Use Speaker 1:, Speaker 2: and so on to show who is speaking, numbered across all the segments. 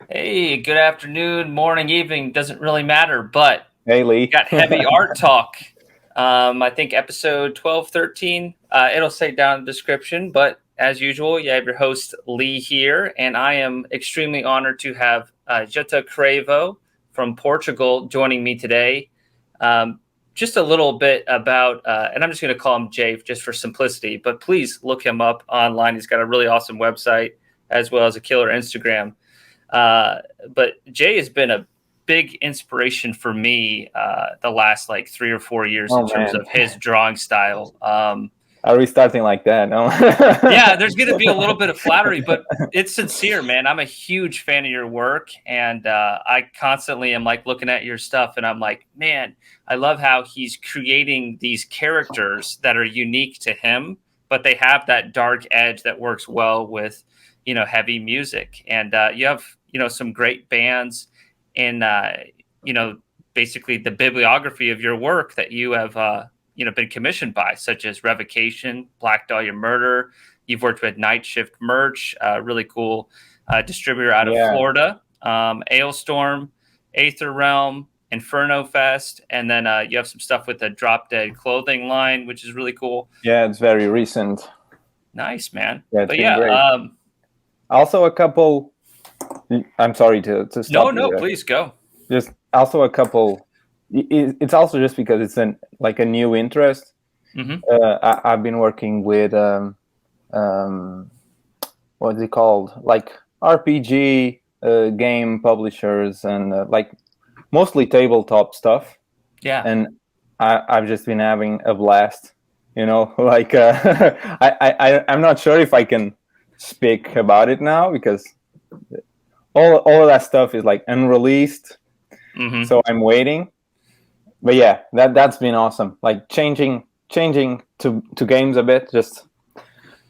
Speaker 1: Hey, good afternoon, morning, evening, doesn't really matter, but
Speaker 2: Hey Lee.
Speaker 1: got heavy art talk. I think episode 12, 13. It'll say down in the description, but as usual, you have your host Lee here, and I am extremely honored to have Jota Cravo from Portugal joining me today. Um, just a little bit about, and I'm just going to call him Jay just for simplicity, but please look him up online. He's got a really awesome website as well as a killer Instagram. Uh, but Jay has been a big inspiration for me the last like 3 or 4 years in
Speaker 2: Oh
Speaker 1: terms
Speaker 2: man,
Speaker 1: of his drawing style.
Speaker 2: are we starting like that? No.
Speaker 1: Yeah, there's going to be a little bit of flattery, but it's sincere, man. I'm a huge fan of your work, and I constantly am like looking at your stuff, and I'm like, man, I love how he's creating these characters that are unique to him, but they have that dark edge that works well with, heavy music. And you have, some great bands in, you know, basically the bibliography of your work that you have, been commissioned by, such as Revocation, Black Dahlia Murder. You've worked with Night Shift Merch, really cool distributor out of
Speaker 2: Yeah,
Speaker 1: Florida, Ailstorm, Aether Realm, Inferno Fest, and then you have some stuff with the Drop Dead clothing line, which is really cool.
Speaker 2: yeah, it's very recent.
Speaker 1: Nice, man.
Speaker 2: Yeah, it's
Speaker 1: But
Speaker 2: been
Speaker 1: yeah,
Speaker 2: great. Also, a couple. I'm sorry to
Speaker 1: no,
Speaker 2: stop you
Speaker 1: no,
Speaker 2: there.
Speaker 1: please go.
Speaker 2: Just also a couple. It's also just because it's like a new interest.
Speaker 1: Hmm.
Speaker 2: I've been working with um, what's it called? Like RPG game publishers and like mostly tabletop stuff.
Speaker 1: Yeah.
Speaker 2: And I've just been having a blast. Like I'm not sure if I can speak about it now because all of that stuff is like unreleased,
Speaker 1: Hmm.
Speaker 2: so I'm waiting. But yeah, that's been awesome. Like changing to games a bit, just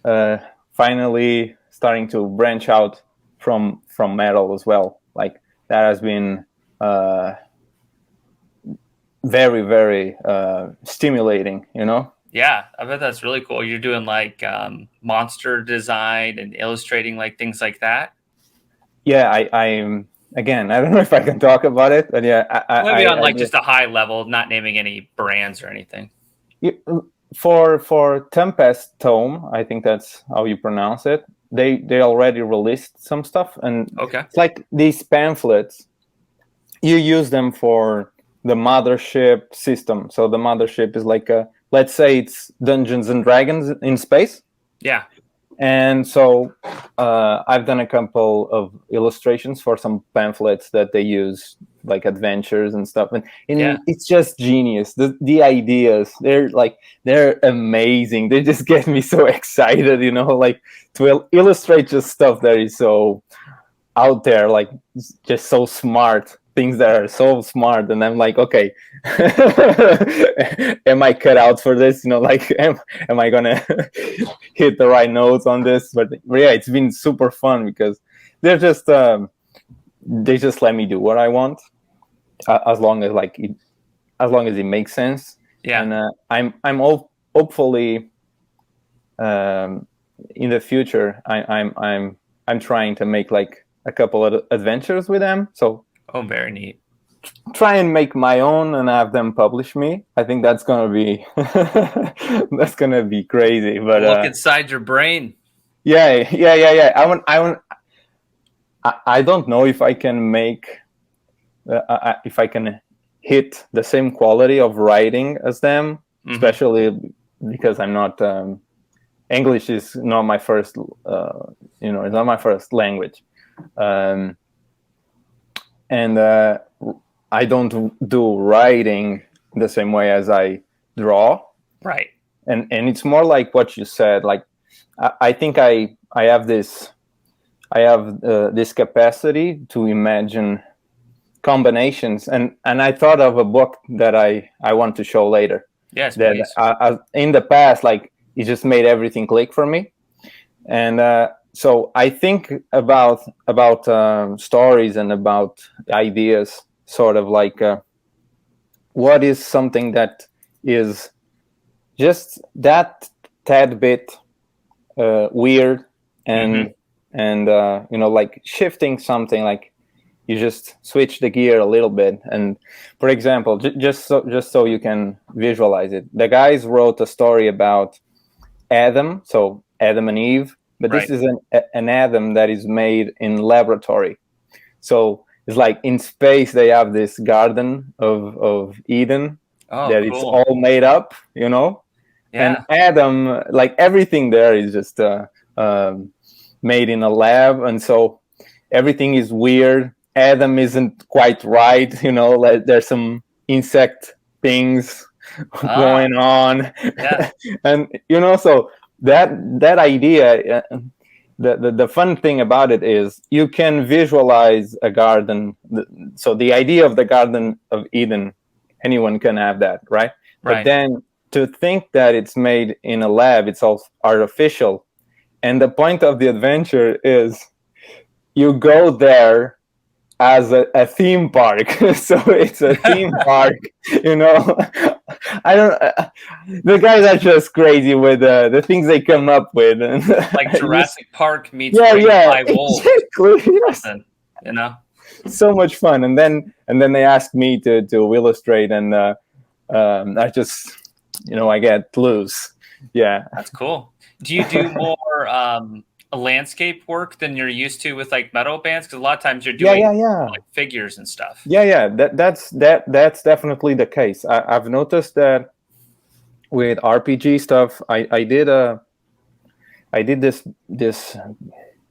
Speaker 2: uh, finally starting to branch out from metal as well. Like that has been uh, very stimulating.
Speaker 1: Yeah, I bet that's really cool. You're doing like monster design and illustrating like things like that.
Speaker 2: Yeah, I'm again. I don't know if I can talk about it, but yeah,
Speaker 1: Maybe on
Speaker 2: I
Speaker 1: like
Speaker 2: just
Speaker 1: just a high level, not naming any brands or anything.
Speaker 2: for Tempest Tome, I think that's how you pronounce it. They already released some stuff, and
Speaker 1: Okay.
Speaker 2: it's like these pamphlets. You use them for the mothership system. So the mothership is like a, let's say it's Dungeons and Dragons in space.
Speaker 1: Yeah.
Speaker 2: And so I've done a couple of illustrations for some pamphlets that they use, like adventures and stuff,
Speaker 1: Yeah.
Speaker 2: and it's just genius. The ideas, they're amazing. They just get me so excited, like to illustrate just stuff that is so out there, like just so smart, things that are so smart, and I'm like, okay, am I cut out for this? Like, am I gonna hit the right notes on this? But yeah, it's been super fun because they're just they just let me do what I want, as long as as long as it makes sense.
Speaker 1: Yeah.
Speaker 2: And hopefully in the future I'm trying to make like a couple of adventures with them. So
Speaker 1: Oh, very neat.
Speaker 2: try and make my own and have them publish me. I think that's gonna be that's gonna be crazy. But
Speaker 1: Look inside your brain.
Speaker 2: yeah. I don't know if I can make if I can hit the same quality of writing as them,
Speaker 1: Hmm.
Speaker 2: especially because I'm not. English is not my first. It's not my first language. Um, and I don't do writing the same way as I draw,
Speaker 1: Right.
Speaker 2: and it's more like what you said. Like I think I have this capacity to imagine combinations, and I thought of a book that I want to show later.
Speaker 1: Yes,
Speaker 2: That
Speaker 1: please.
Speaker 2: in the past, like it just made everything click for me, and so I think about stories and about ideas, sort of like what is something that is just that tad bit weird,
Speaker 1: Hmm.
Speaker 2: and like shifting something, like you just switch the gear a little bit. And for example, just so you can visualize it, the guys wrote a story about Adam, so Adam and Eve, but
Speaker 1: Right.
Speaker 2: this is an Adam that is made in laboratory. So it's like in space they have this garden of Eden
Speaker 1: Oh,
Speaker 2: that it's
Speaker 1: cool.
Speaker 2: all made up, you know. And
Speaker 1: Yeah.
Speaker 2: Adam, like everything there is just made in a lab, and so everything is weird. Adam isn't quite right, you know. Like there's some insect things
Speaker 1: Ah,
Speaker 2: going on,
Speaker 1: yeah.
Speaker 2: and you know, so that idea. The fun thing about it is you can visualize a garden. So the idea of the Garden of Eden, anyone can have that, right? But
Speaker 1: Right.
Speaker 2: then to think that it's made in a lab, it's all artificial. And the point of the adventure is you go there as a theme park. So it's a theme park, you know. I don't. The guys are just crazy with the things they come up with, and
Speaker 1: Like Jurassic Park meets
Speaker 2: yeah,
Speaker 1: Raised
Speaker 2: yeah,
Speaker 1: by Wolves.
Speaker 2: exactly. Yes.
Speaker 1: Something, you know?
Speaker 2: So much fun. And then they asked me to illustrate, and I just, you know, I get loose. Yeah.
Speaker 1: That's cool. Do you do more landscape work than you're used to with like metal bands? Because a lot of times you're
Speaker 2: Yeah,
Speaker 1: doing
Speaker 2: yeah, yeah.
Speaker 1: like figures and stuff.
Speaker 2: Yeah. That's definitely the case. I've noticed that with RPG stuff, I did this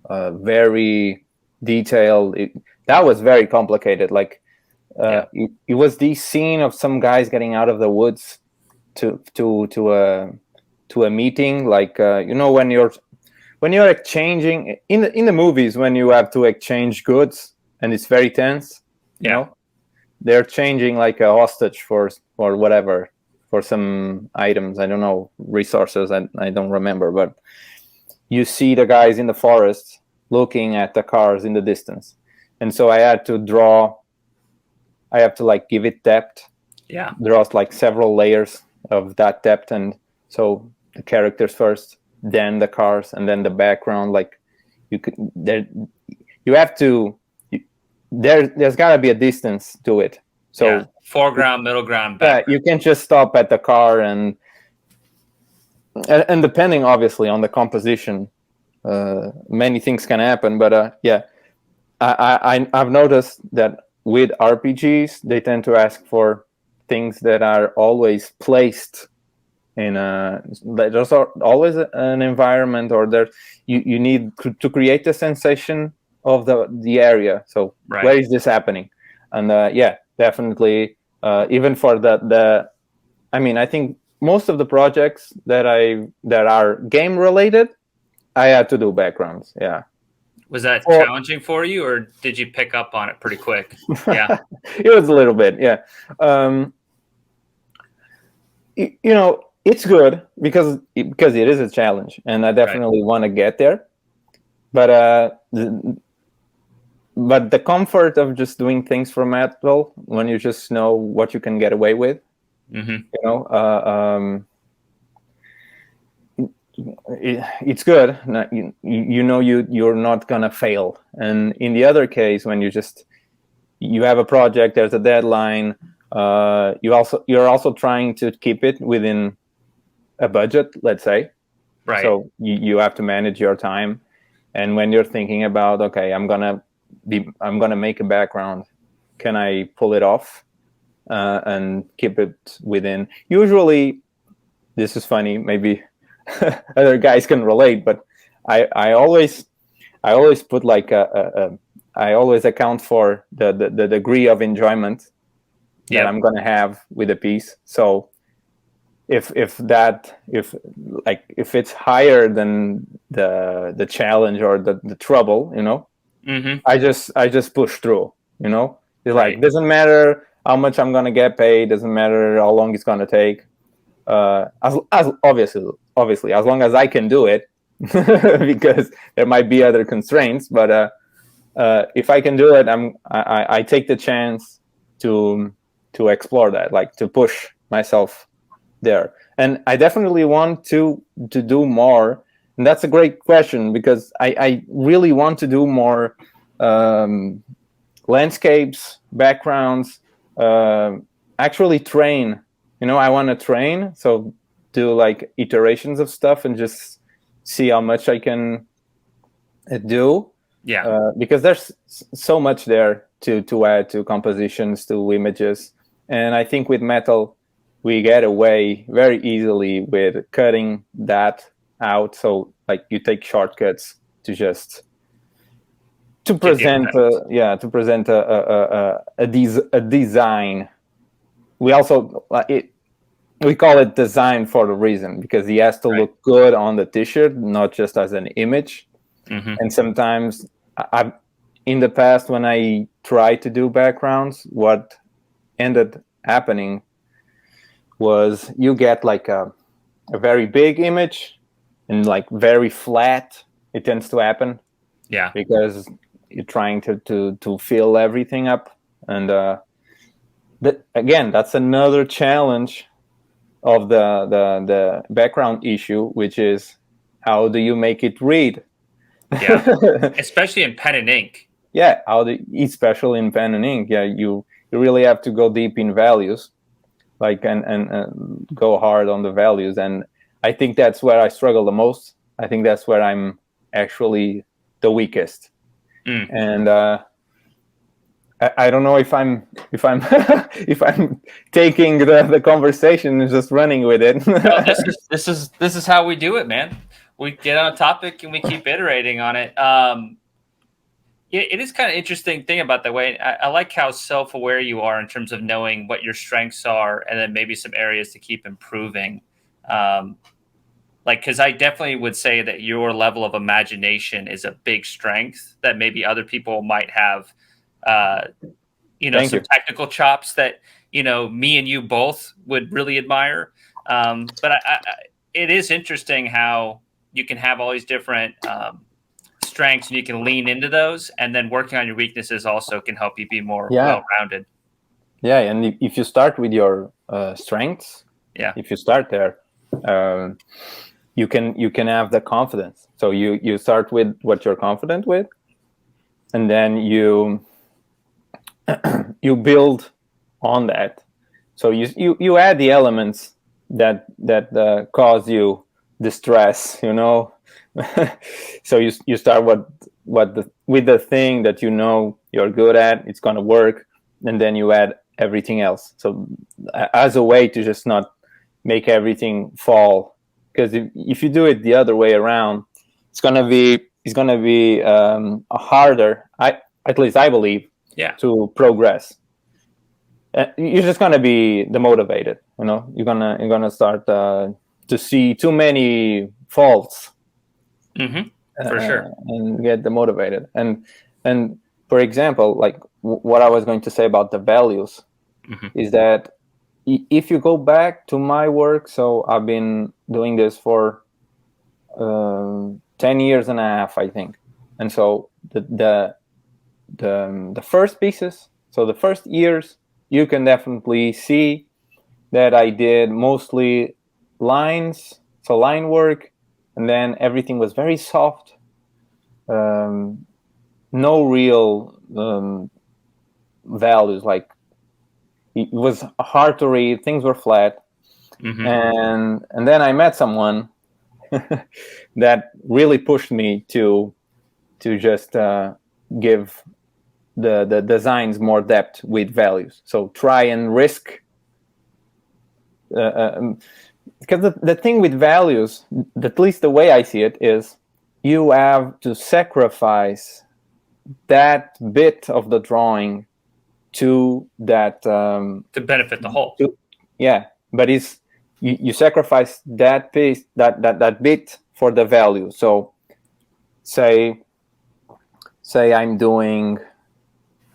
Speaker 2: very detailed. That was very complicated. Like
Speaker 1: Yeah.
Speaker 2: it was the scene of some guys getting out of the woods to a meeting. Like you know, when you're exchanging in the movies, when you have to exchange goods and it's very tense, you
Speaker 1: Yeah.
Speaker 2: know, they're changing like a hostage for whatever, for some items. I don't know, resources. I don't remember, but you see the guys in the forest looking at the cars in the distance, and so I had to draw. I have to like give it depth.
Speaker 1: Yeah.
Speaker 2: Draw like several layers of that depth, and so the characters first, then the cars, and then the background. Like you could there, you have to. There's got to be a distance to it. So
Speaker 1: yeah. Foreground, middle ground,
Speaker 2: yeah,
Speaker 1: background.
Speaker 2: you can't just stop at the car and depending obviously on the composition, many things can happen. But yeah, I've noticed that with RPGs they tend to ask for things that are always placed in a. There's always an environment, or there you need to create a sensation of the area. So
Speaker 1: Right.
Speaker 2: where is this happening? And yeah, definitely. Even for the I mean, I think most of the projects that are game related, I had to do backgrounds. Yeah.
Speaker 1: Was that challenging for you, or did you pick up on it pretty quick? Yeah.
Speaker 2: It was a little bit. Yeah. You know, it's good because it is a challenge, and I definitely want to get there. But but the comfort of just doing things for metal, when you just know what you can get away with,
Speaker 1: Mm-hmm.
Speaker 2: you know, it's good. You know you're not gonna fail. And in the other case, when you have a project, there's a deadline. You're also trying to keep it within a budget, let's say.
Speaker 1: Right.
Speaker 2: So you have to manage your time. And when you're thinking about, okay, I'm gonna make a background, can I pull it off and keep it within? Usually, this is funny. Maybe other guys can relate, but I always put like I always account for the degree of enjoyment that I'm gonna have with a piece. So if it's higher than the challenge or the trouble, you know,
Speaker 1: Mm-hmm.
Speaker 2: I just push through. You know, it's
Speaker 1: Right.
Speaker 2: like doesn't matter how much I'm gonna get paid, doesn't matter how long it's gonna take. As obviously as long as I can do it, because there might be other constraints. But if I can do it, I take the chance to explore that, like to push myself there. And I definitely want to do more. And that's a great question, because I really want to do more landscapes, backgrounds, actually train. I want to train, so do like iterations of stuff and just see how much I can do.
Speaker 1: Yeah.
Speaker 2: Because there's so much there to add to compositions, to images. And I think with metal, we get away very easily with cutting that out. So like you take shortcuts to just to present a design. We also we call it design for the reason, because he has to look good on the t-shirt, not just as an image.
Speaker 1: Mm-hmm.
Speaker 2: And sometimes in the past, when I tried to do backgrounds, what ended happening was you get like a very big image and like very flat. It tends to happen.
Speaker 1: Yeah.
Speaker 2: Because you're trying to fill everything up. And again, that's another challenge of the background issue, which is how do you make it read?
Speaker 1: Yeah, especially in pen and ink.
Speaker 2: Yeah, especially in pen and ink. Yeah, you really have to go deep in values, like and go hard on the values. And I think that's where I struggle the most. I think that's where I'm actually the weakest. And I don't know if I'm if I'm taking the conversation and just running with it.
Speaker 1: No, this is how we do it, man. We get on a topic and we keep iterating on it. It is kind of interesting thing about that way. I like how self-aware you are in terms of knowing what your strengths are, and then maybe some areas to keep improving. Because I definitely would say that your level of imagination is a big strength that maybe other people might have. Some technical chops that me and you both would really admire. But it is interesting how you can have all these different strengths and you can lean into those, and then working on your weaknesses also can help you be more well-rounded.
Speaker 2: Yeah, and if you start with your strengths, if you start there, you can have the confidence. So you start with what you're confident with, and then you build on that. So you add the elements that cause you distress, So you start with the thing that you're good at, it's going to work, and then you add everything else. So as a way to just not make everything fall, because if you do it the other way around, it's going to be harder. At least I believe. To progress. You're just gonna be demotivated. You're gonna start to see too many faults.
Speaker 1: For sure.
Speaker 2: And get demotivated. And for example, like what I was going to say about the values is that if you go back to my work, so I've been doing this for 10 years and a half, I think. And so the first pieces, so the first years, you can definitely see that I did mostly lines, so line work, and then everything was very soft, no real values. Like it was hard to read, things were flat. And then I met someone that really pushed me to just give the designs more depth with values. So try and risk, because the thing with values, at least the way I see it, is you have to sacrifice that bit of the drawing to that
Speaker 1: to benefit the whole.
Speaker 2: But you sacrifice that piece, that bit for the value. So say I'm doing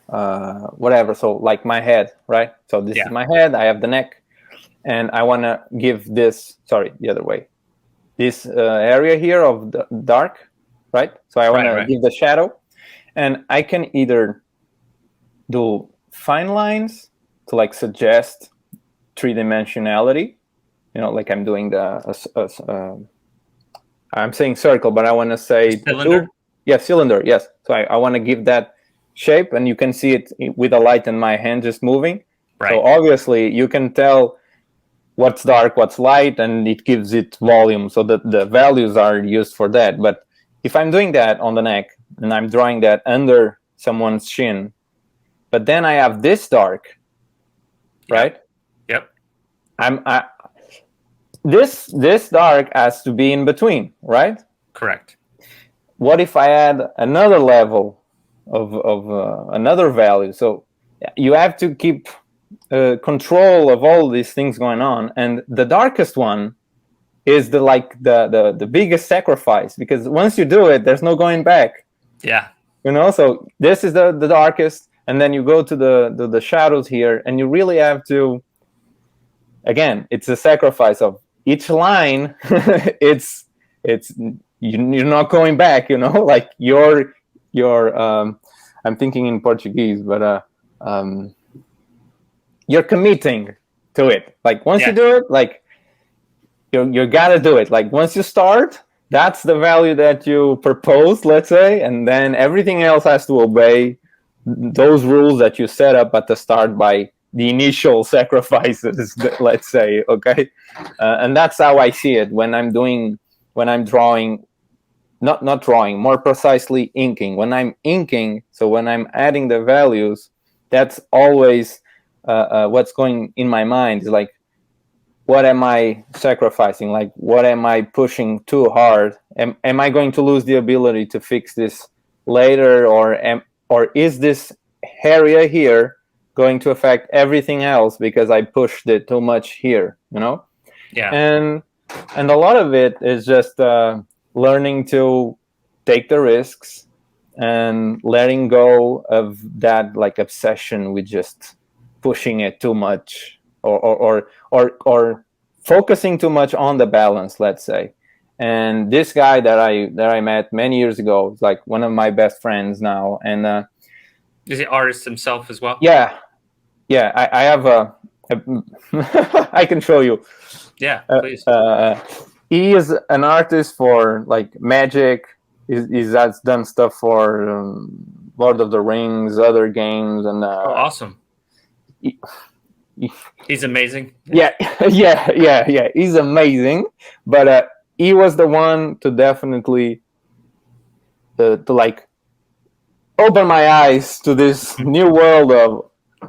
Speaker 2: whatever, so like my head, right? So this is my head, I have the neck, and I want to give this, the other way, this area here of the dark, right? So I want to give the shadow, and I can either do fine lines to like suggest three-dimensionality, like I'm doing I'm saying circle, but I want to say
Speaker 1: cylinder.
Speaker 2: Cylinder, yes. So I want to give that shape, and you can see it with the light in my hand just moving.
Speaker 1: Right.
Speaker 2: So obviously you can tell what's dark, what's light, and it gives it volume. So the values are used for that. But if I'm doing that on the neck and I'm drawing that under someone's shin, but then I have this dark, right?
Speaker 1: Yep.
Speaker 2: This dark has to be in between, right?
Speaker 1: Correct.
Speaker 2: What if I add another level of another value? So you have to keep control of all these things going on, and the darkest one is the biggest sacrifice, because once you do it, there's no going back.
Speaker 1: Yeah.
Speaker 2: So this is the darkest, and then you go to the shadows here, and you really have to, again, it's a sacrifice of each line. it's you're not going back, like you're I'm thinking in Portuguese, but you're committing to it. Like once you do it, like you gotta do it. Like once you start, that's the value that you propose, let's say, and then everything else has to obey those rules that you set up at the start by the initial sacrifices, let's say. Okay. And that's how I see it when I'm drawing, not drawing, more precisely inking. When I'm inking, so when I'm adding the values, that's always what's going in my mind, is like, what am I sacrificing? Like, what am I pushing too hard? Am I going to lose the ability to fix this later, or is this area here going to affect everything else because I pushed it too much here?
Speaker 1: Yeah.
Speaker 2: And a lot of it is just learning to take the risks and letting go of that like obsession with just pushing it too much, or focusing too much on the balance, let's say. And this guy that I met many years ago is like one of my best friends now. And
Speaker 1: is he artist himself as well?
Speaker 2: Yeah. I have I can show you.
Speaker 1: Yeah, please.
Speaker 2: He is an artist for like magic. He has done stuff for Lord of the Rings, other games, and
Speaker 1: awesome. He's amazing.
Speaker 2: Yeah. He's amazing, but he was the one to definitely to like open my eyes to this new world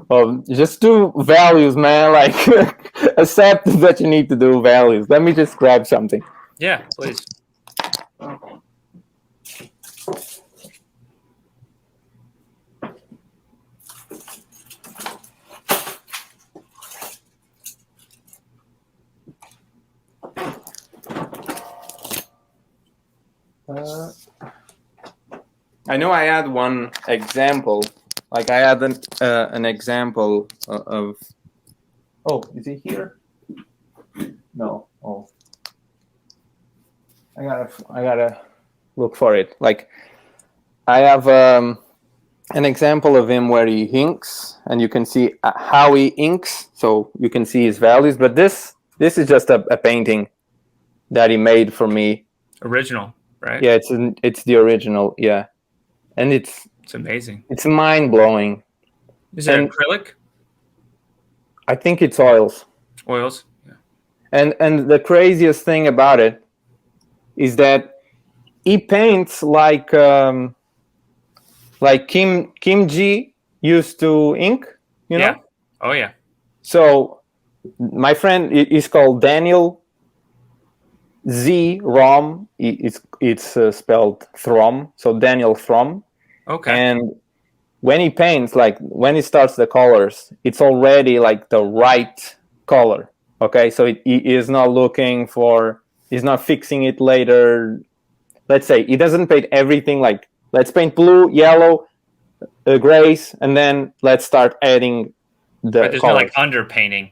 Speaker 2: of just do values, man. Like accept that you need to do values. Let me just grab something.
Speaker 1: Yeah, please.
Speaker 2: I know I had one example. Like I had an example of. Oh, is he here? No. Oh, I gotta look for it. Like I have an example of him where he inks, and you can see how he inks, so you can see his values. But this is just a painting that he made for me.
Speaker 1: Original, right?
Speaker 2: Yeah, it's the original. Yeah, and it's
Speaker 1: amazing.
Speaker 2: It's mind blowing.
Speaker 1: Is it acrylic?
Speaker 2: I think it's oils.
Speaker 1: Oils. Yeah.
Speaker 2: And the craziest thing about it is that he paints like Kim G used to ink.
Speaker 1: Yeah. Oh yeah.
Speaker 2: So my friend is called Daniel Z Rom. It's spelled Throm. So Daniel Throm.
Speaker 1: Okay.
Speaker 2: And when he paints, like when he starts the colors, it's already like the right color. Okay, so he is not looking for, he's not fixing it later. Let's say he doesn't paint everything like, let's paint blue, yellow, grays, and then let's start adding the
Speaker 1: there's
Speaker 2: colors.
Speaker 1: No like underpainting.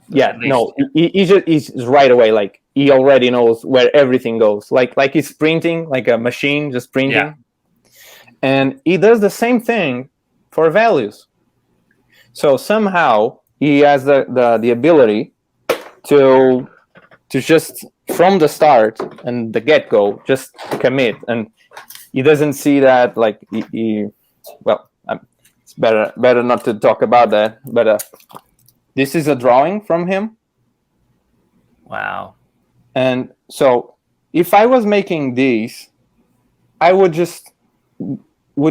Speaker 2: Yeah, no, he's right away. Like he already knows where everything goes. Like he's printing, like a machine just printing. Yeah. And he does the same thing for values. So somehow he has the ability to just from the start and the get-go just commit, and he doesn't see that like well, it's better not to talk about that. But this is a drawing from him.
Speaker 1: Wow.
Speaker 2: And so if I was making these, I would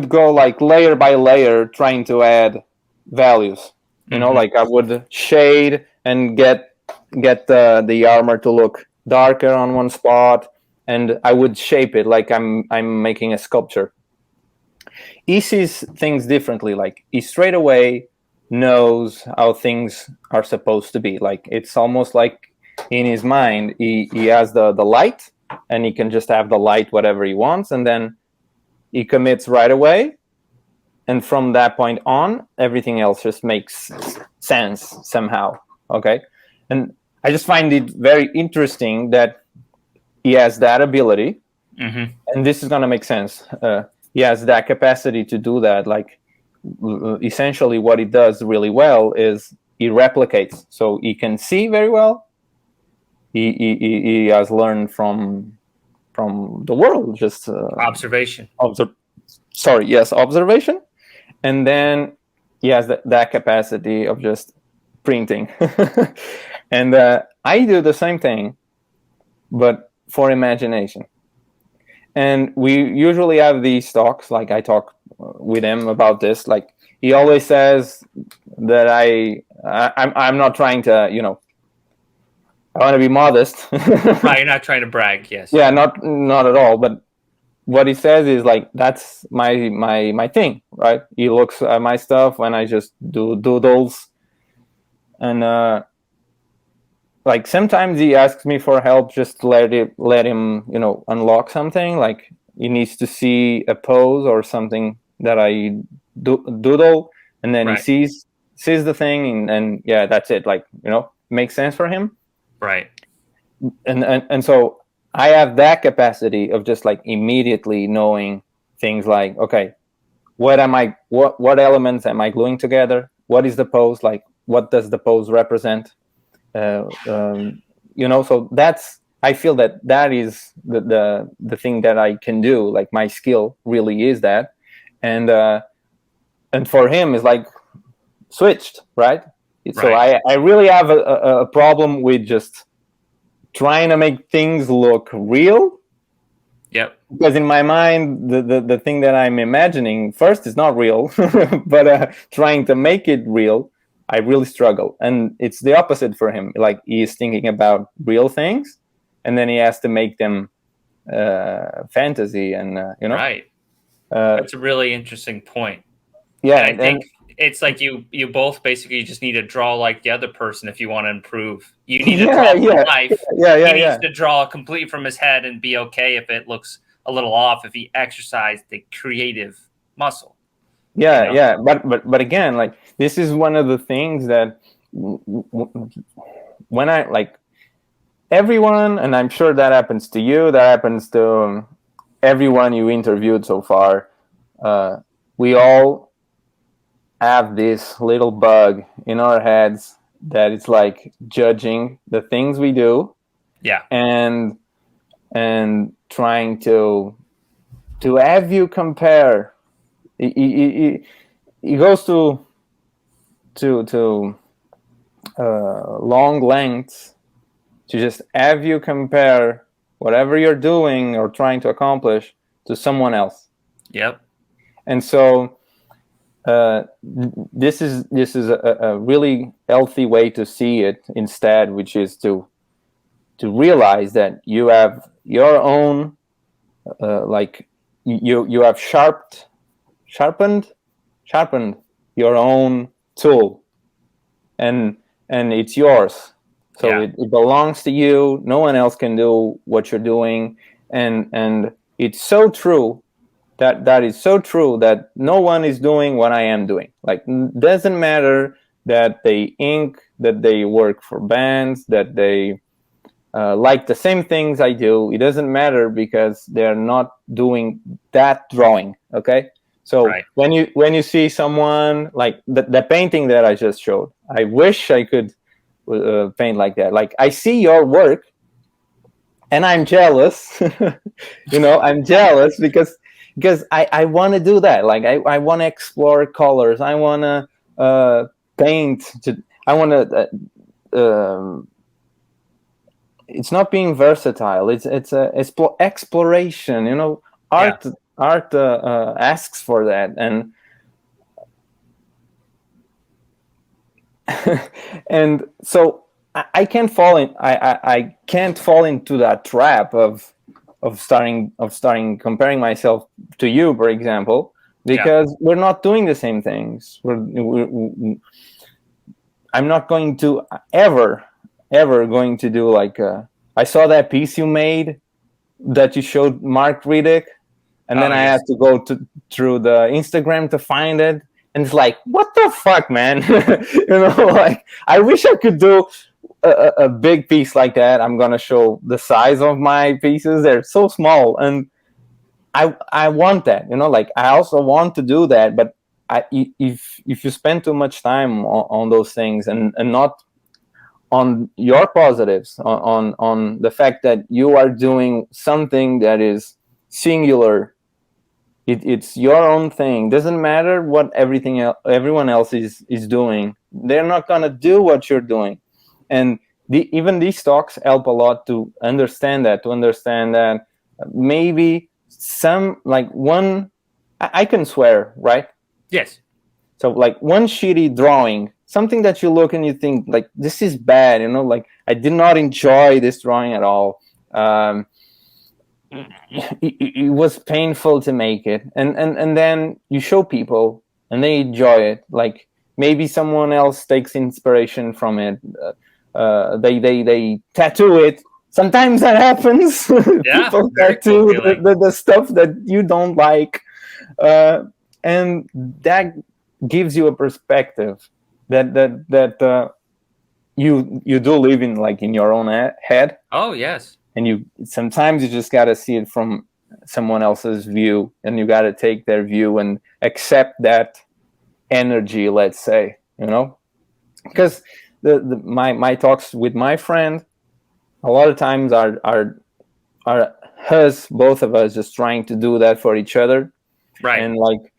Speaker 2: go like layer by layer trying to add values. Like I would shade and get the armor to look darker on one spot, and I would shape it like I'm making a sculpture. He sees things differently. Like he straight away knows how things are supposed to be. Like it's almost like in his mind he has the light, and he can just have the light whatever he wants, and then he commits right away, and from that point on everything else just makes sense somehow. Okay. And I just find it very interesting that he has that ability, and this is going to make sense. He has that capacity to do that. Like essentially what he does really well is he replicates, so he can see very well. He has learned from the world, just
Speaker 1: Observation.
Speaker 2: Observation. And then he has that capacity of just printing. And I do the same thing, but for imagination. And we usually have these talks, like I talk with him about this. Like he always says that I'm not trying to, I want to be modest.
Speaker 1: Right, you're not trying to brag, yes.
Speaker 2: Yeah, not at all. But what he says is like, that's my thing, right? He looks at my stuff when I just do doodles, and like sometimes he asks me for help, just to let him unlock something. Like he needs to see a pose or something that I doodle, and then
Speaker 1: Right.
Speaker 2: he sees the thing, and yeah, that's it. Like makes sense for him.
Speaker 1: Right.
Speaker 2: And so I have that capacity of just like immediately knowing things like, okay, what elements am I gluing together? What is the pose? Like, what does the pose represent? So I feel that is the thing that I can do. Like my skill really is that. And for him is like switched, right? So I really have a problem with just trying to make things look real.
Speaker 1: Yep.
Speaker 2: Because in my mind, the thing that I'm imagining first is not real, but trying to make it real, I really struggle. And it's the opposite for him. Like he's thinking about real things, and then he has to make them fantasy, and
Speaker 1: Right. That's a really interesting point.
Speaker 2: Yeah,
Speaker 1: and I think it's like you both basically just need to draw like the other person if you want to improve. You need to draw from life. He needs to draw completely from his head and be okay if it looks a little off, if he exercised the creative muscle.
Speaker 2: Yeah. But again, like this is one of the things that when I like everyone, and I'm sure that happens to you, that happens to everyone you interviewed so far. We all have this little bug in our heads that it's like judging the things we do, and trying to have you compare. He goes to long lengths to just have you compare whatever you're doing or trying to accomplish to someone else.
Speaker 1: Yep.
Speaker 2: And so this is a really healthy way to see it instead, which is to realize that you have your own like you have sharpened your own tool, and it's yours. So it belongs to you. No one else can do what you're doing, and it's so true. That is so true that no one is doing what I am doing. Like, doesn't matter that they ink, that they work for bands, that they like the same things I do. It doesn't matter because they're not doing that drawing. Okay, so when you see someone like the painting that I just showed, I wish I could paint like that. Like I see your work, and I'm jealous. I'm jealous because because I want to do that. Like I want to explore colors. I want to paint. I want to. It's not being versatile. It's a exploration. You know, art asks for that, and and so I can't fall in. I can't fall into that trap of starting comparing myself to you, for example, because we're not doing the same things. I'm not going to ever going to do like I saw that piece you made that you showed Mark Riddick, and then I had to go through the Instagram to find it, and it's like, what the fuck, man? You know, like I wish I could do a big piece like that. I'm gonna show the size of my pieces; they're so small, and I want that. You know, like I also want to do that, but if you spend too much time on those things and not on your positives, on the fact that you are doing something that is singular, it's your own thing. Doesn't matter what everyone else is doing. They're not gonna do what you're doing, and even these talks help a lot to understand that. Maybe some like one, I can swear, right?
Speaker 1: Yes.
Speaker 2: So like one shitty drawing, something that you look and you think like, this is bad, you know, like I did not enjoy this drawing at all. It was painful to make it, and then you show people and they enjoy it. Like maybe someone else takes inspiration from it. They tattoo it. Sometimes that happens.
Speaker 1: Yeah,
Speaker 2: people tattoo the stuff that you don't like, and that gives you a perspective that you do live in, like in your own head.
Speaker 1: Oh yes.
Speaker 2: And you sometimes you just got to see it from someone else's view, and you got to take their view and accept that energy, let's say, you know, because my talks with my friend a lot of times are us, both of us, just trying to do that for each other,
Speaker 1: right?
Speaker 2: And like,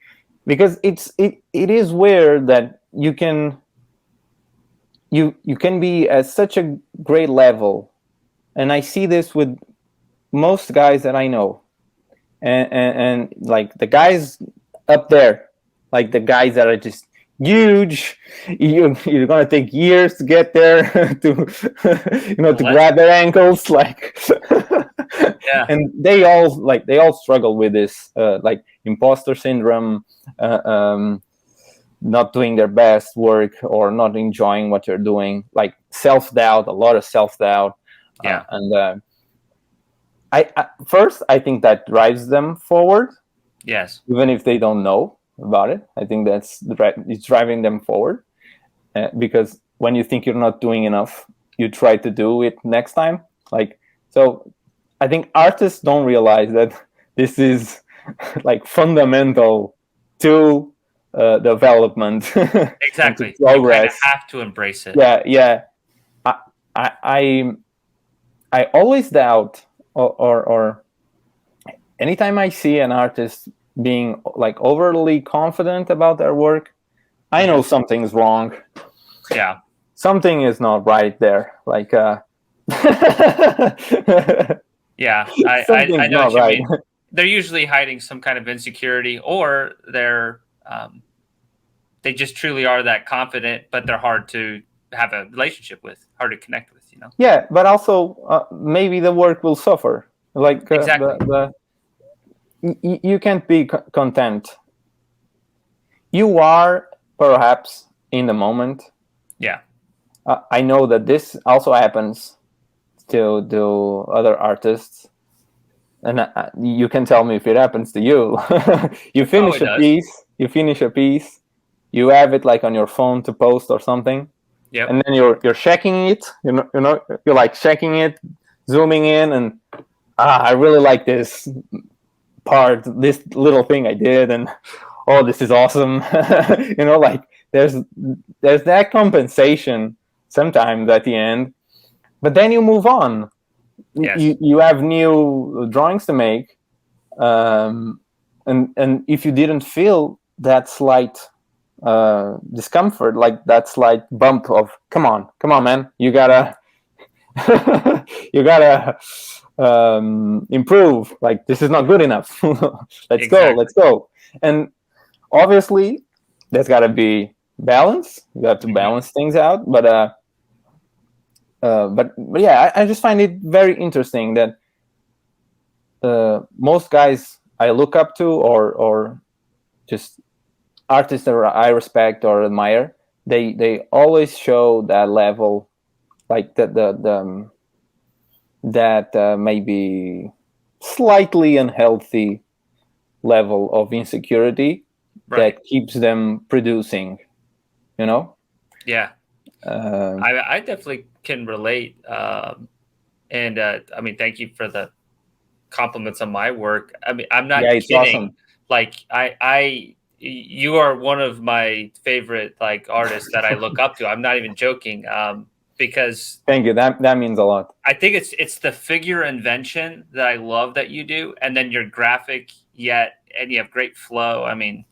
Speaker 2: because it is weird that you can be at such a great level, and I see this with most guys that I know, and like the guys up there, like the guys that are just huge, you're gonna take years to get there to to grab their ankles, like
Speaker 1: yeah.
Speaker 2: And they all struggle with this like imposter syndrome, not doing their best work or not enjoying what you're doing, like self-doubt, a lot of self-doubt.
Speaker 1: Yeah.
Speaker 2: And I think that drives them forward.
Speaker 1: Yes.
Speaker 2: Even if they don't know about it, I think it's driving them forward, because when you think you're not doing enough, you try to do it next time. Like, so I think artists don't realize that this is like fundamental to development.
Speaker 1: Exactly.
Speaker 2: To progress.
Speaker 1: You have to embrace it.
Speaker 2: Yeah. I always doubt, or anytime I see an artist being like overly confident about their work, I know something's wrong.
Speaker 1: Yeah.
Speaker 2: Something is not right there. Like,
Speaker 1: yeah, I know what you mean. They're usually hiding some kind of insecurity, or they just truly are that confident, but they're hard to have a relationship with, hard to connect with, you know?
Speaker 2: Yeah, but also maybe the work will suffer. Like
Speaker 1: exactly.
Speaker 2: You can't be content. You are perhaps in the moment.
Speaker 1: Yeah.
Speaker 2: I know that this also happens to other artists, and you can tell me if it happens to you. You finish a piece, you have it like on your phone to post or something.
Speaker 1: Yep.
Speaker 2: And then you're checking it, you're like checking it, zooming in, and I really like this part, this little thing I did, and oh, this is awesome. Like there's that compensation sometimes at the end, but then you move on.
Speaker 1: Yes.
Speaker 2: You have new drawings to make, and and if you didn't feel that slight discomfort, like that slight bump of come on man, you gotta you gotta improve, like this is not good enough. Let's go. And obviously there's got to be balance. You have to balance things out, but yeah, I just find it very interesting that most guys I look up to, or just artists that I respect or admire, they always show that level, like that maybe slightly unhealthy level of insecurity that keeps them producing, you know?
Speaker 1: Yeah. I definitely can relate. And I mean, thank you for the compliments on my work. I mean, I'm not kidding.
Speaker 2: Awesome.
Speaker 1: Like you are one of my favorite like artists that I look up to. I'm not even joking. Because
Speaker 2: thank you. That means a lot.
Speaker 1: I think it's the figure invention that I love that you do, and then you're graphic and you have great flow. I mean,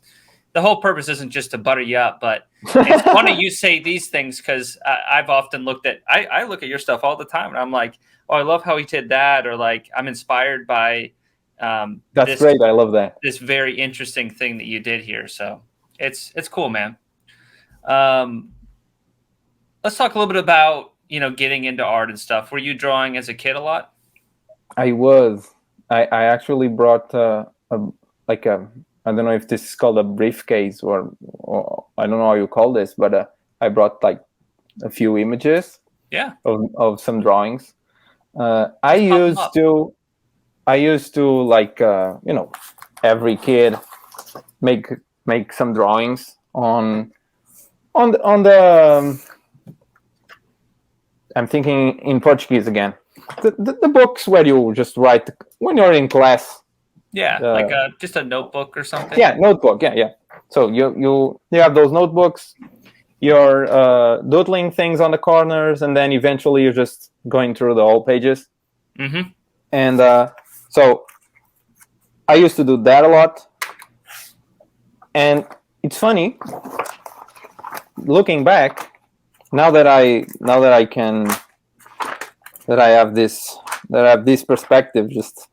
Speaker 1: the whole purpose isn't just to butter you up, but it's funny you say these things because I've often looked at I look at your stuff all the time, and I'm like, oh, I love how he did that, or like I'm inspired by
Speaker 2: that's great. I love that.
Speaker 1: This very interesting thing that you did here. So it's cool, man. Let's talk a little bit about, getting into art and stuff. Were you drawing as a kid a lot?
Speaker 2: I was. I actually brought I don't know if this is called a briefcase or I don't know how you call this, but I brought like a few images.
Speaker 1: Yeah.
Speaker 2: Of some drawings. I used to like every kid make some drawings on the I'm thinking in Portuguese again. The books where you just write when you're in class.
Speaker 1: Yeah, like just a notebook or something.
Speaker 2: Yeah, notebook. Yeah. So you have those notebooks. You're doodling things on the corners, and then eventually you're just going through the whole pages.
Speaker 1: Mm-hmm.
Speaker 2: And so I used to do that a lot. And it's funny looking back. Now that I have this perspective, just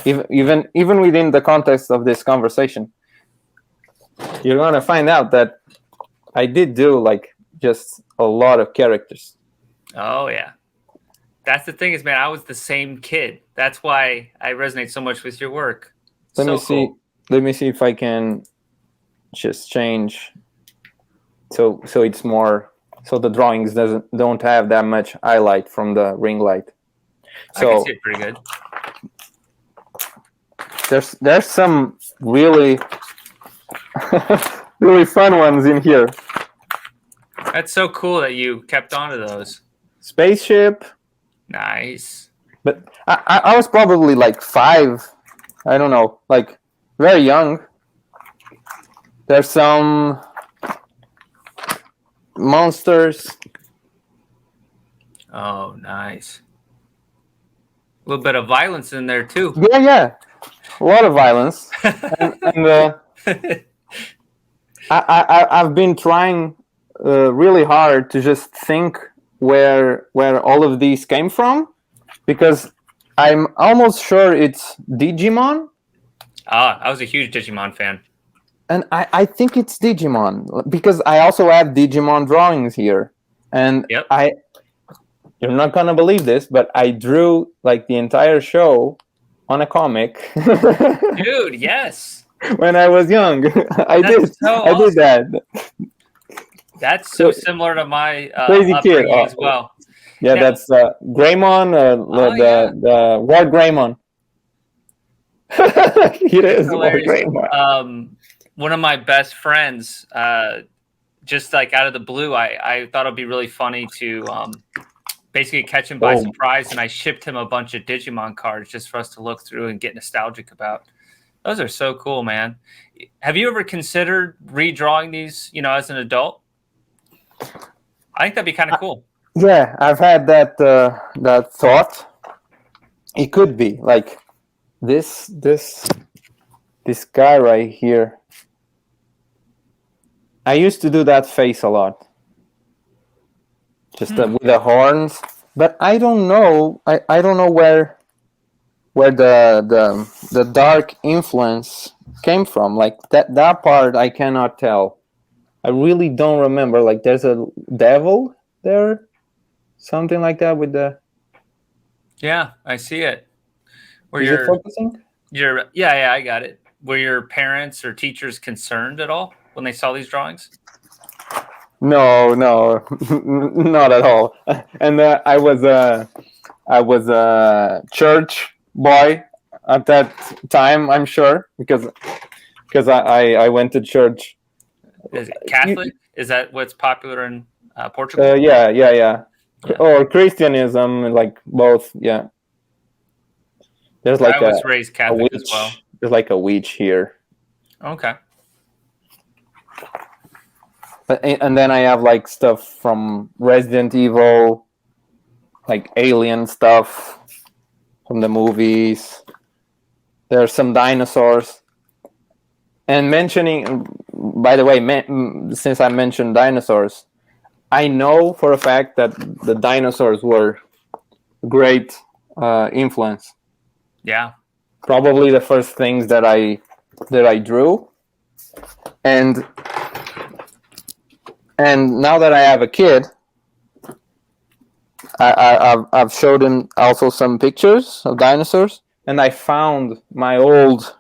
Speaker 2: even within the context of this conversation, you're gonna find out that I did do like just a lot of characters.
Speaker 1: Oh yeah, that's the thing is, man, I was the same kid. That's why I resonate so much with your work.
Speaker 2: Let me see if I can just change so it's more. So the drawings don't have that much highlight from the ring light. So
Speaker 1: I can see it pretty good.
Speaker 2: There's some really really fun ones in here.
Speaker 1: That's so cool that you kept on to those.
Speaker 2: Spaceship.
Speaker 1: Nice.
Speaker 2: But I was probably like 5. I don't know, like very young. There's some monsters.
Speaker 1: Oh, nice. A little bit of violence in there too.
Speaker 2: Yeah. A lot of violence. and I've been trying really hard to just think where all of these came from, because I'm almost sure it's Digimon.
Speaker 1: I was a huge Digimon fan.
Speaker 2: And I think it's Digimon, because I also have Digimon drawings here. And
Speaker 1: yep.
Speaker 2: You're not going to believe this, but I drew like the entire show on a comic.
Speaker 1: Dude, yes.
Speaker 2: When I was young. I did that.
Speaker 1: That's so similar to my
Speaker 2: crazy kid
Speaker 1: as well.
Speaker 2: Yeah, now, that's Greymon, the Ward Greymon. It is Ward
Speaker 1: Greymon. One of my best friends, just like out of the blue, I thought it'd be really funny to basically catch him by surprise, and I shipped him a bunch of Digimon cards just for us to look through and get nostalgic about. Those are so cool, man. Have you ever considered redrawing these, as an adult? I think that'd be kind of cool.
Speaker 2: Yeah, I've had that thought. It could be like this this guy right here. I used to do that face a lot, just with the horns. But I don't know. I don't know where the dark influence came from. Like that part, I cannot tell. I really don't remember. Like there's a devil there, something like that with the.
Speaker 1: Yeah, I see it. Were
Speaker 2: Is it focusing?
Speaker 1: Yeah, I got it. Were your parents or teachers concerned at all when they saw these drawings?
Speaker 2: No, not at all. And I was a church boy at that time. I'm sure because I went to church.
Speaker 1: Is it Catholic? Is that what's popular in Portugal?
Speaker 2: Yeah. Or Christianism, like both. Yeah. There's like
Speaker 1: I was raised Catholic as well.
Speaker 2: There's like a witch here.
Speaker 1: Okay.
Speaker 2: And then I have like stuff from Resident Evil, like alien stuff from the movies. There's some dinosaurs. And by the way, since I mentioned dinosaurs, I know for a fact that the dinosaurs were great influence.
Speaker 1: Yeah.
Speaker 2: Probably the first things that I drew. And now that I have a kid, I've showed him also some pictures of dinosaurs, and I found my old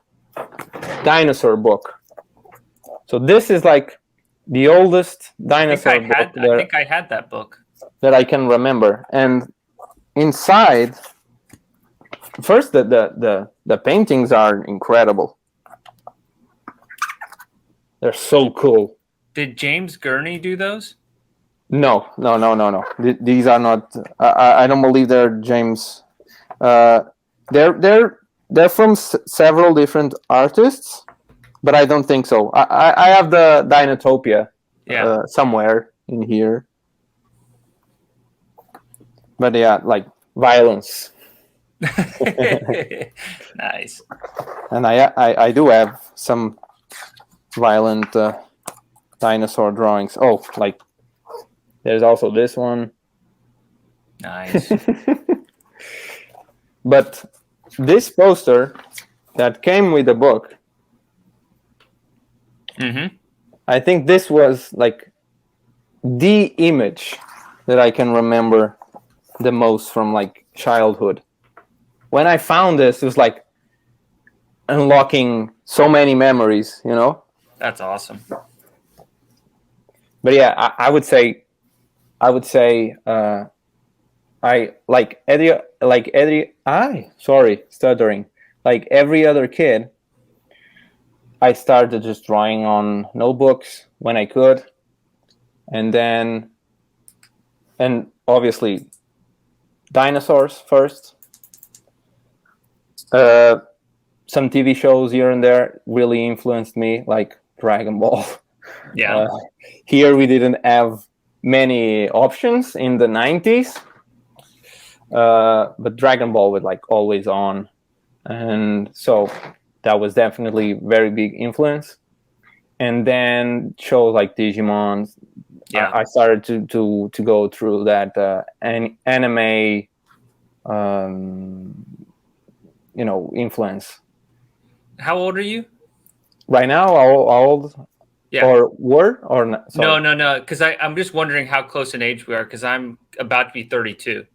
Speaker 2: dinosaur book. So this is like the oldest dinosaur book.
Speaker 1: I think I had that book
Speaker 2: that I can remember. And inside, first the paintings are incredible. They're so cool.
Speaker 1: Did James Gurney do those?
Speaker 2: No. These are not. I don't believe they're James. They're from several different artists, but I don't think so. I have the Dinotopia somewhere in here. But yeah, like violence.
Speaker 1: Nice.
Speaker 2: And I do have some violent dinosaur drawings. Oh, like there's also this one.
Speaker 1: Nice.
Speaker 2: But this poster that came with the book, I think this was like the image that I can remember the most from like childhood. When I found this, it was like unlocking so many memories, you know?
Speaker 1: That's awesome.
Speaker 2: But yeah, I would say I like stuttering. Like every other kid, I started just drawing on notebooks when I could. And obviously dinosaurs first. Some TV shows here and there really influenced me, like Dragon Ball.
Speaker 1: Yeah.
Speaker 2: Here we didn't have many options in the 90s, but Dragon Ball was like always on, and so that was definitely very big influence. And then shows like Digimon. Yeah, I started to go through that anime, influence.
Speaker 1: How old are you?
Speaker 2: Right now, how old?
Speaker 1: Yeah.
Speaker 2: Or were or not? Sorry.
Speaker 1: No. Because I'm just wondering how close in age we are. Because I'm about to be 32.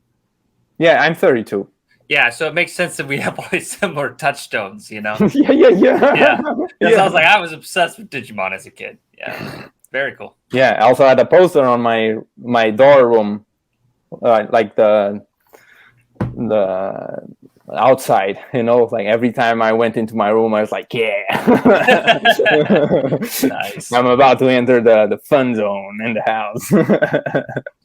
Speaker 2: Yeah, I'm 32.
Speaker 1: Yeah, so it makes sense that we have all these similar touchstones, you know?
Speaker 2: Yeah.
Speaker 1: I was like, I was obsessed with Digimon as a kid. Yeah, very cool.
Speaker 2: Yeah, I also had a poster on my door room, like the outside, like every time I went into my room I was like, yeah. Nice. I'm about to enter the fun zone in the house.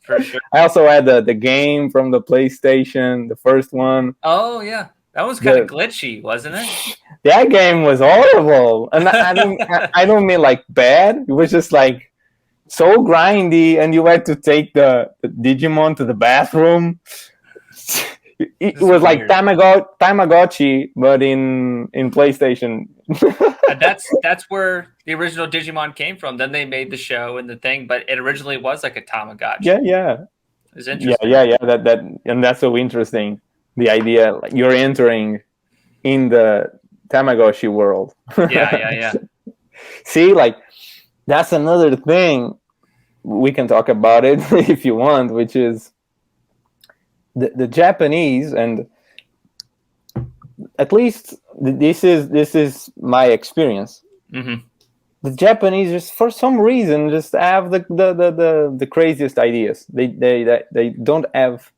Speaker 1: For sure.
Speaker 2: I also had the game from the PlayStation, the first one.
Speaker 1: Oh yeah, that was kind of glitchy, wasn't it?
Speaker 2: That game was horrible, and I don't mean like bad. It was just like so grindy, and you had to take the Digimon to the bathroom. It was like Tamagotchi, but in PlayStation.
Speaker 1: And that's where the original Digimon came from. Then they made the show and the thing, but it originally was like a Tamagotchi.
Speaker 2: Yeah.
Speaker 1: It's interesting.
Speaker 2: Yeah. That and that's so interesting. The idea, like, you're entering in the Tamagotchi world.
Speaker 1: Yeah.
Speaker 2: See, like, that's another thing. We can talk about it if you want, which is the Japanese, and at least this is my experience.
Speaker 1: Mm-hmm.
Speaker 2: The Japanese, just for some reason, just have the craziest ideas. They don't have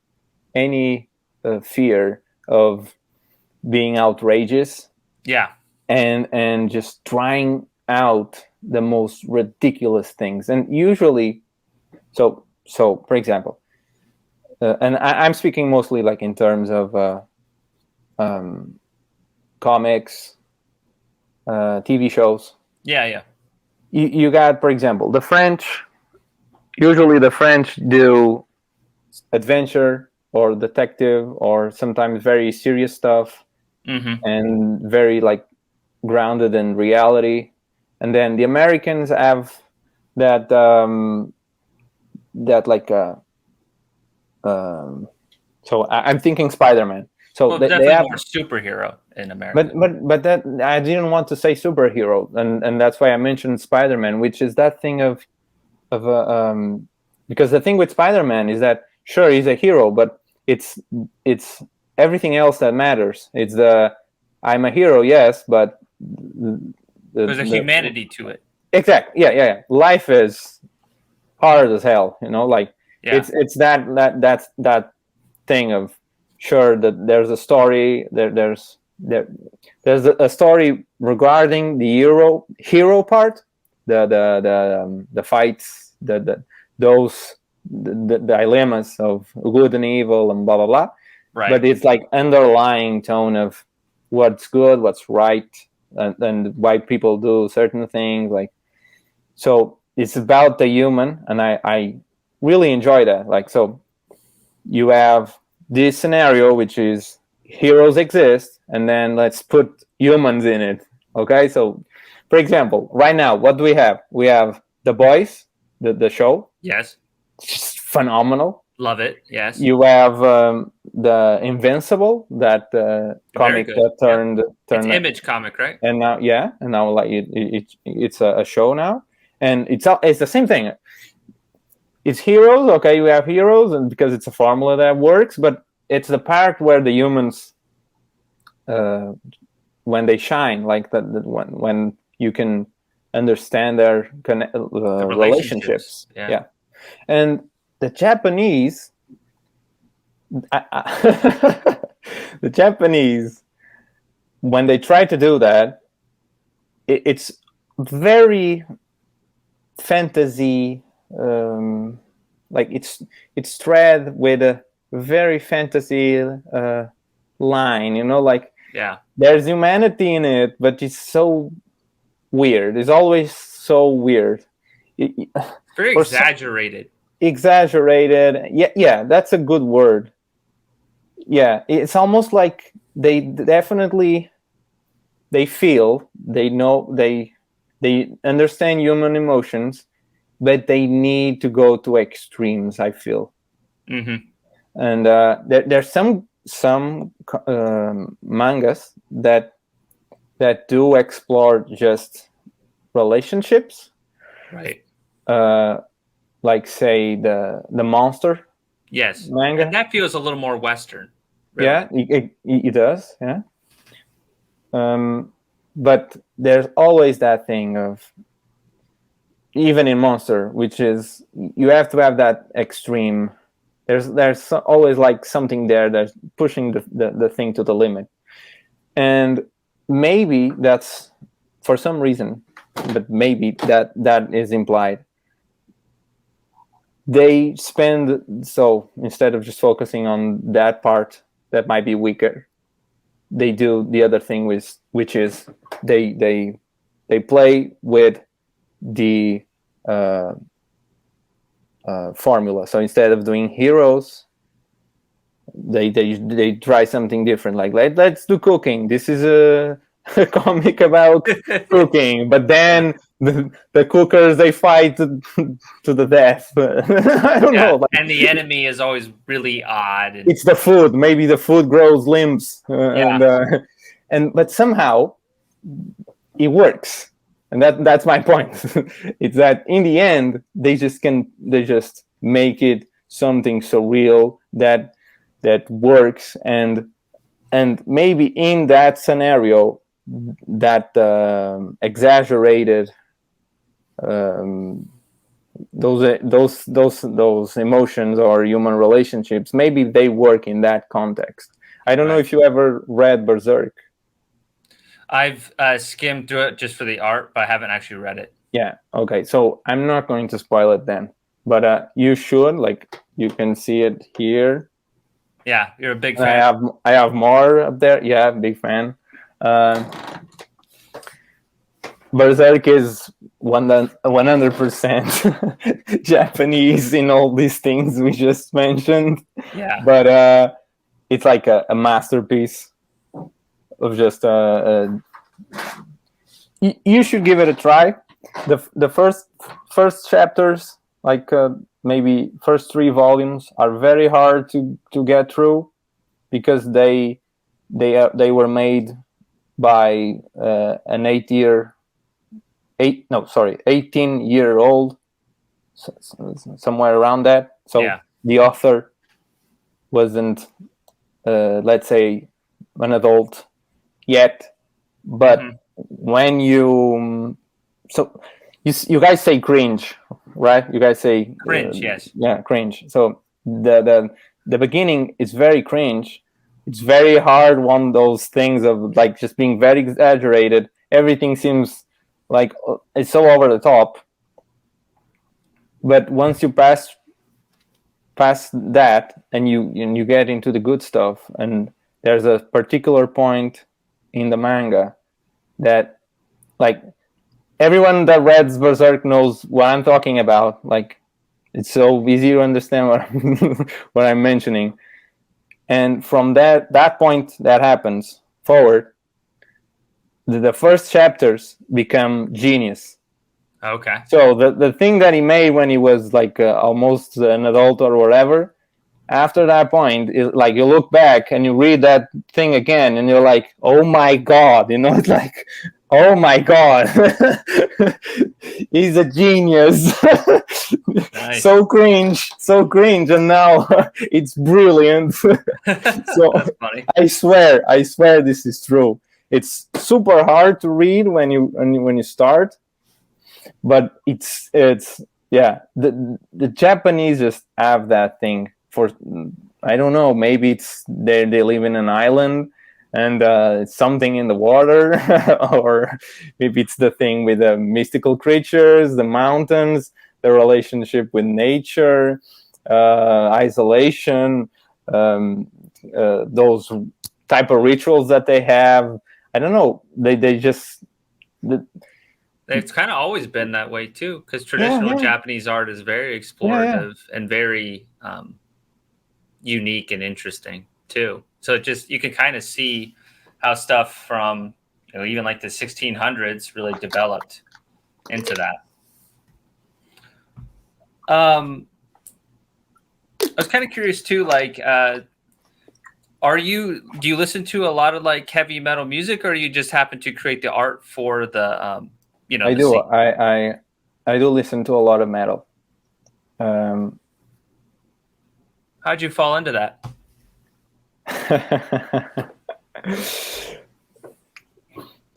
Speaker 2: any fear of being outrageous.
Speaker 1: Yeah.
Speaker 2: And just trying out the most ridiculous things. And usually, so for example, and I'm speaking mostly like in terms of comics, TV shows.
Speaker 1: Yeah.
Speaker 2: You got, for example, the French. Usually the French do adventure or detective or sometimes very serious stuff, and very like grounded in reality. And then the Americans have that like so I'm thinking Spider-Man. So
Speaker 1: well,
Speaker 2: they
Speaker 1: definitely
Speaker 2: have
Speaker 1: more superhero in America.
Speaker 2: but that I didn't want to say superhero, and that's why I mentioned Spider-Man, which is that thing of because the thing with Spider-Man is that sure he's a hero, but it's everything else that matters. It's the I'm a hero, yes, but
Speaker 1: there's a humanity to it.
Speaker 2: Exactly. Yeah. Life is hard as hell, like it's that thing of sure that there's a story there's a story regarding the hero part, the fights, those the dilemmas of good and evil and blah blah blah.
Speaker 1: Right.
Speaker 2: But it's like underlying tone of what's good, what's right, and why people do certain things. Like, so it's about the human, and I really enjoy that. Like, so you have this scenario, which is heroes exist, and then let's put humans in it. Okay, so for example, right now, what do we have? We have The Boys, the show.
Speaker 1: Yes.
Speaker 2: Just phenomenal.
Speaker 1: Love it. Yes.
Speaker 2: You have the Invincible, that comic that turned
Speaker 1: it's Image comic, right?
Speaker 2: And now like it's a show now, and it's the same thing. It's heroes, okay, you have heroes, and because it's a formula that works, but it's the part where the humans when they shine, like that when you can understand their relationships. Yeah. And the Japanese the Japanese, when they try to do that, it's very fantasy, like it's thread with a very fantasy line, like there's humanity in it, but it's so weird. It's always so weird.
Speaker 1: Very exaggerated.
Speaker 2: Exaggerated. Yeah, that's a good word. Yeah, it's almost like they definitely feel, they know, they understand human emotions, but they need to go to extremes, I feel. And there's some mangas that do explore just relationships,
Speaker 1: right?
Speaker 2: Like say the Monster manga,
Speaker 1: and that feels a little more Western.
Speaker 2: Really. Yeah, it does. Yeah. But there's always that thing of, even in Monster, which is you have to have that extreme. There's always like something there that's pushing the thing to the limit, and maybe that's for some reason, but maybe that is implied. They spend, so instead of just focusing on that part that might be weaker, they do the other thing, which is they play with the formula. So instead of doing heroes, they try something different. Like let's do cooking. This is a comic about cooking, but then the cookers, they fight to the death. I don't know. Like,
Speaker 1: and the enemy is always really odd. And,
Speaker 2: it's the food. Maybe the food grows limbs, and but somehow it works, and that's my point. It's that in the end they just make it something so real that works, and maybe in that scenario, that exaggerated those emotions or human relationships, maybe they work in that context. I don't know if you ever read Berserk.
Speaker 1: I've skimmed through it just for the art, but I haven't actually read it.
Speaker 2: Yeah. Okay. So I'm not going to spoil it then, but you should. Like, you can see it here.
Speaker 1: Yeah, you're a big fan.
Speaker 2: I have more up there. Yeah, big fan. Berserk is 100% Japanese in all these things we just mentioned.
Speaker 1: Yeah.
Speaker 2: But it's like a masterpiece of just you should give it a try. The first chapters, like maybe first 3 volumes, are very hard to get through, because they were made by an 18-year-old, somewhere around that. So the author wasn't, let's say, an adult yet. But when you guys say cringe, right? You guys say
Speaker 1: cringe, yes.
Speaker 2: Yeah, cringe. So the beginning is very cringe. It's very hard, one of those things of like just being very exaggerated. Everything seems like it's so over the top. But once you pass that, and you get into the good stuff, and there's a particular point in the manga that, like, everyone that reads Berserk knows what I'm talking about. Like, it's so easy to understand what I'm mentioning. And from that point that happens forward, the first chapters become genius.
Speaker 1: Okay.
Speaker 2: So the thing that he made when he was like almost an adult or whatever, after that point, is like, you look back and you read that thing again, and you're like, oh my God, it's like, oh my God, he's a genius. Nice. So cringe, and now it's brilliant. So
Speaker 1: that's funny.
Speaker 2: I swear this is true. It's super hard to read when you start, but it's yeah, the Japanese just have that thing. For, I don't know, maybe it's they live in an island, and it's something in the water, or maybe it's the thing with the mystical creatures, the mountains, the relationship with nature, isolation, those type of rituals that they have. I don't know. They just.
Speaker 1: It's kind of always been that way too, because traditional Japanese art is very explorative and very unique and interesting too. So you can kind of see how stuff from even like the 1600s really developed into that. I was kind of curious too, like, do you listen to a lot of like heavy metal music, or you just happen to create the art for the
Speaker 2: I do. I do listen to a lot of metal.
Speaker 1: How'd you fall into that?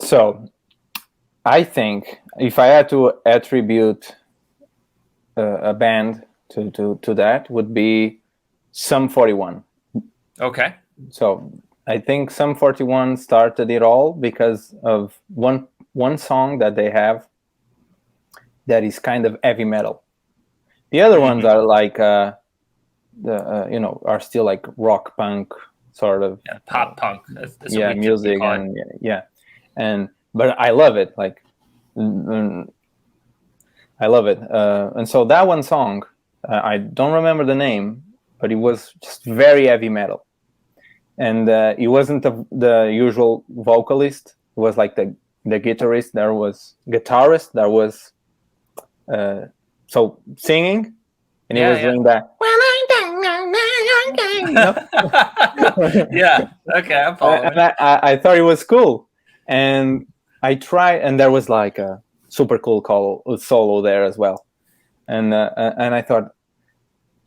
Speaker 2: So, I think if I had to attribute a band to that, would be Sum 41.
Speaker 1: Okay.
Speaker 2: So I think Sum 41 started it all because of one song that they have that is kind of heavy metal. The other ones are like are still like rock punk sort of,
Speaker 1: pop punk. That's
Speaker 2: music, and but I love it. Like, I love it. And so that one song, I don't remember the name, but it was just very heavy metal, and he wasn't the usual vocalist. was like the guitarist that was so singing, and he was doing that. You know?
Speaker 1: Yeah. Okay, I'm
Speaker 2: And
Speaker 1: following.
Speaker 2: I thought it was cool, and I tried, and there was like a super cool solo there as well, and I thought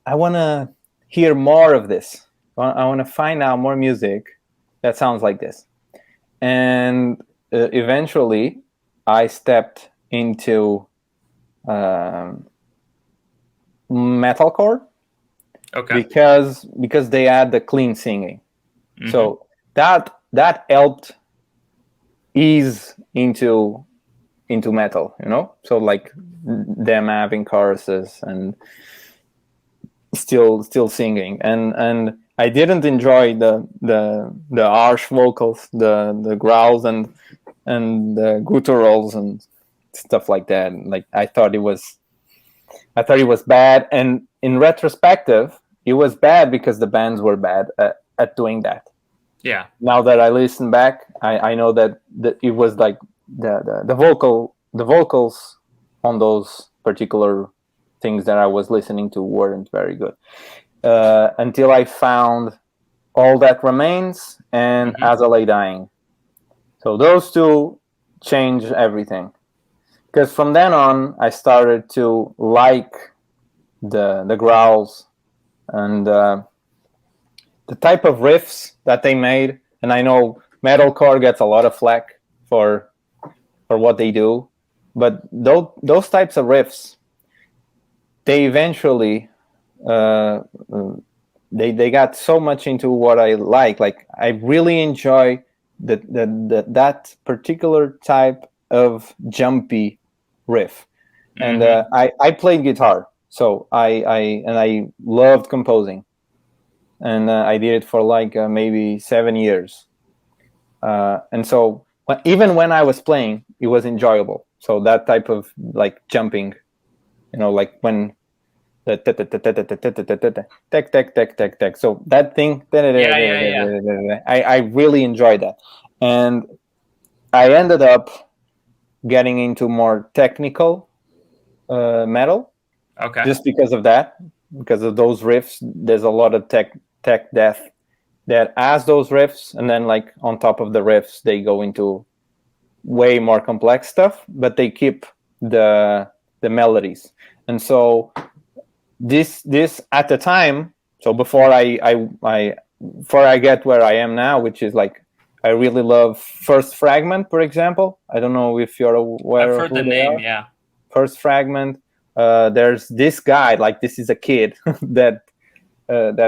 Speaker 2: I want to hear more of this. I want to find out more music that sounds like this, and eventually I stepped into metalcore
Speaker 1: Okay.
Speaker 2: because they had the clean singing.
Speaker 1: Mm-hmm.
Speaker 2: So that helped ease into metal, you know. So like them having choruses and still singing, and I didn't enjoy the harsh vocals, the growls and the gutturals and stuff like that. Like I thought it was bad, and in retrospective, it was bad because the bands were bad at doing that.
Speaker 1: Yeah.
Speaker 2: Now that I listen back, I know that it was like the vocals on those particular things that I was listening to weren't very good until I found All That Remains and As I Lay Dying. So those two changed everything, because from then on I started to like the growls and the type of riffs that they made. And I know metalcore gets a lot of flack for what they do, but those types of riffs, they eventually they got so much into what I like. Like I really enjoy that particular type of jumpy riff. And I played guitar, so I loved composing, and I did it for like maybe 7 years. And so even when I was playing, it was enjoyable. So that type of like jumping, you know, like when the tech tech tech tech tech. So that thing, I really enjoyed that, and I ended up getting into more technical metal.
Speaker 1: Okay.
Speaker 2: Just because of that, because of those riffs. There's a lot of tech death that has those riffs, and then like on top of the riffs, they go into way more complex stuff, but they keep the melodies. And so this at the time, so before I get where I am now, which is like I really love First Fragment, for example. I don't know if you're aware
Speaker 1: I've
Speaker 2: of
Speaker 1: heard
Speaker 2: who
Speaker 1: the
Speaker 2: they
Speaker 1: name.
Speaker 2: are.
Speaker 1: Yeah.
Speaker 2: First Fragment. There's this guy, like this is a kid that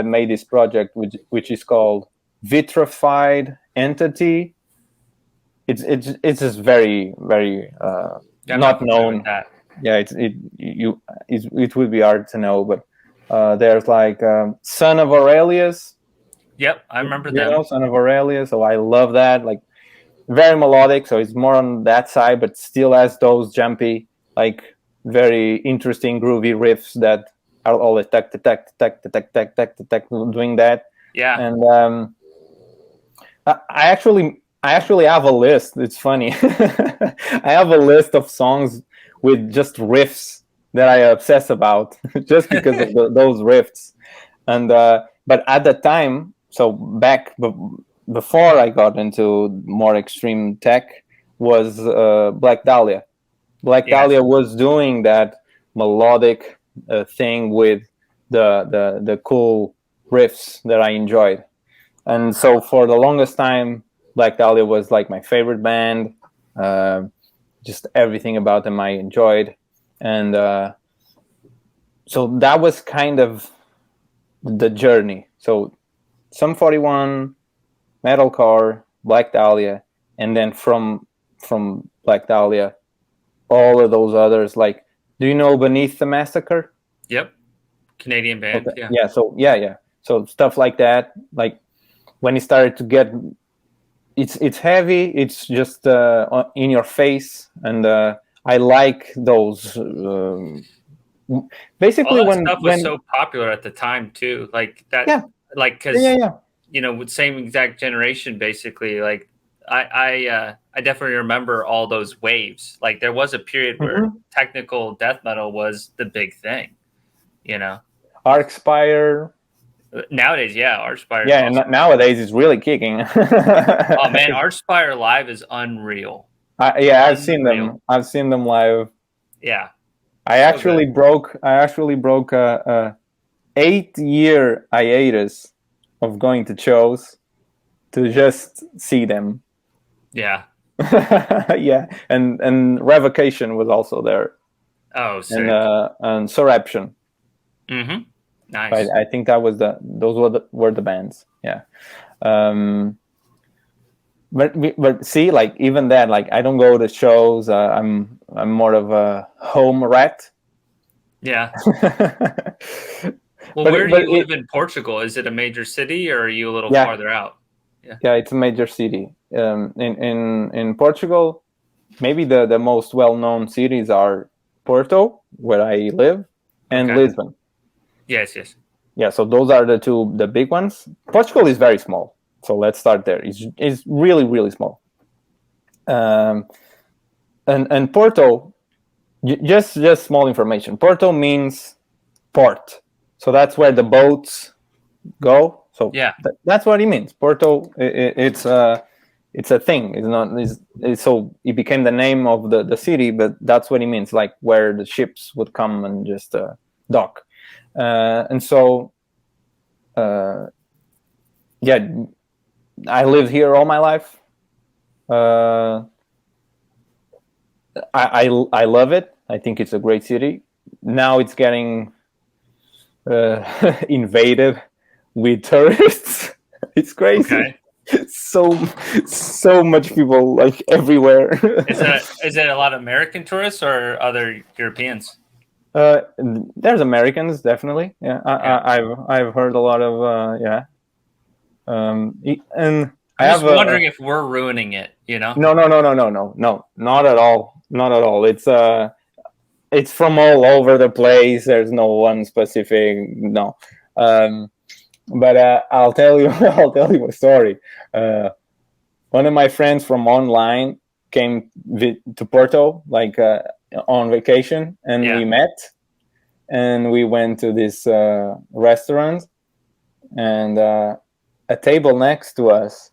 Speaker 2: made this project, which is called Vitrified Entity. It's just very not known. Yeah, it would be hard to know, but there's like Son of Aurelius.
Speaker 1: Yep, I remember
Speaker 2: You
Speaker 1: them.
Speaker 2: know, Son of Aurelius. So I love that. Like very melodic. So it's more on that side, but still has those jumpy, like very interesting groovy riffs that are always tack doing that.
Speaker 1: Yeah.
Speaker 2: And I actually have a list. It's funny. I have a list of songs with just riffs that I obsess about just because of those riffs. And but at the time, so back before I got into more extreme tech, was Black Dahlia. Black Dahlia was doing that melodic thing with the cool riffs that I enjoyed. And so for the longest time, Black Dahlia was like my favorite band. Just everything about them I enjoyed. And so that was kind of the journey. So Sum 41, metalcore, Black Dahlia, and then from Black Dahlia, all of those others. Like, do you know Beneath the Massacre?
Speaker 1: Yep. Canadian band.
Speaker 2: Okay. Yeah. So yeah. So stuff like that. Like when it started to get, it's heavy. It's just in your face, and I like those. Basically,
Speaker 1: All that
Speaker 2: when
Speaker 1: stuff was so popular at the time too. Like that.
Speaker 2: Yeah.
Speaker 1: Like because
Speaker 2: Yeah.
Speaker 1: you know, with same exact generation, basically. Like I definitely remember all those waves. Like there was a period where technical death metal was the big thing, you know.
Speaker 2: Arcspire.
Speaker 1: Nowadays, yeah, Archspire is
Speaker 2: Yeah, and
Speaker 1: awesome.
Speaker 2: nowadays it's really kicking.
Speaker 1: Oh man, Archspire live is unreal.
Speaker 2: Yeah, I've seen
Speaker 1: Unreal.
Speaker 2: them. I've seen them live.
Speaker 1: Yeah,
Speaker 2: I
Speaker 1: so
Speaker 2: actually
Speaker 1: good.
Speaker 2: broke. I actually broke a 8-year hiatus of going to shows to just see them.
Speaker 1: Yeah.
Speaker 2: Yeah, and Revocation was also there,
Speaker 1: Oh, sick.
Speaker 2: and Surreption.
Speaker 1: Mm-hmm. Nice.
Speaker 2: I think that was those were the bands. Yeah. Um, but see, like even then, like I don't go to shows. I'm more of a home rat.
Speaker 1: Yeah. Well,
Speaker 2: but
Speaker 1: where do
Speaker 2: but
Speaker 1: you live in Portugal? Is it a major city or are you a little
Speaker 2: yeah,
Speaker 1: farther out? Yeah.
Speaker 2: yeah, it's a major city. In Portugal, maybe the most well known cities are Porto, where I live, and
Speaker 1: Okay.
Speaker 2: Lisbon.
Speaker 1: Yes, yes.
Speaker 2: Yeah, so those are the big ones. Portugal is very small, so let's start there. It's really small. Um, and Porto, just small information. Porto means port, so that's where the boats go. So
Speaker 1: Yeah.
Speaker 2: that's what it means. Porto, it's a thing. It's not. So it became the name of the city, but that's what it means. Like where the ships would come and just dock. And so, yeah, I lived here all my life. I love it. I think it's a great city. Now it's getting invaded with tourists. It's crazy.
Speaker 1: Okay.
Speaker 2: So much people like everywhere.
Speaker 1: Is it a lot of American tourists or other Europeans?
Speaker 2: There's Americans definitely. Yeah,
Speaker 1: Yeah.
Speaker 2: I've heard a lot of yeah. And I
Speaker 1: I'm just
Speaker 2: have
Speaker 1: wondering if we're ruining it, you know?
Speaker 2: no, not at all, not at all. It's from all over the place. There's no one specific. No, but I'll tell you. I'll tell you a story. One of my friends from online came to Porto, like on vacation, and
Speaker 1: Yeah.
Speaker 2: we met, and we went to this restaurant, and a table next to us.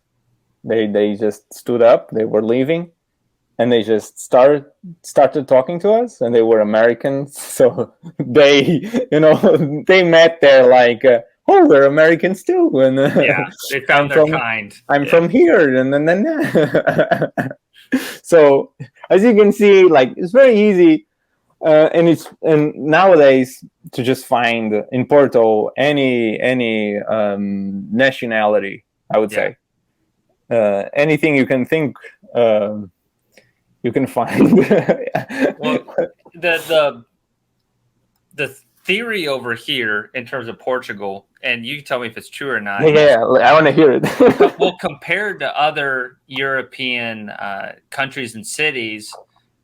Speaker 2: They just stood up. They were leaving, and they just started talking to us, and they were Americans, so they they met there like oh, we're Americans too, and
Speaker 1: Yeah. They
Speaker 2: I'm
Speaker 1: found their
Speaker 2: from
Speaker 1: kind.
Speaker 2: I'm
Speaker 1: Yeah.
Speaker 2: from here, and then so as you can see, like it's very easy, and nowadays to just find in Porto any nationality, I would
Speaker 1: Yeah.
Speaker 2: say anything you can think. You can find.
Speaker 1: Well, the theory over here in terms of Portugal, and you can tell me if it's true or not.
Speaker 2: Yeah, I want to hear it.
Speaker 1: Well, compared to other European countries and cities,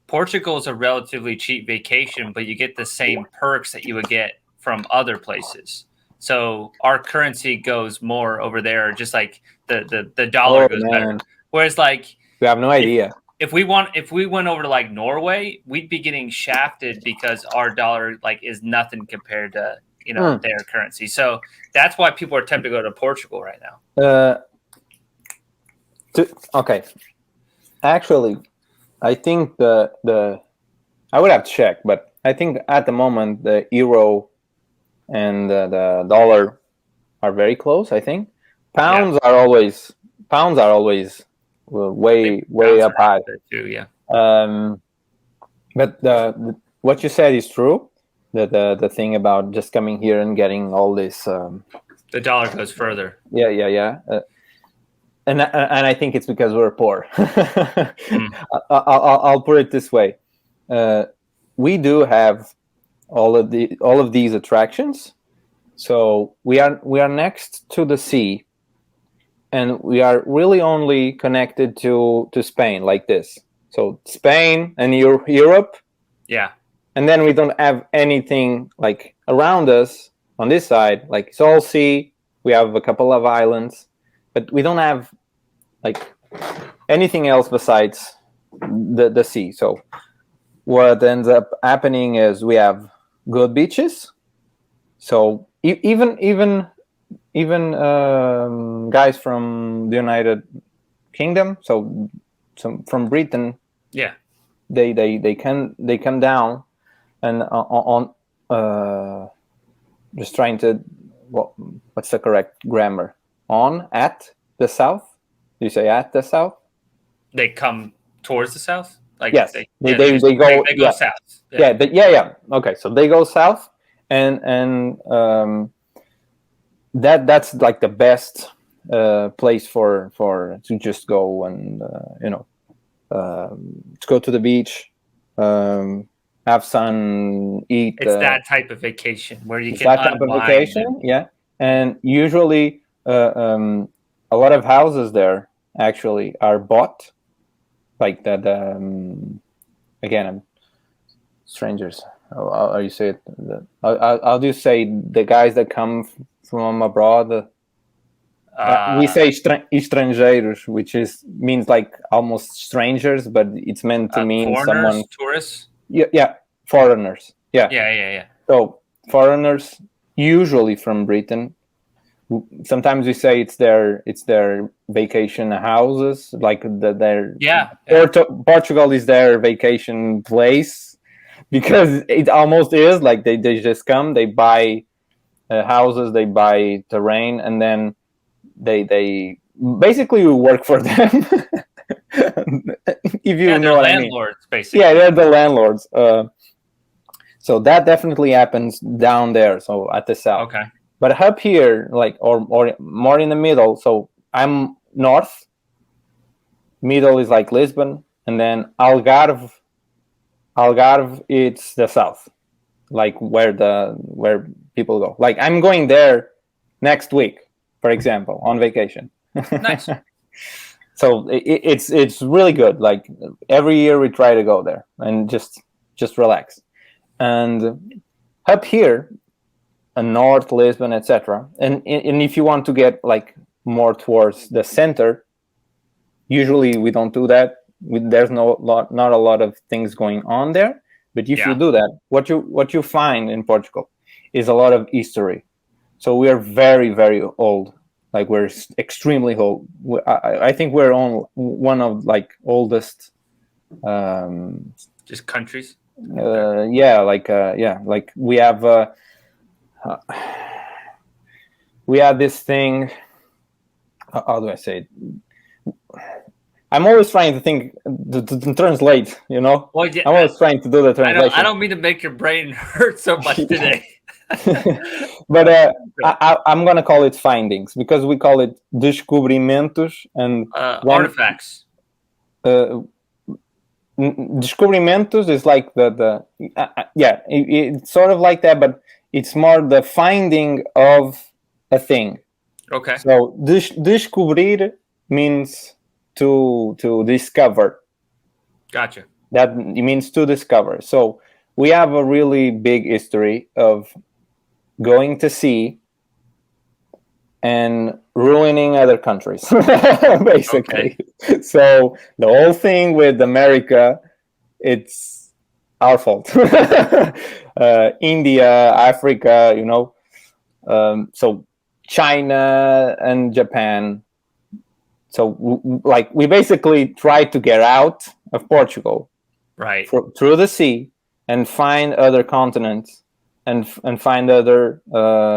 Speaker 1: Portugal is a relatively cheap vacation, but you get the same perks that you would get from other places. So our currency goes more over there, just like the dollar
Speaker 2: Oh
Speaker 1: goes better.
Speaker 2: man,
Speaker 1: Whereas like
Speaker 2: we have no idea.
Speaker 1: if we went over to like Norway, we'd be getting shafted because our dollar like is nothing compared to their currency. So that's why people are tempted to go to Portugal right now.
Speaker 2: Okay, actually, I think the I would have to check, but I think at the moment the euro and the dollar are very close. I think pounds are always way up high.
Speaker 1: Too, yeah.
Speaker 2: But what you said is true. The thing about just coming here and getting all this.
Speaker 1: The dollar goes further.
Speaker 2: Yeah. And I think it's because we're poor. I'll put it this way: we do have all of these attractions. So we are next to the sea, and we are really only connected to Spain like this. So Spain and Europe.
Speaker 1: Yeah.
Speaker 2: And then we don't have anything like around us on this side. Like it's all sea. We have a couple of islands, but we don't have like anything else besides the sea. So what ends up happening is we have good beaches. So even guys from the United Kingdom, so some from Britain,
Speaker 1: Yeah.
Speaker 2: they come down and on just trying to what's the correct grammar? On at the south? Do you say at the south?
Speaker 1: They come towards the south. Like
Speaker 2: Yes,
Speaker 1: they
Speaker 2: they go.
Speaker 1: they go south.
Speaker 2: Yeah. Okay, so they go south, and that's like the best place for to just go and to go to the beach, have sun, eat.
Speaker 1: It's that type of vacation where you can
Speaker 2: That type of
Speaker 1: unwind.
Speaker 2: vacation, yeah. And usually, a lot of houses there actually are bought, like that. Again, strangers. How you say it? How do you say the guys that come from abroad? We say estrangeiros, which means like almost strangers, but it's meant to mean
Speaker 1: foreigners,
Speaker 2: someone.
Speaker 1: tourists.
Speaker 2: Yeah, foreigners. Yeah.
Speaker 1: Yeah.
Speaker 2: So foreigners, usually from Britain. Sometimes we say it's their vacation houses, like their Portugal is their vacation place, because it almost is like they just come, they buy houses, they buy terrain, and then they basically work for them. If you know what I mean.
Speaker 1: Landlords, basically.
Speaker 2: Yeah, they're the landlords. So that definitely happens down there, so at the south.
Speaker 1: Okay.
Speaker 2: But up here, like or more in the middle, so I'm north. Middle is like Lisbon, and then Algarve, it's the south, like where people go. Like I'm going there next week, for example, on vacation.
Speaker 1: Nice.
Speaker 2: So it's really good. Like every year we try to go there and just relax. And up here, North Lisbon, etc. And if you want to get like more towards the center, usually we don't do that. There's not a lot of things going on there. But if you do that, what you find in Portugal is a lot of history. So we are very, very old. Like we're extremely old. I think we're on one of like oldest.
Speaker 1: Just countries.
Speaker 2: Like we have this thing. How do I say it? I'm always trying to think to translate. Well, I'm always trying to do the translation.
Speaker 1: I don't mean to make your brain hurt so much today.
Speaker 2: But I'm gonna call it findings, because we call it descobrimentos and
Speaker 1: artifacts.
Speaker 2: Descobrimentos is like it's sort of like that, but it's more the finding of a thing.
Speaker 1: Okay.
Speaker 2: So descobrir means to discover.
Speaker 1: Gotcha.
Speaker 2: That it means to discover. So we have a really big history of going to sea and ruining other countries, basically. Okay. So the whole thing with America, it's our fault. India, Africa, so China and Japan. So we basically tried to get out of Portugal,
Speaker 1: right,
Speaker 2: through the sea, and find other continents and find other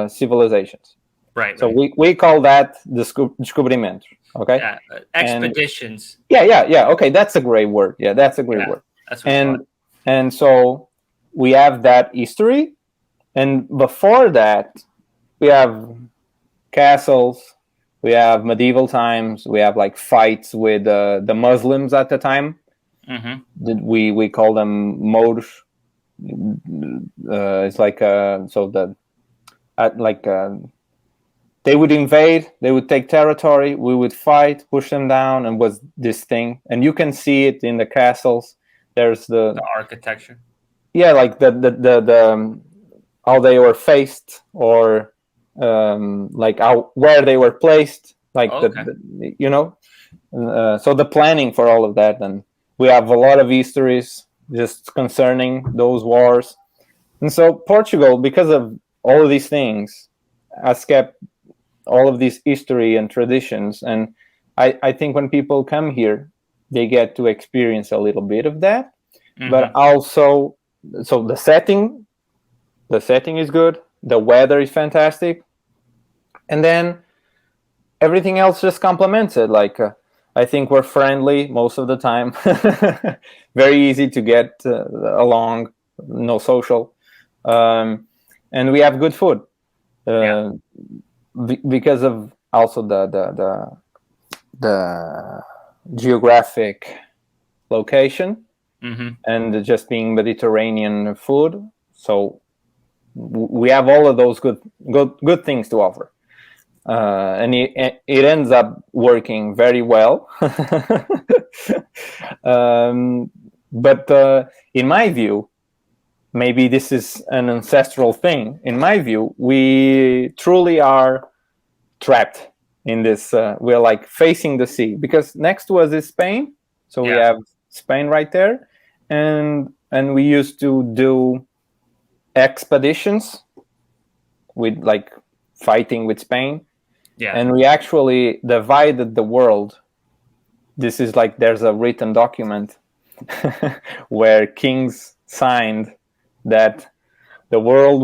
Speaker 2: civilizations.
Speaker 1: Right.
Speaker 2: So we call that descobrimento. Okay.
Speaker 1: Yeah. Expeditions.
Speaker 2: Yeah. Okay, that's a great word. Yeah, that's a great word.
Speaker 1: That's what
Speaker 2: and so we have that history, and before that, we have castles. We have medieval times. We have like fights with the Muslims at the time. Mm-hmm. We call them Moors. It's like they would invade, they would take territory, we would fight, push them down, and was this thing. And you can see it in the castles. There's the
Speaker 1: architecture.
Speaker 2: Yeah, like the how they were faced, or like where they were placed, like So the planning for all of that, and we have a lot of histories just concerning those wars. And so Portugal, because of all of these things, has kept all of this history and traditions. And I think when people come here, they get to experience a little bit of that. But also, so the setting is good, the weather is fantastic, and then everything else just complements it. Like I think we're friendly most of the time, very easy to get along, no social, and we have good food because of also the geographic location and just being Mediterranean food. So we have all of those good things to offer. And it ends up working very well. But in my view, maybe this is an ancestral thing. In my view, we truly are trapped in this. We're like facing the sea, because next to us is Spain. So we have Spain right there. And we used to do expeditions with like fighting with Spain.
Speaker 1: Yeah.
Speaker 2: And we actually divided the world. This is like, there's a written document where kings signed that the world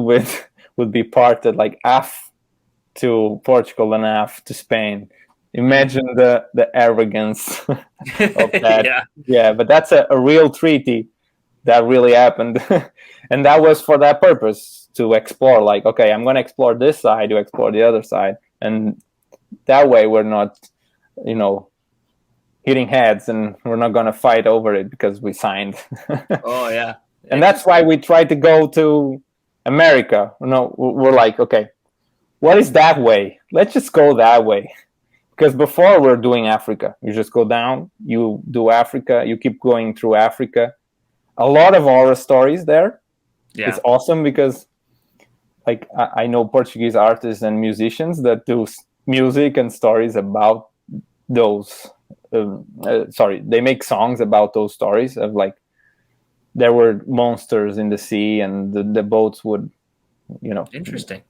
Speaker 2: would be parted like half to Portugal and half to Spain. Imagine the arrogance of that. Yeah, but that's a real treaty that really happened. And that was for that purpose, to explore, like, okay, I'm going to explore this side, you explore the other side. And that way we're not, hitting heads, and we're not going to fight over it because we signed.
Speaker 1: Oh, yeah.
Speaker 2: And that's why we try to go to America. We're like, okay, what is that way? Let's just go that way. Because before we're doing Africa. You just go down, you do Africa, you keep going through Africa. A lot of horror stories there. Yeah. It's awesome because like I know Portuguese artists and musicians that do music and stories about those. They make songs about those stories of like there were monsters in the sea and the boats would,
Speaker 1: Interesting.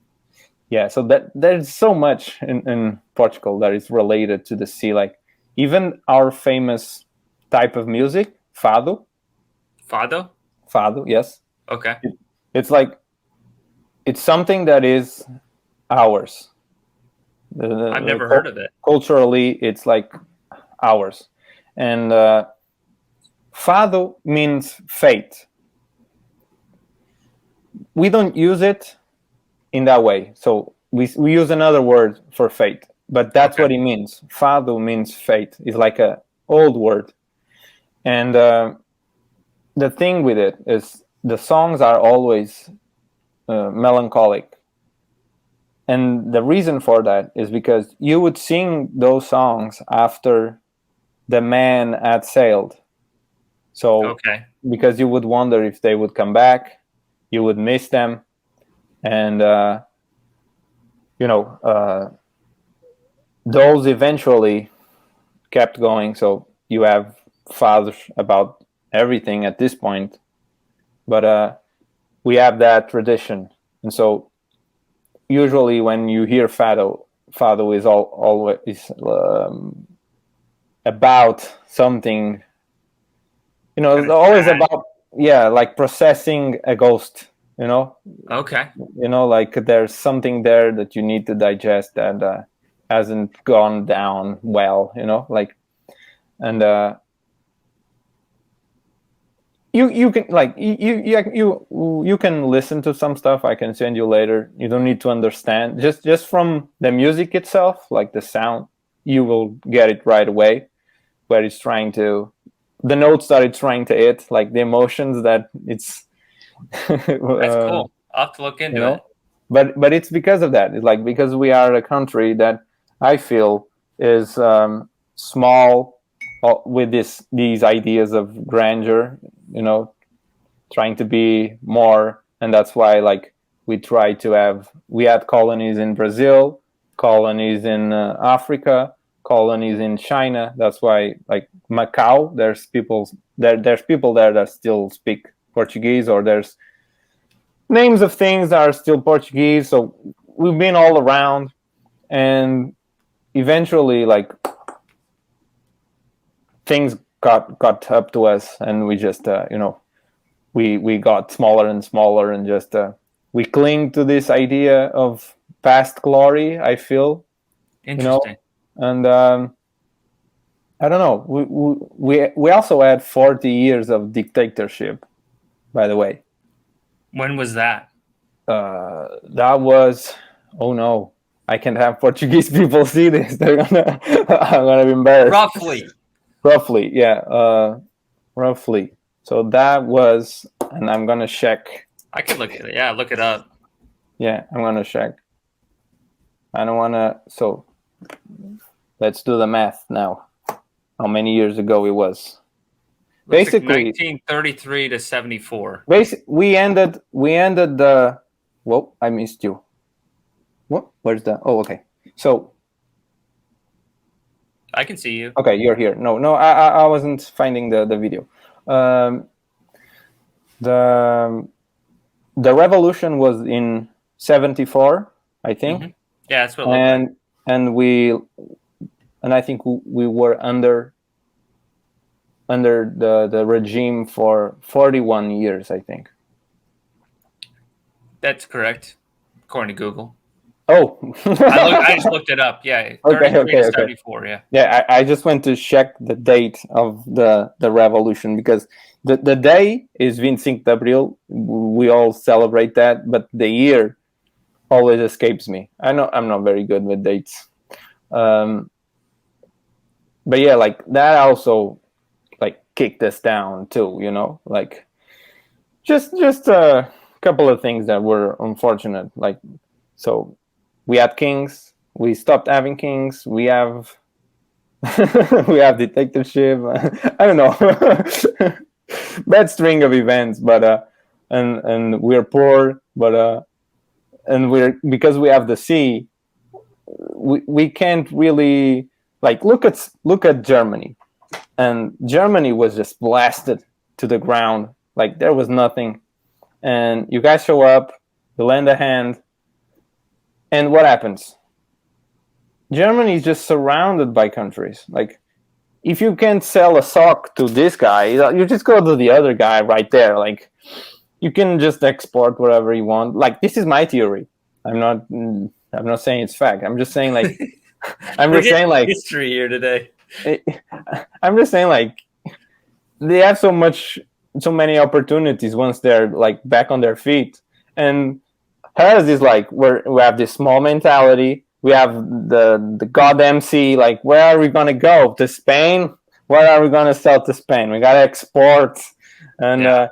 Speaker 2: Yeah, so that there's so much in Portugal that is related to the sea. Like even our famous type of music, fado. Fado, yes.
Speaker 1: Okay.
Speaker 2: It's like, it's something that is ours.
Speaker 1: I've never heard of it.
Speaker 2: Culturally, it's like ours. And fado means fate. We don't use it in that way. So we use another word for fate, but that's what it means. Fado means fate. It's like a old word. And the thing with it is the songs are always melancholic. And the reason for that is because you would sing those songs after the man had sailed. So because you would wonder if they would come back, you would miss them. And, those eventually kept going. So you have fathers about everything at this point. But we have that tradition. And so usually when you hear fado is always about something, it's always about, like processing a ghost, like there's something there that you need to digest that hasn't gone down well, and you can like you can listen to some stuff I can send you later. You don't need to understand, just from the music itself, like the sound, you will get it right away where it's trying to, the notes that it's trying to hit, like the emotions that it's
Speaker 1: that's cool. I'll have to look into it.
Speaker 2: But it's because of that. It's like because we are a country that I feel is small with these ideas of grandeur, trying to be more. And that's why like we had colonies in Brazil, colonies in Africa, colonies in China. That's why, like Macau, there's people there that still speak Portuguese, or there's names of things that are still Portuguese. So we've been all around, and eventually, like, things got up to us, and we just we got smaller and smaller, and just we cling to this idea of past glory, I feel.
Speaker 1: Interesting.
Speaker 2: And I don't know, we also had 40 years of dictatorship, by the way.
Speaker 1: When was that?
Speaker 2: That was, oh no, I can't have Portuguese people see this. I'm gonna be embarrassed. Roughly, yeah. Roughly. So that was, and I'm gonna check.
Speaker 1: I could look at it. Yeah, look it up.
Speaker 2: Yeah, I'm gonna check. I don't wanna. So let's do the math now. How many years ago it was?
Speaker 1: Looks
Speaker 2: Basically,
Speaker 1: like 1933 to 74.
Speaker 2: We ended the. Whoa, I missed you. What? Where's the? Oh, okay. So.
Speaker 1: I can see you.
Speaker 2: Okay, you're here. No, I wasn't finding the video. The revolution was in 74, I think.
Speaker 1: Mm-hmm. Yeah, that's what it looked like.
Speaker 2: And I think we were under the regime for 41 years, I think.
Speaker 1: That's correct, according to Google.
Speaker 2: Oh,
Speaker 1: I just looked it up. Yeah, 33 to 74. Yeah.
Speaker 2: Yeah, I just went to check the date of the revolution, because the day is 25 de Abril. We all celebrate that, but the year always escapes me. I know I'm not very good with dates. But yeah, like that also like kicked us down too, like just a couple of things that were unfortunate. Like, so we had kings, we stopped having kings, we have we have dictatorship. I don't know. Bad string of events, but and we're poor, but and we're, because we have the sea, we can't really, like, look at Germany. And Germany was just blasted to the ground, like there was nothing. And you guys show up, you lend a hand, and what happens? Germany is just surrounded by countries. Like, if you can't sell a sock to this guy, you just go to the other guy right there. Like, you can just export whatever you want. Like, this is my theory. I'm not saying it's fact. I'm just saying, like,
Speaker 1: history here today.
Speaker 2: I'm just saying, like, they have so many opportunities once they're like back on their feet. And hers is like, we have this small mentality. We have the goddamn sea. Like, where are we gonna go? To Spain? What are we gonna sell to Spain? We gotta export, and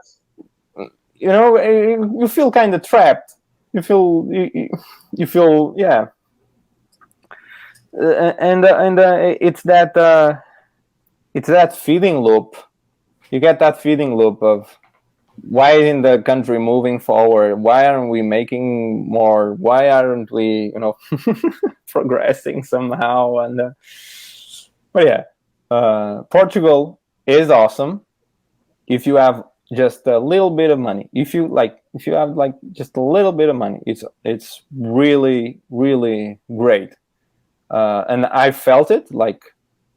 Speaker 2: you feel kind of trapped. You feel yeah. And it's that feeding loop. You get that feeding loop of, why isn't the country moving forward? Why aren't we making more? Why aren't we, progressing somehow? And but yeah, Portugal is awesome if you have just a little bit of money. If you have like just a little bit of money, it's really, really great. And I felt it, like,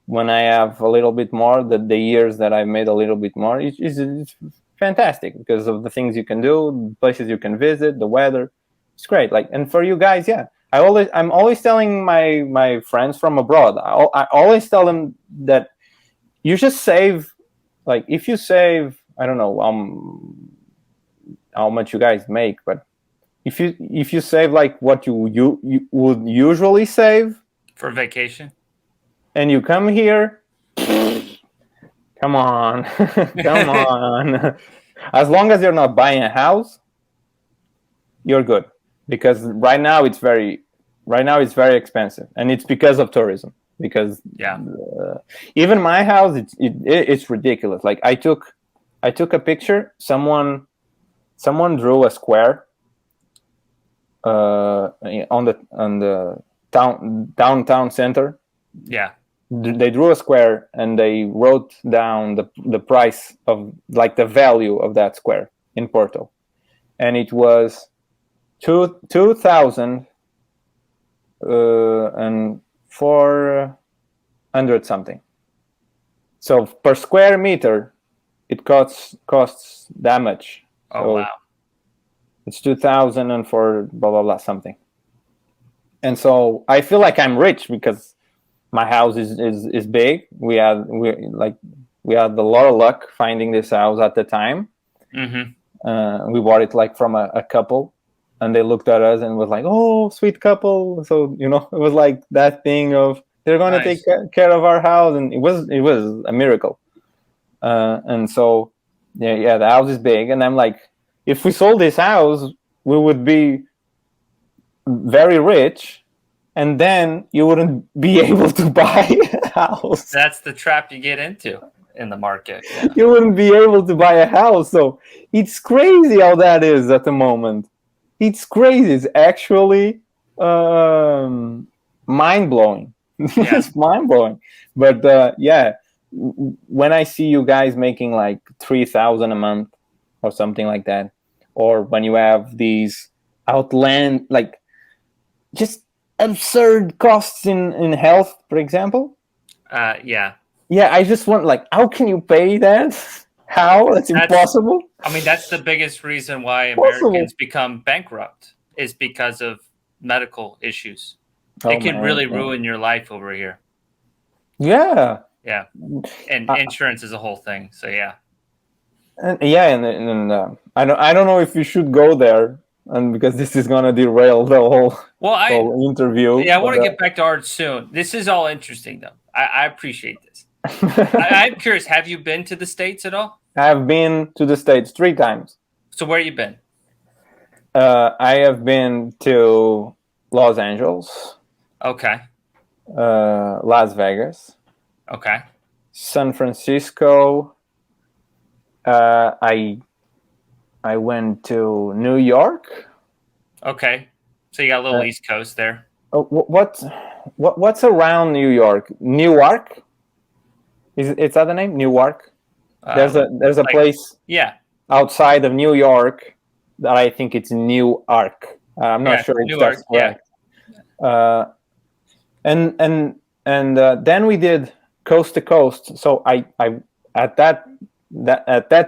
Speaker 2: when I have a little bit more, the years that I've made a little bit more, it's fantastic because of the things you can do, places you can visit, the weather. It's great. Like, and for you guys, yeah, I'm always telling my friends from abroad, I always tell them that you just save, like, if you save, I don't know how much you guys make, but if you save like what you would usually save
Speaker 1: for vacation,
Speaker 2: and you come here, come on. Come on. As long as you're not buying a house, you're good. Because right now it's very expensive, and it's because of tourism. Because even my house, it's ridiculous. Like, I took a picture. Someone drew a square on the downtown center.
Speaker 1: Yeah.
Speaker 2: they drew a square and they wrote down the price of like the value of that square in Porto, and it was 2,000 and 400 something. So per square meter, it costs that much.
Speaker 1: Oh,
Speaker 2: so
Speaker 1: wow.
Speaker 2: It's 2,000 and for blah blah blah something. And so I feel like I'm rich because my house is big. We had a lot of luck finding this house at the time. We bought it like from a couple, and they looked at us and was like, "Oh, sweet couple." So it was like that thing of they're going to take care of our house, and it was a miracle. And so the house is big, and I'm like, if we sold this house, we would be very rich, and then you wouldn't be able to buy a house.
Speaker 1: That's the trap you get into in the market. Yeah.
Speaker 2: You wouldn't be able to buy a house. So it's crazy how that is at the moment. It's crazy. It's actually mind-blowing.
Speaker 1: Yeah.
Speaker 2: It's mind-blowing. But when I see you guys making like 3,000 a month or something like that, or when you have these outland, like just absurd costs in health, for example. Yeah, I just want, like, how can you pay that? How? That's impossible.
Speaker 1: I mean, that's the biggest reason why Americans become bankrupt, is because of medical issues. It can really ruin your life over here.
Speaker 2: Yeah.
Speaker 1: Yeah. And insurance is a whole thing. So yeah.
Speaker 2: And I don't know if you should go there, and because this is gonna derail the whole interview.
Speaker 1: Yeah, I want to get back to art soon. This is all interesting, though. I appreciate this. I'm curious. Have you been to the States at all?
Speaker 2: I've been to the States 3 times.
Speaker 1: So where you been?
Speaker 2: I have been to Los Angeles.
Speaker 1: Okay.
Speaker 2: Las Vegas.
Speaker 1: Okay.
Speaker 2: San Francisco. I went to New York.
Speaker 1: Okay. So you got a little East Coast there.
Speaker 2: What's around New York? Newark? Is that the name? Newark? There's a place outside of New York that I think it's Newark. I'm not sure if that's correct. Yeah. And then we did coast to coast. So I at that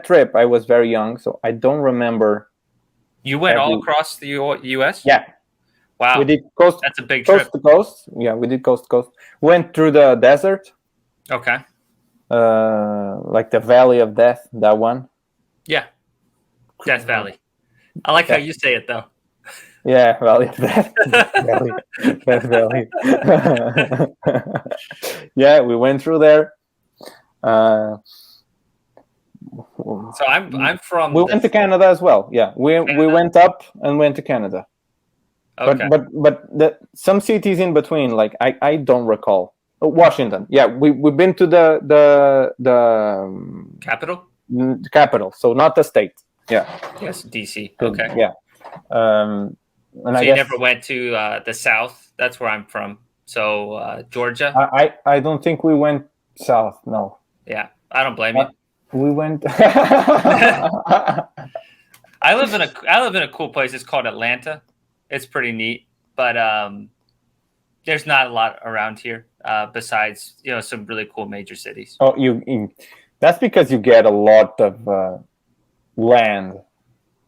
Speaker 2: trip I was very young, so I don't remember.
Speaker 1: You went all across the U.S.?
Speaker 2: Yeah.
Speaker 1: Wow.
Speaker 2: We did coast.
Speaker 1: That's a big trip.
Speaker 2: Coast to coast. Yeah, we did coast to coast. Went through the desert.
Speaker 1: Okay.
Speaker 2: Like the Valley of Death, that one.
Speaker 1: Yeah. Death Valley. I like how you say it, though.
Speaker 2: Yeah, Valley of Death. Death Valley. Yeah, we went through there.
Speaker 1: So I'm from.
Speaker 2: We went to Canada as well. Yeah, we went up and went to Canada. Okay. But some cities in between, like I don't recall. Washington. Yeah, we've been to the
Speaker 1: capital.
Speaker 2: The capital, so not the state. Yeah.
Speaker 1: Yes, DC. Okay.
Speaker 2: Yeah.
Speaker 1: And so you never went to the South? That's where I'm from. So Georgia.
Speaker 2: I don't think we went south. No.
Speaker 1: Yeah, I don't blame you.
Speaker 2: We went.
Speaker 1: I live in a cool place. It's called Atlanta. It's pretty neat, but there's not a lot around here besides some really cool major cities.
Speaker 2: Oh, that's because you get a lot of land.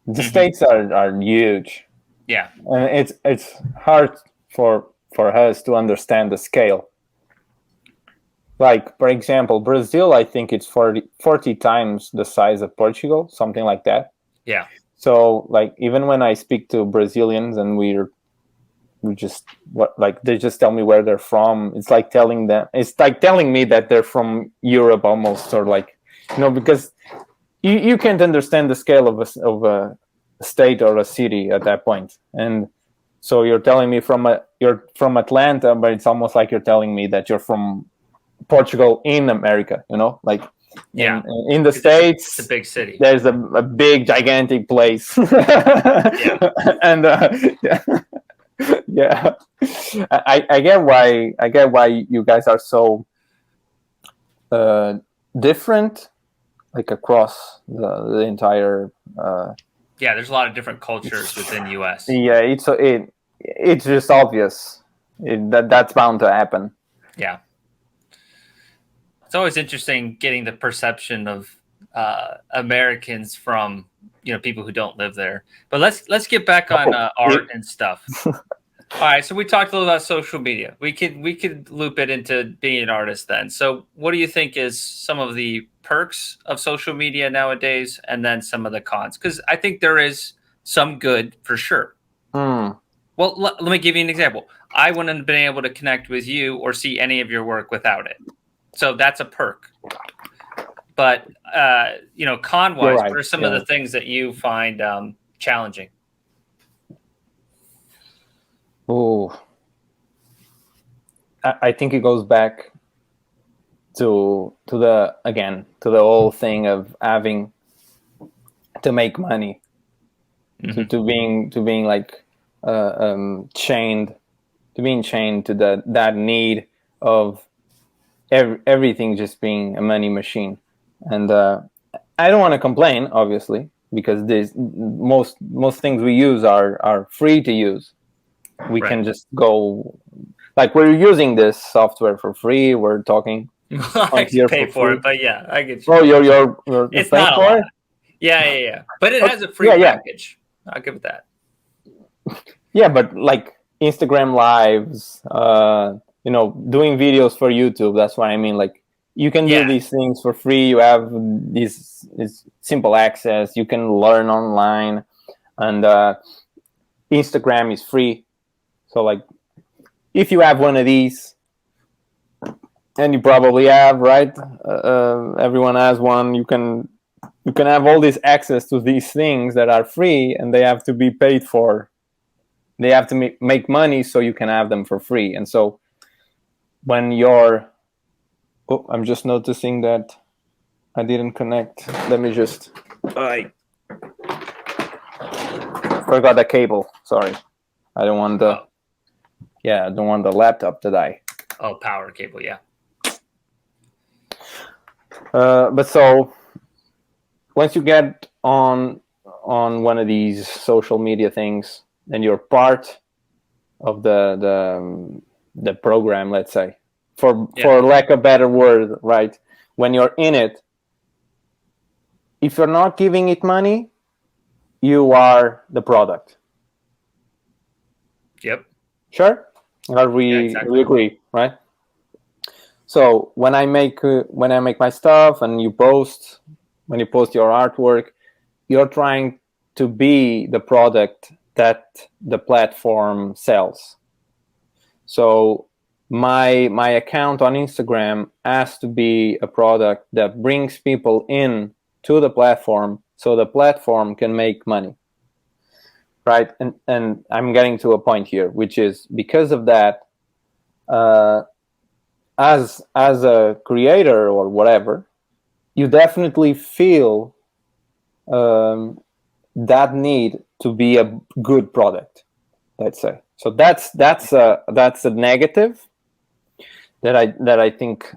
Speaker 2: The states are huge.
Speaker 1: Yeah,
Speaker 2: and it's hard for us to understand the scale. Like, for example, Brazil, I think it's 40 times the size of Portugal, something like that.
Speaker 1: Yeah.
Speaker 2: So, like, even when I speak to Brazilians and we just they just tell me where they're from, it's like telling me that they're from Europe almost, or like, because you can't understand the scale of a state or a city at that point. And so you're telling me you're from Atlanta, but it's almost like you're telling me that you're from Portugal in America, like in the States.
Speaker 1: It's a big city.
Speaker 2: There's a big gigantic place.
Speaker 1: Yeah.
Speaker 2: And yeah, I get why you guys are so different, like across the entire.
Speaker 1: Yeah, there's a lot of different cultures within US.
Speaker 2: Yeah, it's just obvious that's bound to happen.
Speaker 1: Yeah. It's always interesting getting the perception of Americans from people who don't live there. But let's get back on art and stuff. All right, so we talked a little about social media. We could loop it into being an artist then. So what do you think is some of the perks of social media nowadays, and then some of the cons? Because I think there is some good for sure. Well, let me give you an example. I wouldn't have been able to connect with you or see any of your work without it. So that's a perk. But con-wise,
Speaker 2: Right.
Speaker 1: what are some of the things that you find challenging?
Speaker 2: Oh, I think it goes back to the whole thing of having to make money, to being like chained to that need of everything just being a money machine. And I don't want to complain, obviously, because most things we use are free to use. We can just go, like, we're using this software for free. We're talking.
Speaker 1: I pay for it, but yeah, I get you.
Speaker 2: Oh, you're
Speaker 1: it's
Speaker 2: paying
Speaker 1: not
Speaker 2: for
Speaker 1: a lot.
Speaker 2: it?
Speaker 1: Yeah. But it has a free package. I'll give it that.
Speaker 2: Yeah, but like Instagram lives, doing videos for YouTube. That's what I mean. Like, you can do these things for free. You have this simple access. You can learn online, and Instagram is free. So, like, if you have one of these, and you probably have, right? Everyone has one. You can have all this access to these things that are free, and they have to be paid for. They have to make money so you can have them for free. And so when you're... Oh, I'm just noticing that I didn't connect. Let me just... I forgot the cable. Sorry. I don't want the... Yeah, I don't want the laptop to die.
Speaker 1: Oh, power cable, yeah.
Speaker 2: But so once you get on one of these social media things, and you're part of the program, let's say, for lack of a better word, right? When you're in it, if you're not giving it money, you are the product.
Speaker 1: Yep.
Speaker 2: Sure? We agree, right? So when I make my stuff, and when you post your artwork, you're trying to be the product that the platform sells. So my account on Instagram has to be a product that brings people in to the platform, so the platform can make money, right? And I'm getting to a point here, which is because of that, as a creator or whatever, you definitely feel that need to be a good product, let's say. So that's a negative that I think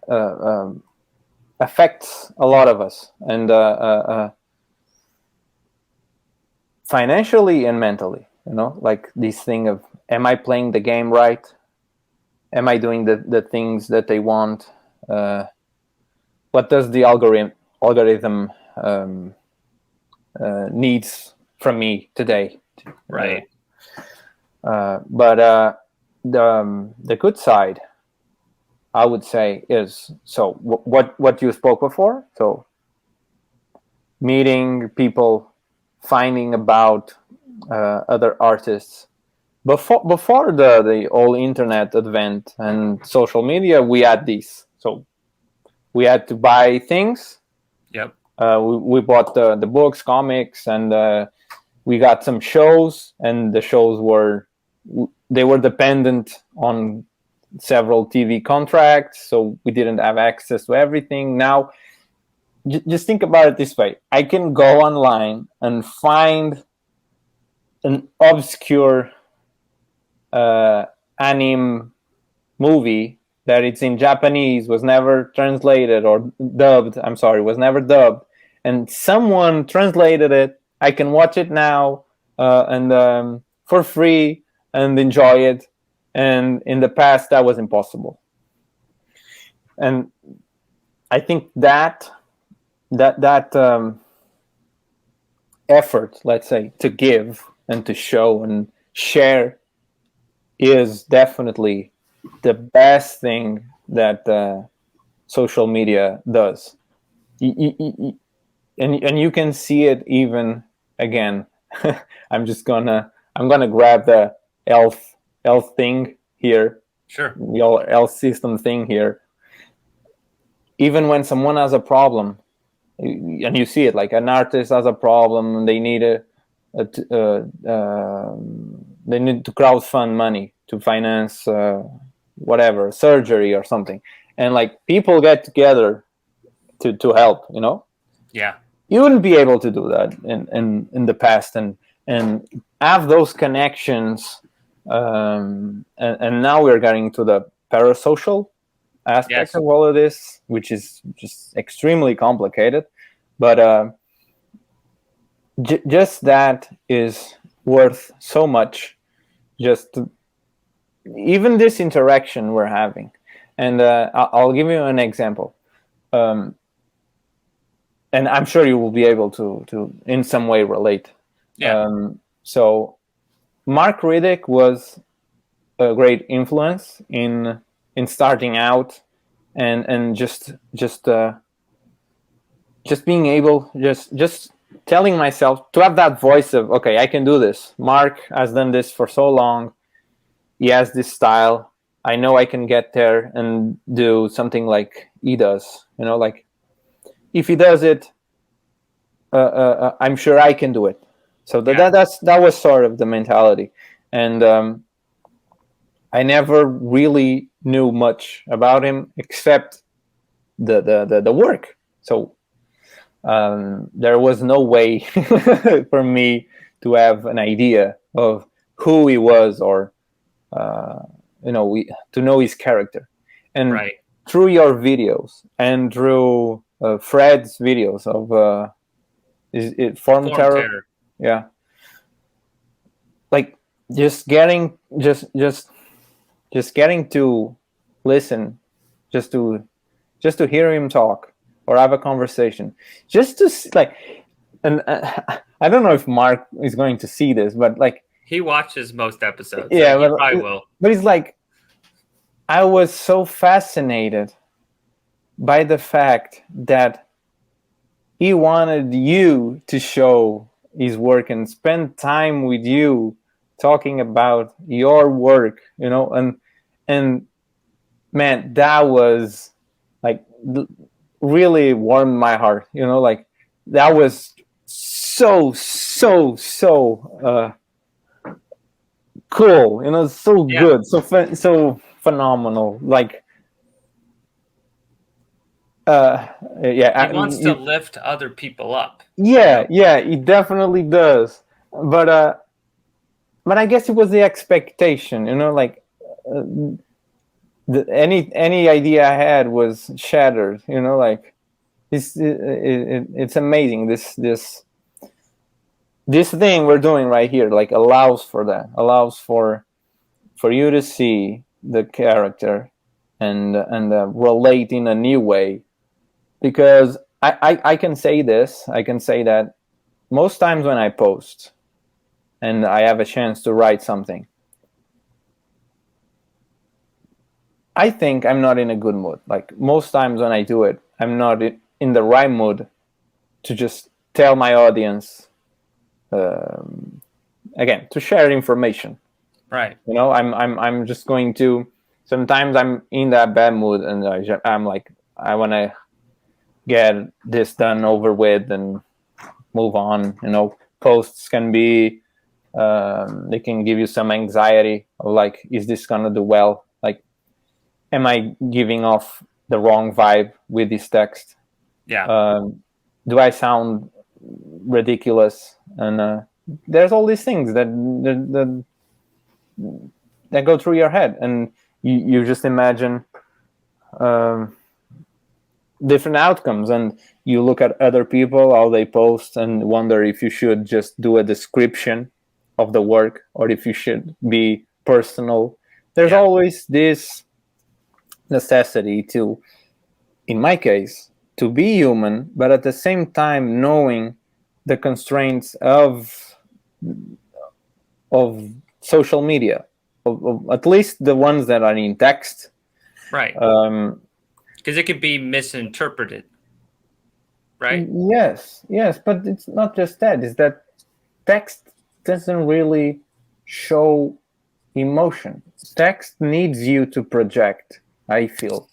Speaker 2: affects a lot of us, and financially and mentally. Like this thing of, am I playing the game right? Am I doing the things that they want? What does the algorithm needs from me today?
Speaker 1: Right.
Speaker 2: But the good side, I would say, is what you spoke before. So meeting people, finding about other artists. Before the whole internet advent and social media, we had these. So we had to buy things.
Speaker 1: Yep.
Speaker 2: We bought the books, comics, and we got some shows, and the shows were dependent on several TV contracts, so we didn't have access to everything. Now, just think about it this way: I can go online and find an obscure anime movie that it's in Japanese, was never translated or dubbed. I'm sorry, was never dubbed, and someone translated it. I can watch it now and for free and enjoy it. And in the past, that was impossible. And I think that effort, let's say, to give and to show and share is definitely the best thing that social media does. And you can see it even again. I'm gonna grab the health thing here.
Speaker 1: Sure.
Speaker 2: The health system thing here. Even when someone has a problem, and you see it, like an artist has a problem, and they need they need to crowdfund money to finance whatever surgery or something, and like people get together to help.
Speaker 1: Yeah.
Speaker 2: You wouldn't be able to do that in the past, and have those connections. And now we're getting to the parasocial aspect of all of this, which is just extremely complicated, but just that is worth so much. Just even this interaction we're having, and I'll give you an example, and I'm sure you will be able to in some way relate. So Mark Riddick was a great influence in starting out, and just being able, just telling myself to have that voice of, okay, I can do this. Mark has done this for so long. He has this style. I know I can get there and do something like he does. Like if he does it, I'm sure I can do it. So that was sort of the mentality, and I never really knew much about him except the work. So there was no way for me to have an idea of who he was, or to know his character. And through your videos and through Fred's videos of is it Form Terror? Yeah. Like just getting to listen, just to hear him talk or have a conversation, just to and I don't know if Mark is going to see this, but like
Speaker 1: he watches most episodes.
Speaker 2: Yeah,
Speaker 1: so I will.
Speaker 2: But it's like I was so fascinated by the fact that he wanted you to show his work and spend time with you talking about your work, and man, that was like really warmed my heart, like that was so cool, so good, so phenomenal. Like
Speaker 1: he wants to lift other people up.
Speaker 2: Yeah, he definitely does. But I guess it was the expectation, like any idea I had was shattered. Like it's amazing. This thing we're doing right here, like, allows for that. Allows for you to see the character and relate in a new way. Because I can say this. I can say that most times when I post and I have a chance to write something, I think I'm not in a good mood. Like most times when I do it, I'm not in the right mood to just tell my audience, again, to share information.
Speaker 1: Right.
Speaker 2: I'm just going to. Sometimes I'm in that bad mood, and I'm like, I want to get this done over with and move on. Posts can be, they can give you some anxiety of like, is this gonna do well? Like, am I giving off the wrong vibe with this text?
Speaker 1: Yeah.
Speaker 2: Do I sound ridiculous? And there's all these things that go through your head, and you just imagine different outcomes, and you look at other people, how they post, and wonder if you should just do a description of the work or if you should be personal. There's always this necessity to, in my case, to be human, but at the same time knowing the constraints of social media, of at least the ones that are in text.
Speaker 1: Right. Because it could be misinterpreted. Right.
Speaker 2: Yes, but it's not just that. It's that text doesn't really show emotion. Text needs you to project, I feel.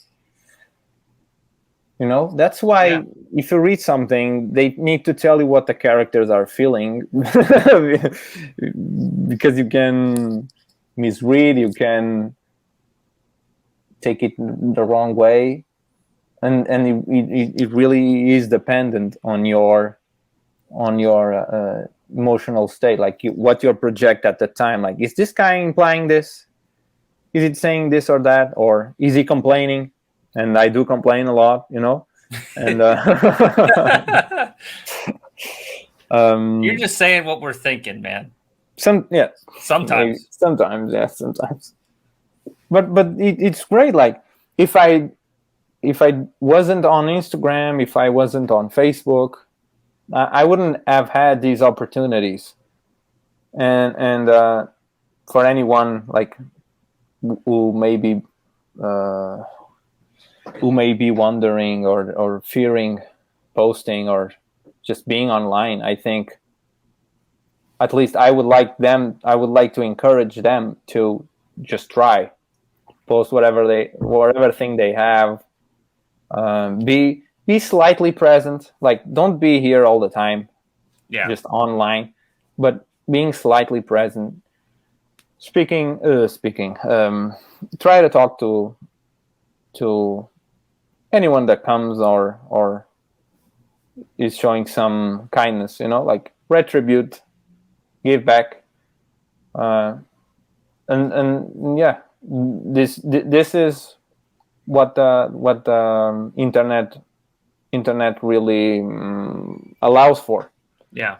Speaker 2: That's why if you read something, they need to tell you what the characters are feeling, because you can misread, you can take it the wrong way, and it really is dependent on your emotional state, like what you project at the time. Like, is this guy implying this? Is it saying this or that? Or is he complaining? And I do complain a lot, and
Speaker 1: you're just saying what we're thinking, man.
Speaker 2: Sometimes. But it's great. Like, if I wasn't on Instagram, if I wasn't on Facebook, I wouldn't have had these opportunities. And for anyone like who may be wondering or fearing posting or just being online, I think at least I would like to encourage them to just try, post whatever thing they have. Be slightly present. Like, don't be here all the time, just online, but being slightly present. Speaking. Try to talk to anyone that comes or is showing some kindness. Like, retribute, give back, and yeah, this is what the internet really allows for.
Speaker 1: Yeah,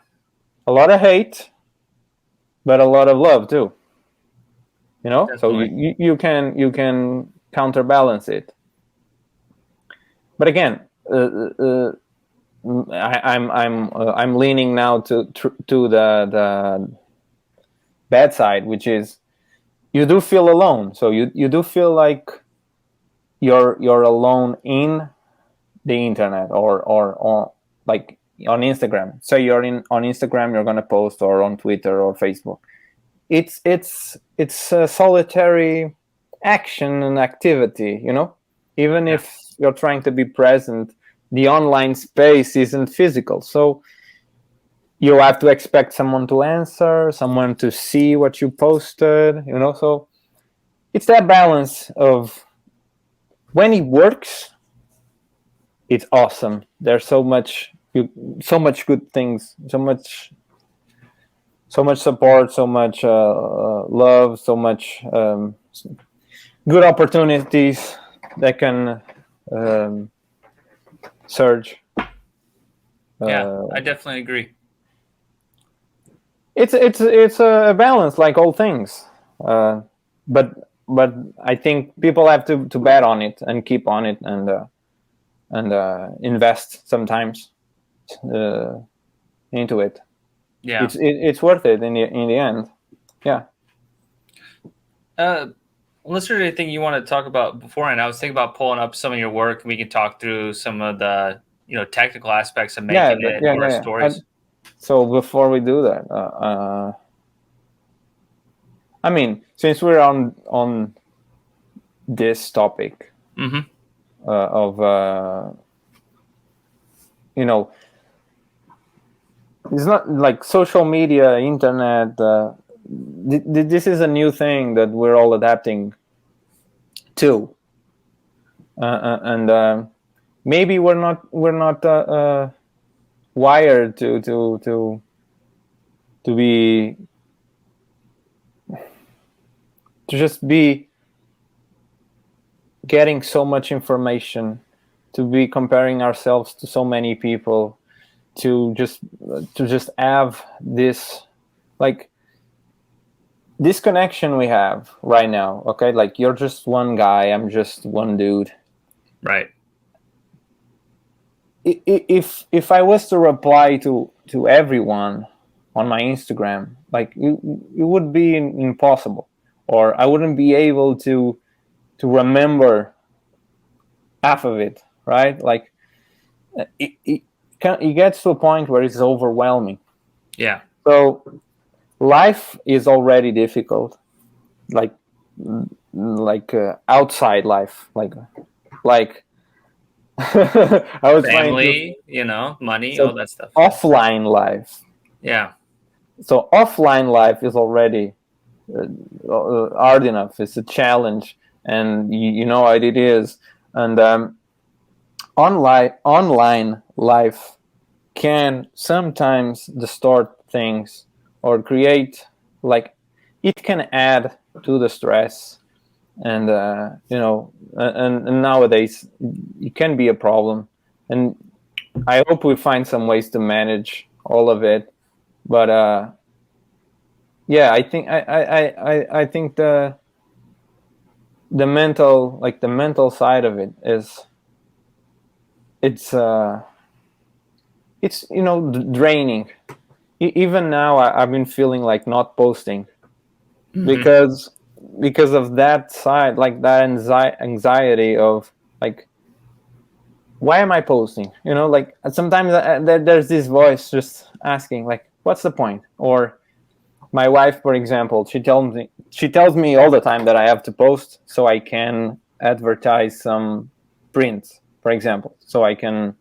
Speaker 2: a lot of hate, but a lot of love too.
Speaker 1: Definitely.
Speaker 2: So you can counterbalance it. But again, I'm leaning now to the bad side, which is you do feel alone. So you do feel like you're alone in the internet or like on Instagram. Say you're on Instagram, you're gonna post, or on Twitter or Facebook. It's a solitary action and activity, even if you're trying to be present, the online space isn't physical. So you have to expect someone to answer, someone to see what you posted, so it's that balance of, when it works, it's awesome. There's so much good things, so much support, so much love, so much good opportunities that can surge.
Speaker 1: I definitely agree.
Speaker 2: It's a balance, like all things, but I think people have to bet on it and keep on it and invest sometimes into it.
Speaker 1: Yeah,
Speaker 2: it's worth it in the end. Yeah.
Speaker 1: Unless there's anything you want to talk about beforehand, I was thinking about pulling up some of your work, and we can talk through some of the technical aspects of making it or stories.
Speaker 2: So before we do that, I mean, since we're on this topic of it's not like social media, internet. This is a new thing that we're all adapting to, and maybe we're not wired to be getting so much information, to be comparing ourselves to so many people, to just have this, like, this connection we have right now. Okay, like, you're just one guy, I'm just one dude.
Speaker 1: Right.
Speaker 2: If I was to reply to everyone on my Instagram, like, it would be impossible, or I wouldn't be able to remember half of it, right? Like, it gets to a point where it's overwhelming.
Speaker 1: Yeah.
Speaker 2: So life is already difficult, like outside life, like I was
Speaker 1: Family, you know, money, all that stuff.
Speaker 2: Offline life.
Speaker 1: Yeah.
Speaker 2: So offline life is already hard enough. It's a challenge, and you know what it is. And online life can sometimes distort things, or create, like, it can add to the stress, and and nowadays it can be a problem. And I hope we find some ways to manage all of it. But yeah, I think I think the mental side of it is, it's draining. Even now, I've been feeling like not posting, because of that side, like that anxiety of, like, why am I posting? Like, sometimes there's this voice just asking, like, what's the point? Or my wife, for example, she tells me all the time that I have to post so I can advertise some prints, for example, so I can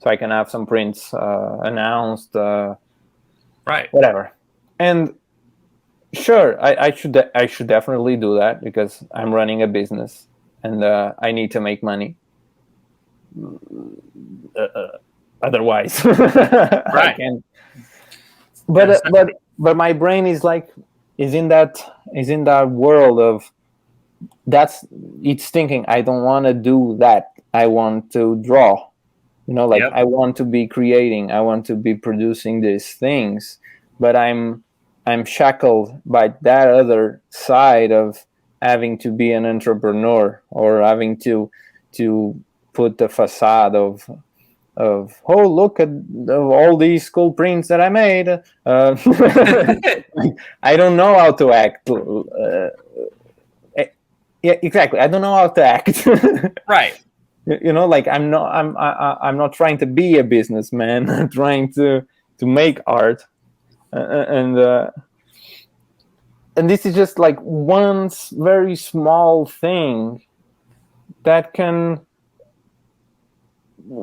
Speaker 2: have some prints announced,
Speaker 1: right,
Speaker 2: whatever. And sure, I should definitely do that, because I'm running a business, and I need to make money. Otherwise,
Speaker 1: right.
Speaker 2: I can't. But my brain is in that world of, it's thinking, I don't want to do that. I want to draw.
Speaker 1: Yep.
Speaker 2: I want to be creating. I want to be producing these things, but I'm shackled by that other side of having to be an entrepreneur, or having to put the facade of, oh, look at all these cool prints that I made. I don't know how to act. Yeah, exactly. I don't know how to act.
Speaker 1: Right.
Speaker 2: Like, I'm not trying to be a businessman. I'm trying to make art, and this is just like one very small thing that can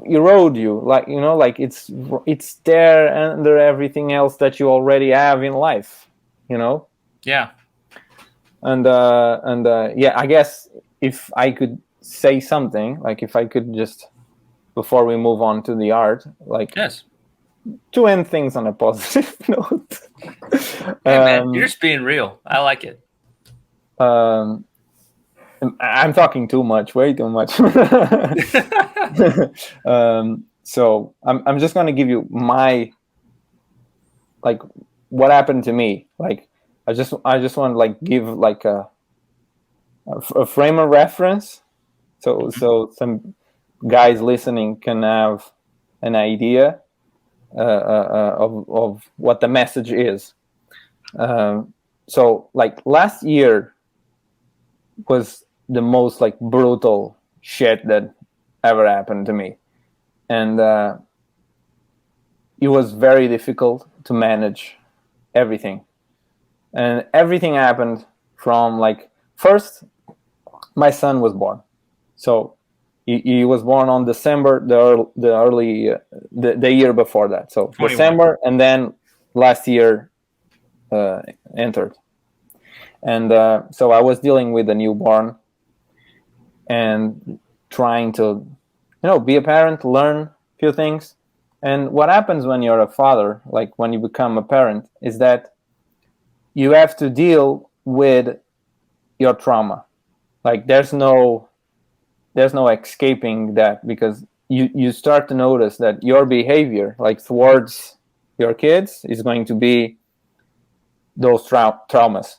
Speaker 2: erode you, like it's there under everything else that you already have in life.
Speaker 1: Yeah.
Speaker 2: And yeah, I guess if I could say something, like, if I could just, before we move on to the art, like,
Speaker 1: yes,
Speaker 2: to end things on a positive note.
Speaker 1: Hey, man, you're just being real. I like it.
Speaker 2: I'm talking too much, way too much. So I'm just going to give you my, like, what happened to me. Like, I just want to, like, give, like, a frame of reference, so some guys listening can have an idea of what the message is. So, like, last year was the most, like, brutal shit that ever happened to me, and it was very difficult to manage everything. And everything happened from, like, first, my son was born. So he was born on December, the year before that. So 21. December, and then last year entered. And so I was dealing with a newborn and trying to, be a parent, learn a few things. And what happens when you're a father, like when you become a parent, is that you have to deal with your trauma. Like, there's no escaping that, because you start to notice that your behavior, like towards your kids, is going to be those traumas.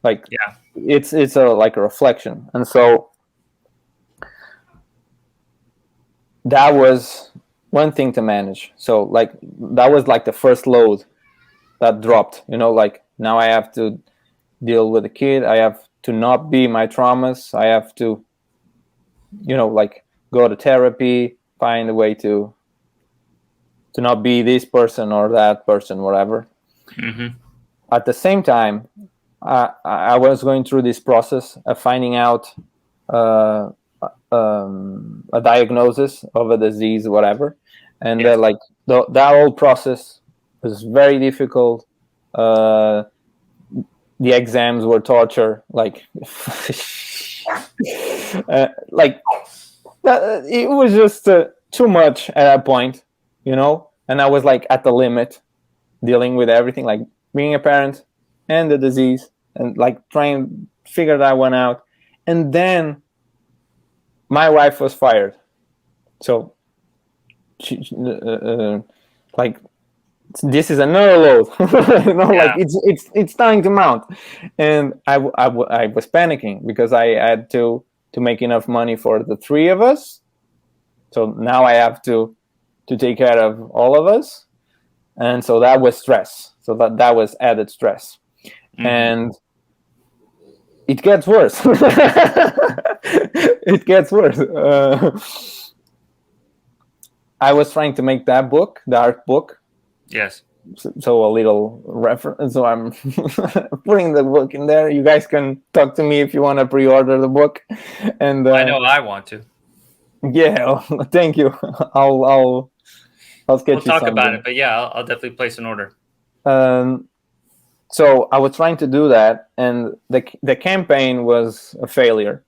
Speaker 2: Like
Speaker 1: Yeah.
Speaker 2: it's like a reflection. And so that was one thing to manage. So like that was like the first load that dropped, like now I have to deal with the kid. I have to not be my traumas. I have to, like go to therapy, find a way to not be this person or that person, whatever.
Speaker 1: Mm-hmm.
Speaker 2: At the same time, I was going through this process of finding out uh, a diagnosis of a disease, whatever, and
Speaker 1: Yes.
Speaker 2: like that whole process was very difficult. The exams were torture, like like it was just too much at that point, and I was like at the limit, dealing with everything, like being a parent and the disease, and like trying to figure that one out. And then my wife was fired, so she, like this is another load. Like it's starting to mount, and I was panicking because I had to make enough money for the three of us. So now I have to take care of all of us, and so that was stress. So that was added stress, and it gets worse. It gets worse. I was trying to make that book, the art book.
Speaker 1: Yes.
Speaker 2: So a little reference. So I'm putting the book in there. You guys can talk to me if you want to pre-order the book. And
Speaker 1: I know I want to.
Speaker 2: Yeah, thank you. I'll sketch
Speaker 1: We'll
Speaker 2: you
Speaker 1: talk
Speaker 2: something.
Speaker 1: about it, but yeah, I'll definitely place an order.
Speaker 2: So I was trying to do that, and the campaign was a failure.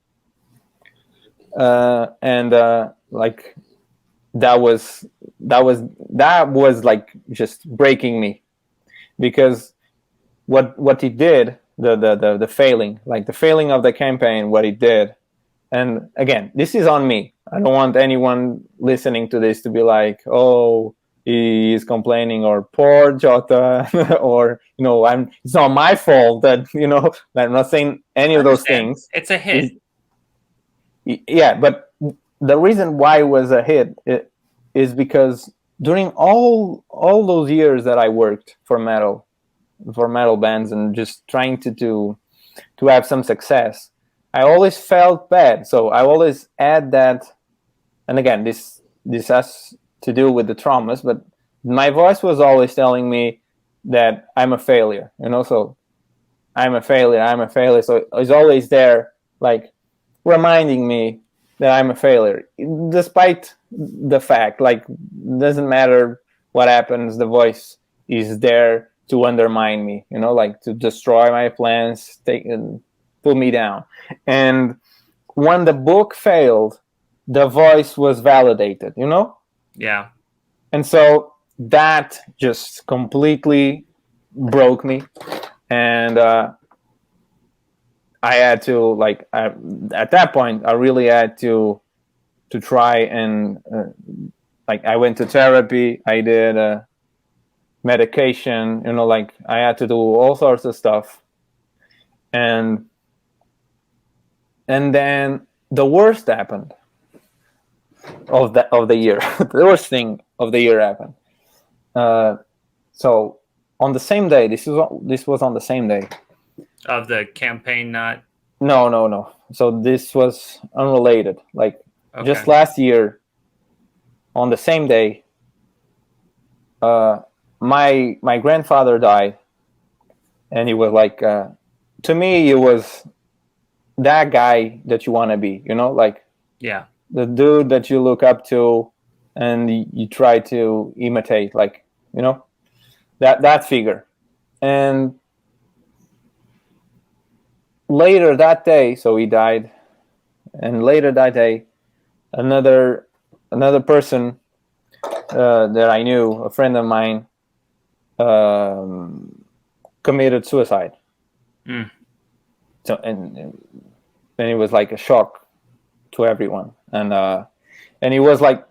Speaker 2: And like that was like just breaking me, because what he did, the failing, like the failing of the campaign, what he did. And again, this is on me. I don't want anyone listening to this to be like, oh, he is complaining, or poor Jota, or it's not my fault that I'm not saying any of those things.
Speaker 1: It's a hit.
Speaker 2: Yeah, but the reason why it was a hit is because during all those years that I worked for metal bands and just trying to have some success, I always felt bad. So I always add that, and again, this has to do with the traumas, but my voice was always telling me that I'm a failure, so I'm a failure. So it's always there, like reminding me that I'm a failure, despite the fact, like, doesn't matter what happens, the voice is there to undermine me, like to destroy my plans, pull me down. And when the book failed, the voice was validated,
Speaker 1: Yeah.
Speaker 2: And so that just completely broke me. And I had to, like, at that point, I really had to try and like, I went to therapy, I did medication, like I had to do all sorts of stuff. And then the worst happened of the year. The worst thing of the year happened. So on the same day, this was on the same day
Speaker 1: of the campaign. Not
Speaker 2: no. So this was unrelated. Like,
Speaker 1: okay.
Speaker 2: Just last year, on the same day, my grandfather died, and he was like, to me, it was that guy that you want to be, like,
Speaker 1: yeah,
Speaker 2: the dude that you look up to and you try to imitate, like, that figure. And later that day, so he died, and later that day, another person that I knew, a friend of mine, committed suicide. So and it was like a shock to everyone. and he was like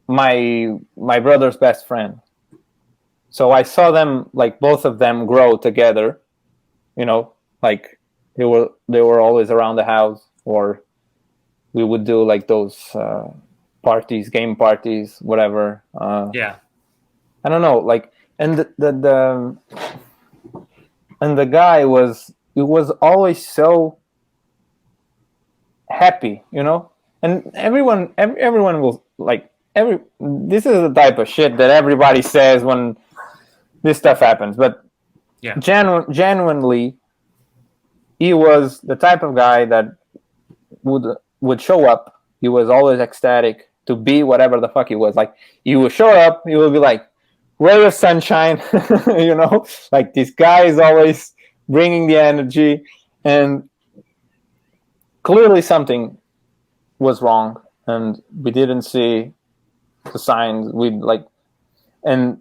Speaker 2: my brother's best friend. So I saw them, like both of them, grow together. You know, like they were always around the house, or we would do like those parties, game parties, whatever.
Speaker 1: Yeah.
Speaker 2: I don't know, like, and and the guy was, he was always so happy, you know, and everyone will like this is the type of shit that everybody says when this stuff happens, but
Speaker 1: Yeah.
Speaker 2: genuinely, he was the type of guy that would show up. He was always ecstatic to be whatever the fuck he was. Like, he would show up, he would be like, ray of sunshine, you know, like this guy is always bringing the energy, and clearly something was wrong, and we didn't see the signs. We like, and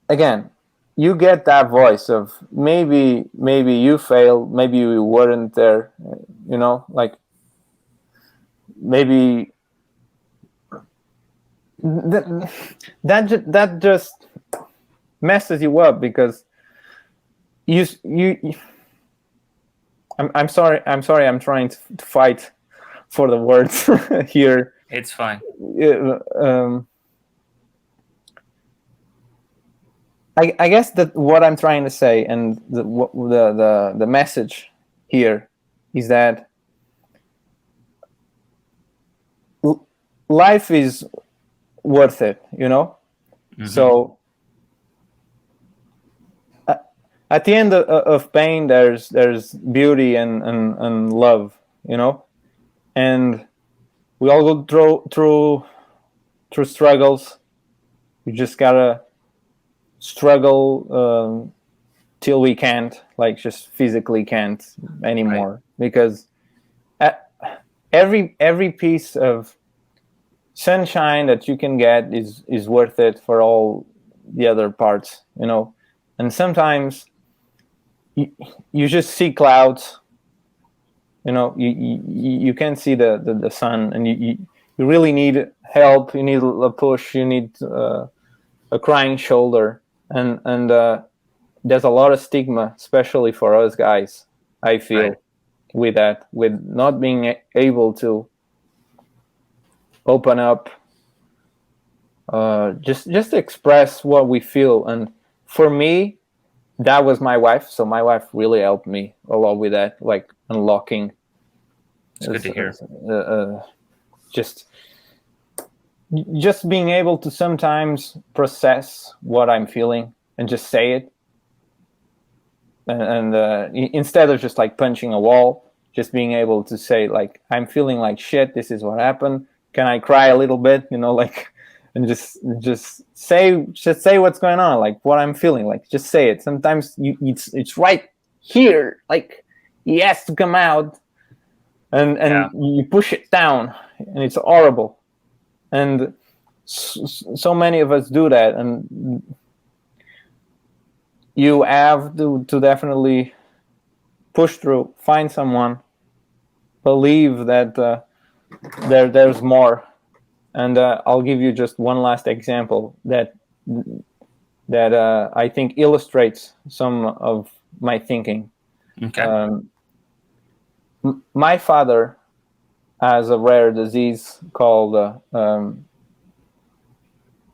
Speaker 2: again, you get that voice of maybe you failed, maybe you weren't there, you know, like maybe that just messes you up, because you I'm sorry, I'm trying to fight for the words here.
Speaker 1: It's fine.
Speaker 2: I guess that what I'm trying to say, and the message here, is that life is worth it, you know. Mm-hmm. So at the end of pain, there's beauty and love, you know, and we all go through struggles. You just gotta struggle till we can't, like, just physically can't anymore, right? Because every piece of sunshine that you can get is worth it for all the other parts, you know. And sometimes you just see clouds, you know, you can't see the sun, and you really need help, you need a push, you need a crying shoulder, and there's a lot of stigma, especially for us guys, I feel, right, with that, with not being able to open up, just express what we feel. And for me, that was my wife. So my wife really helped me a lot with that, like unlocking.
Speaker 1: It's good to hear.
Speaker 2: Just being able to sometimes process what I'm feeling and just say it. And instead of just like punching a wall, just being able to say, like, I'm feeling like shit. This is what happened. Can I cry a little bit? You know, like, and just say what's going on, like what I'm feeling, like just say it. Sometimes it's right here, like it has to come out, and yeah, you push it down, and it's horrible. And so many of us do that, and you have to definitely push through, find someone, believe that there's more. And I'll give you just one last example that I think illustrates some of my thinking.
Speaker 1: Okay.
Speaker 2: My father has a rare disease called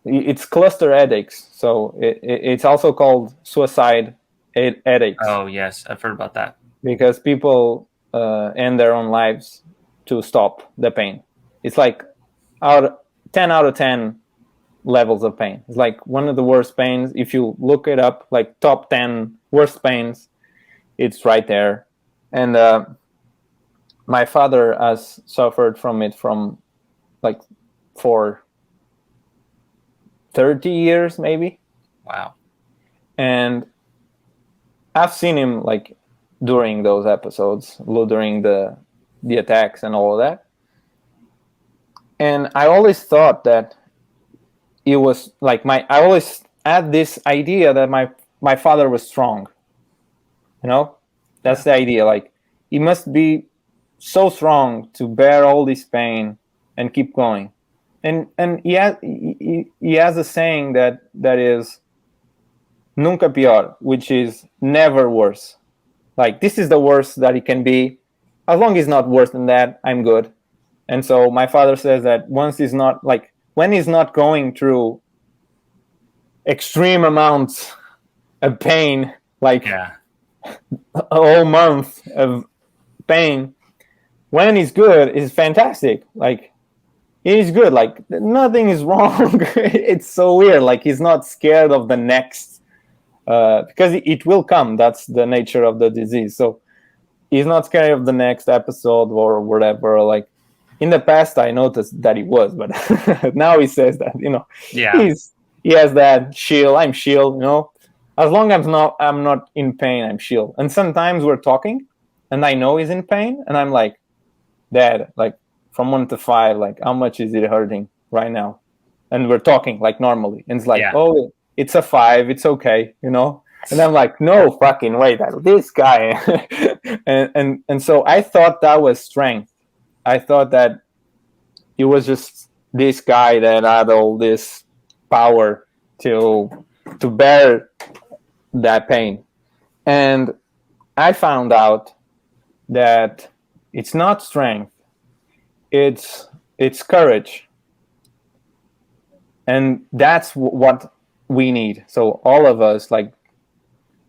Speaker 2: it's cluster headaches. So it's also called suicide headaches.
Speaker 1: Oh yes, I've heard about that.
Speaker 2: Because people end their own lives to stop the pain. It's like 10 out of 10 levels of pain. It's like one of the worst pains. If you look it up, like top 10 worst pains, it's right there. And my father has suffered from it from like for 30 years, maybe.
Speaker 1: Wow.
Speaker 2: And I've seen him like during those episodes, during the attacks and all of that. And I always thought that it was like I always had this idea that my father was strong. You know, that's the idea. Like, he must be so strong to bear all this pain and keep going. And he has a saying that is nunca pior, which is never worse. Like, this is the worst that it can be. As long as it's not worse than that, I'm good. And so my father says that once he's not, like, when he's not going through extreme amounts of pain, like
Speaker 1: Yeah.
Speaker 2: a whole month of pain, when he's good, it's fantastic. Like, he's good. Like, nothing is wrong. It's so weird. Like, he's not scared of the next, because it will come. That's the nature of the disease. So he's not scared of the next episode or whatever. Like, in the past, I noticed that he was, but now he says that,
Speaker 1: Yeah.
Speaker 2: he has that chill. I'm chill. As long as I'm not in pain, I'm chill. And sometimes we're talking, and I know he's in pain, and I'm like, Dad, like, from 1 to 5, like, how much is it hurting right now? And we're talking like normally, and it's like,
Speaker 1: Yeah.
Speaker 2: oh, it's a 5, it's okay. And I'm like, no fucking way, that this guy. and so I thought that was strength. I thought that he was just this guy that had all this power to bear that pain. And I found out that it's not strength, it's courage. And that's what we need. So all of us, like,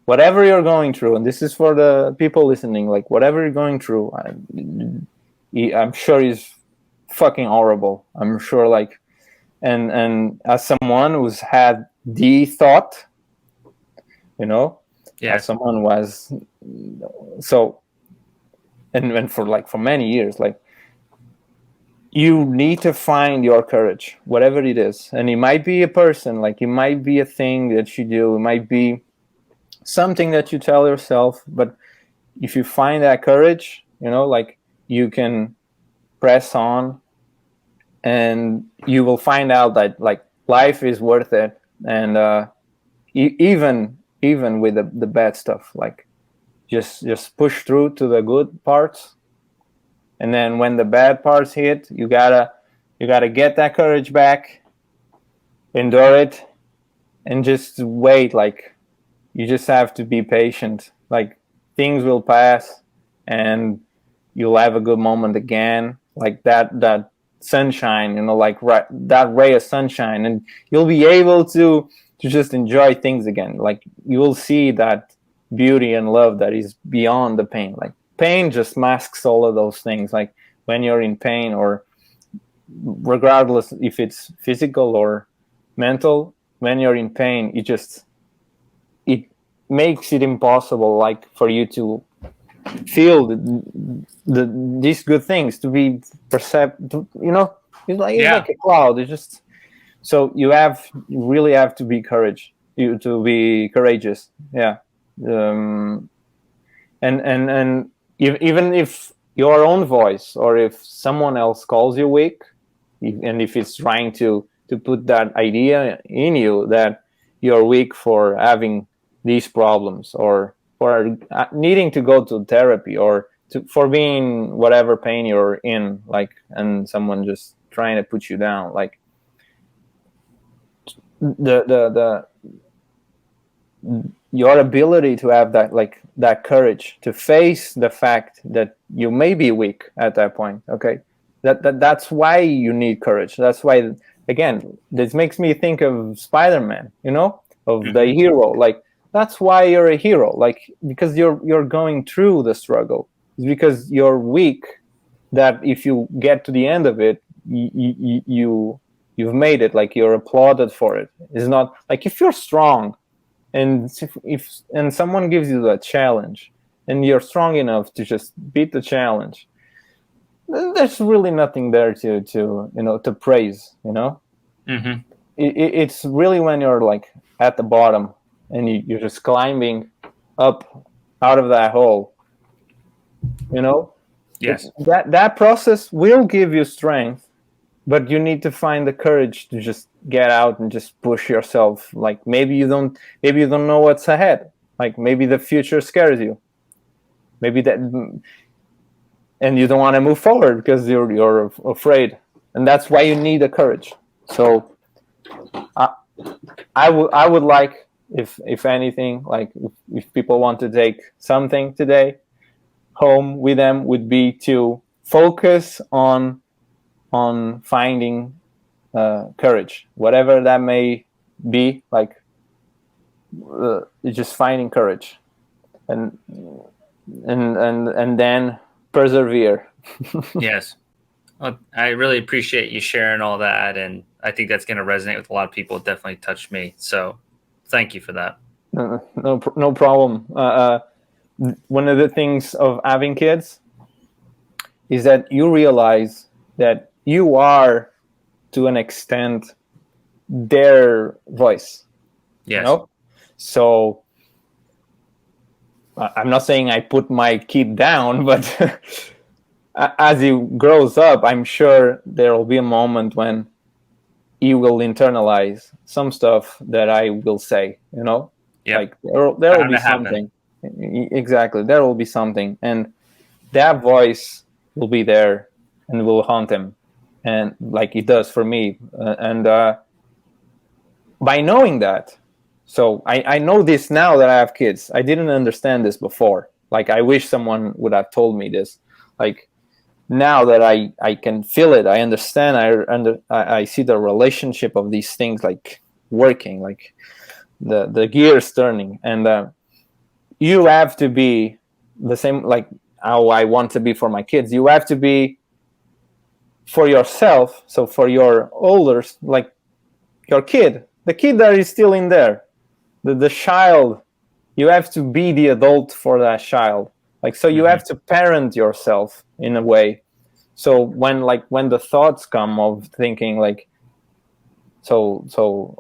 Speaker 2: whatever you're going through, and this is for the people listening, like, whatever you're going through, I'm sure he's fucking horrible. I'm sure, like, and as someone who's had the thought,
Speaker 1: Yeah.
Speaker 2: as someone was, so, and for many years, like, you need to find your courage, whatever it is. And it might be a person, like, it might be a thing that you do, it might be something that you tell yourself, but if you find that courage, like, you can press on, and you will find out that, like, life is worth it. And even with the bad stuff, like, just push through to the good parts. And then when the bad parts hit, you gotta get that courage back, endure it, and just wait. Like, you just have to be patient. Like, things will pass, and you'll have a good moment again. Like that sunshine, like, that ray of sunshine, and you'll be able to just enjoy things again. Like, you will see that beauty and love that is beyond the pain. Like, pain just masks all of those things. Like, when you're in pain, or regardless if it's physical or mental, when you're in pain, it makes it impossible, like, for you to feel these good things, to be it's like a cloud. It's just, so you really have to be to be courageous. Yeah. And even if your own voice, or if someone else calls you weak, and if it's trying to put that idea in you that you're weak for having these problems, or for needing to go to therapy, or for being whatever pain you're in, like, and someone just trying to put you down, like, your ability to have that, like, that courage to face the fact that you may be weak at that point. Okay, that's why you need courage. That's why, again, this makes me think of Spider-Man, of the hero. Like, that's why you're a hero. Like, because you're going through the struggle. It's because you're weak that if you get to the end of it, you've made it. Like, you're applauded for it. It's not like, if you're strong, and if someone gives you that challenge, and you're strong enough to just beat the challenge, there's really nothing there to praise. It's really when you're, like, at the bottom, and you're just climbing up out of that hole.
Speaker 1: Yes.
Speaker 2: That process will give you strength, but you need to find the courage to just get out and just push yourself. Like, maybe you don't know what's ahead. Like, maybe the future scares you. Maybe that, and you don't want to move forward because you're afraid, and that's why you need the courage. So I would like, if anything, like if people want to take something today home with them, would be to focus on finding courage, whatever that may be. Like just finding courage, and then persevere.
Speaker 1: Yes. Well, I really appreciate you sharing all that, and I think that's going to resonate with a lot of people. It definitely touched me. So, thank you for that.
Speaker 2: No problem. One of the things of having kids is that you realize that you are, to an extent, their voice.
Speaker 1: Yes.
Speaker 2: You know? So I'm not saying I put my kid down, but as he grows up, I'm sure there will be a moment when he will internalize some stuff that I will say, you know?
Speaker 1: Yep.
Speaker 2: Like there will be something. Exactly. There will be something. And that voice will be there and will haunt him. And like it does for me. And by knowing that, so I know this now that I have kids. I didn't understand this before. Like I wish someone would have told me this. Like now that I can feel it, I understand. I see the relationship of these things like working, like the gears turning, and you have to be the same, like how I want to be for my kids. You have to be for yourself. So for your older, like your kid, the kid that is still in there, the child, you have to be the adult for that child. Like, so you have to parent yourself in a way. So when the thoughts come of thinking like, so,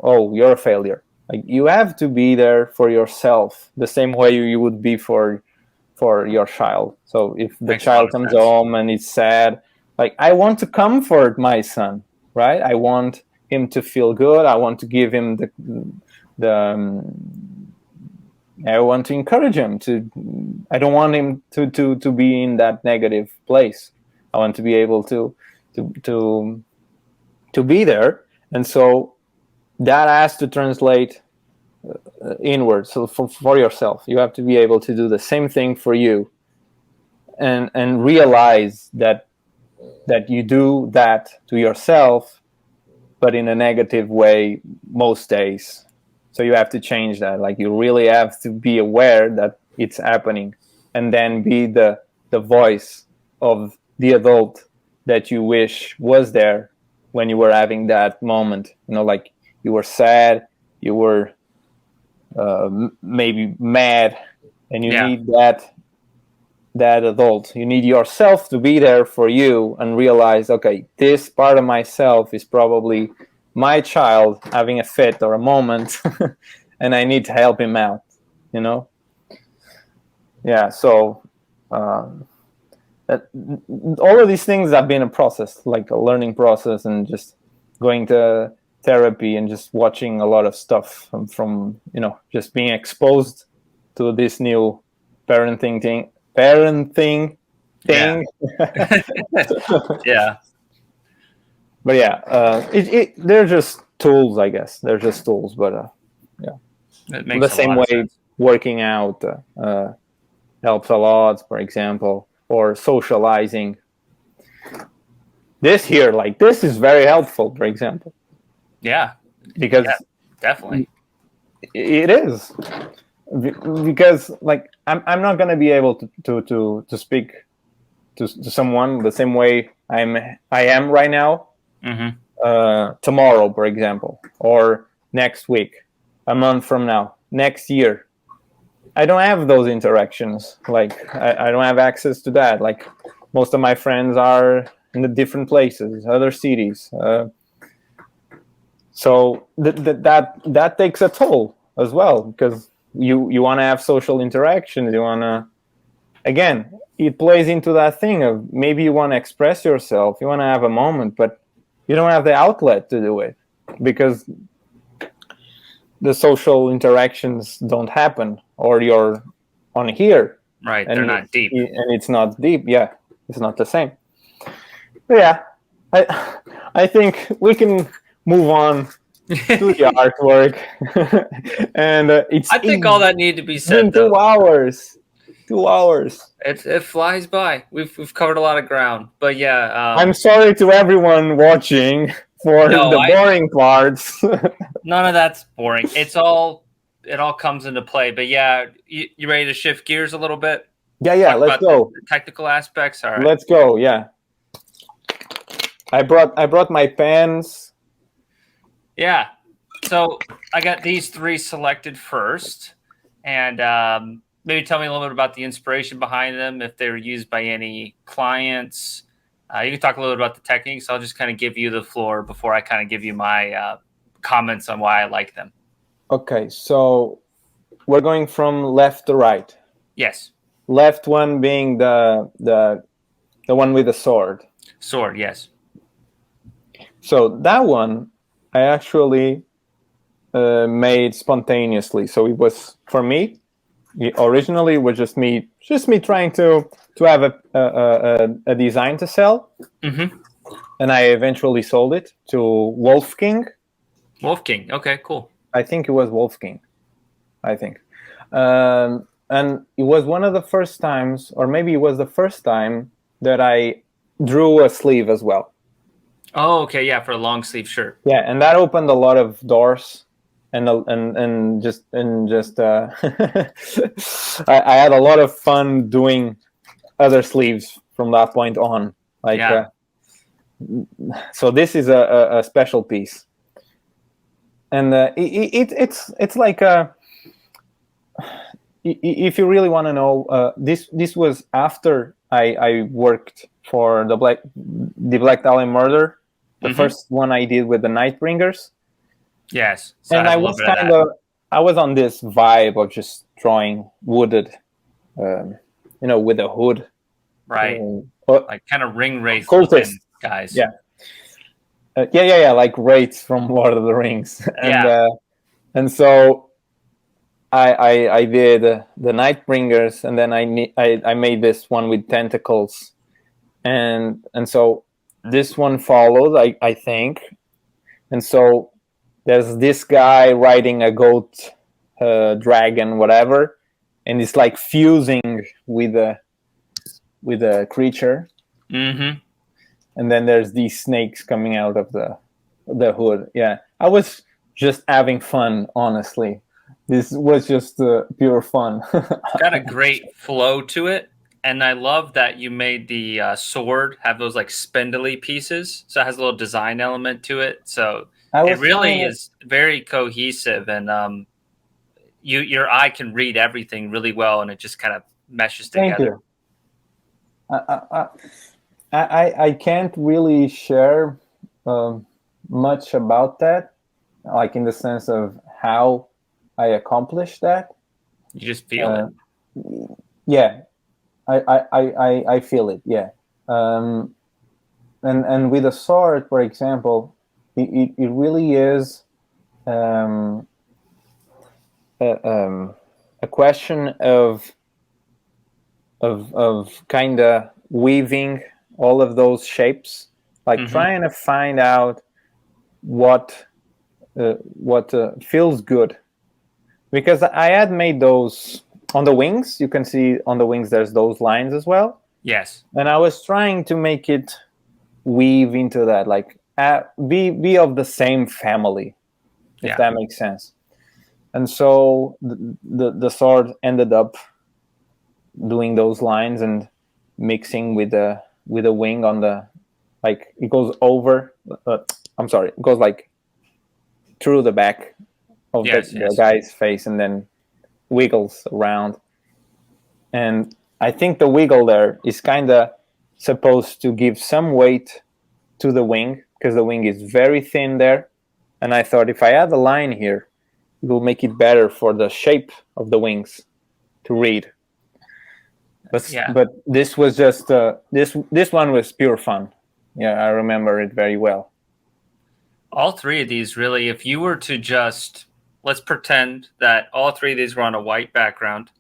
Speaker 2: oh, you're a failure. Like you have to be there for yourself the same way you would be for your child. So if the child comes home and it's sad, like I want to comfort my son, right? I want him to feel good. I want to give him I want to encourage him to. I don't want him to be in that negative place. I want to be able to be there, and so that has to translate inward. So for yourself, you have to be able to do the same thing for you, and realize that you do that to yourself, but in a negative way most days. So you have to change that. Like you really have to be aware that it's happening, and then be the voice of the adult that you wish was there when you were having that moment. You know, like you were sad, you were maybe mad, and you need that adult. You need yourself to be there for you and realize, okay, this part of myself is probably my child having a fit or a moment and I need to help him out, you know? Yeah, so all of these things have been a process, like a learning process, and just going to therapy and just watching a lot of stuff from you know, just being exposed to this new parenting thing.
Speaker 1: Yeah.
Speaker 2: But yeah, they're just tools, I guess. They're just tools, but yeah.
Speaker 1: It makes
Speaker 2: the same way
Speaker 1: sense.
Speaker 2: Working out helps a lot, for example, or socializing. This here, like this is very helpful, for example.
Speaker 1: Yeah.
Speaker 2: Because
Speaker 1: definitely.
Speaker 2: It is. Because like I'm not gonna be able to speak to someone the same way I am right now. Tomorrow, for example, or next week, a month from now, next year. I don't have those interactions. Like I don't have access to that. Like most of my friends are in the different places, other cities. So that takes a toll as well, because you want to have social interactions. You want to, again, it plays into that thing of maybe you want to express yourself. You want to have a moment, but you don't have the outlet to do it because the social interactions don't happen, or you're on here.
Speaker 1: Right. They're not deep.
Speaker 2: And it's not deep. Yeah. It's not the same. But yeah, I think we can move on to the artwork. And
Speaker 1: I think all that needed to be
Speaker 2: it's
Speaker 1: said,
Speaker 2: been 2 hours. 2 hours.
Speaker 1: it flies by. We've covered a lot of ground, but yeah,
Speaker 2: I'm sorry to everyone watching for
Speaker 1: no,
Speaker 2: the boring parts.
Speaker 1: none of that's boring. It all comes into play. But yeah, you ready to shift gears a little bit?
Speaker 2: Yeah,
Speaker 1: Talk
Speaker 2: let's
Speaker 1: about
Speaker 2: go.
Speaker 1: the technical aspects. All right,
Speaker 2: Let's go. Yeah. I brought my pens.
Speaker 1: yeah. So I got these three selected first, and maybe tell me a little bit about the inspiration behind them, if they were used by any clients. You can talk a little bit about the techniques. I'll just kind of give you the floor before I kind of give you my comments on why I like them.
Speaker 2: Okay, so we're going from left to right.
Speaker 1: Yes.
Speaker 2: Left one being the one with the sword.
Speaker 1: Sword, yes.
Speaker 2: So that one I actually made spontaneously. So it was, for me, originally it was just me trying to have a design to sell.
Speaker 1: Mm-hmm.
Speaker 2: And I eventually sold it to Wolfking.
Speaker 1: Wolfking. Okay, cool.
Speaker 2: I think it was Wolfking. I think. And it was one of the first times, or maybe it was the first time, that I drew a sleeve as well.
Speaker 1: Oh, okay, yeah, for a long sleeve shirt.
Speaker 2: Yeah, and that opened a lot of doors, and just I had a lot of fun doing other sleeves from that point on. Like,
Speaker 1: yeah.
Speaker 2: So this is a special piece, and it's like a. If you really want to know, this was after I worked for the Black Dahlia Murder, the first one I did with the Nightbringers.
Speaker 1: Yes, so
Speaker 2: and I was I was on this vibe of just drawing wooded, with a hood,
Speaker 1: right? Like kind of ring wraith guys.
Speaker 2: Yeah, yeah, like wraiths from Lord of the Rings, and so. I did the Nightbringers, and then I made this one with tentacles, and so this one followed, I think, and so there's this guy riding a goat, dragon, whatever, and it's like fusing with a creature,
Speaker 1: mm-hmm.
Speaker 2: And then there's these snakes coming out of the hood. Yeah, I was just having fun, honestly. This was just pure fun.
Speaker 1: Got a great flow to it, and I love that you made the sword have those like spindly pieces, so it has a little design element to it. So it really is very cohesive, and your eye can read everything really well, and it just kind of meshes together.
Speaker 2: Thank you. I can't really share much about that, like in the sense of how I accomplished that.
Speaker 1: You just feel it.
Speaker 2: Yeah, I feel it. Yeah, and with a sword, for example, it really is a question of kind of weaving all of those shapes, like trying to find out what feels good. Because I had made those on the wings. You can see on the wings there's those lines as well.
Speaker 1: Yes.
Speaker 2: And I was trying to make it weave into that, like be of the same family, if that makes sense. And so the sword ended up doing those lines and mixing with the wing on the, like, it goes over. It goes like through the back of the guy's face and then wiggles around. And I think the wiggle there is kind of supposed to give some weight to the wing, because the wing is very thin there. And I thought if I add a line here, it will make it better for the shape of the wings to read. But this was just this one was pure fun. Yeah, I remember it very well.
Speaker 1: All three of these, really, if you were to just, let's pretend that all three of these were on a white background,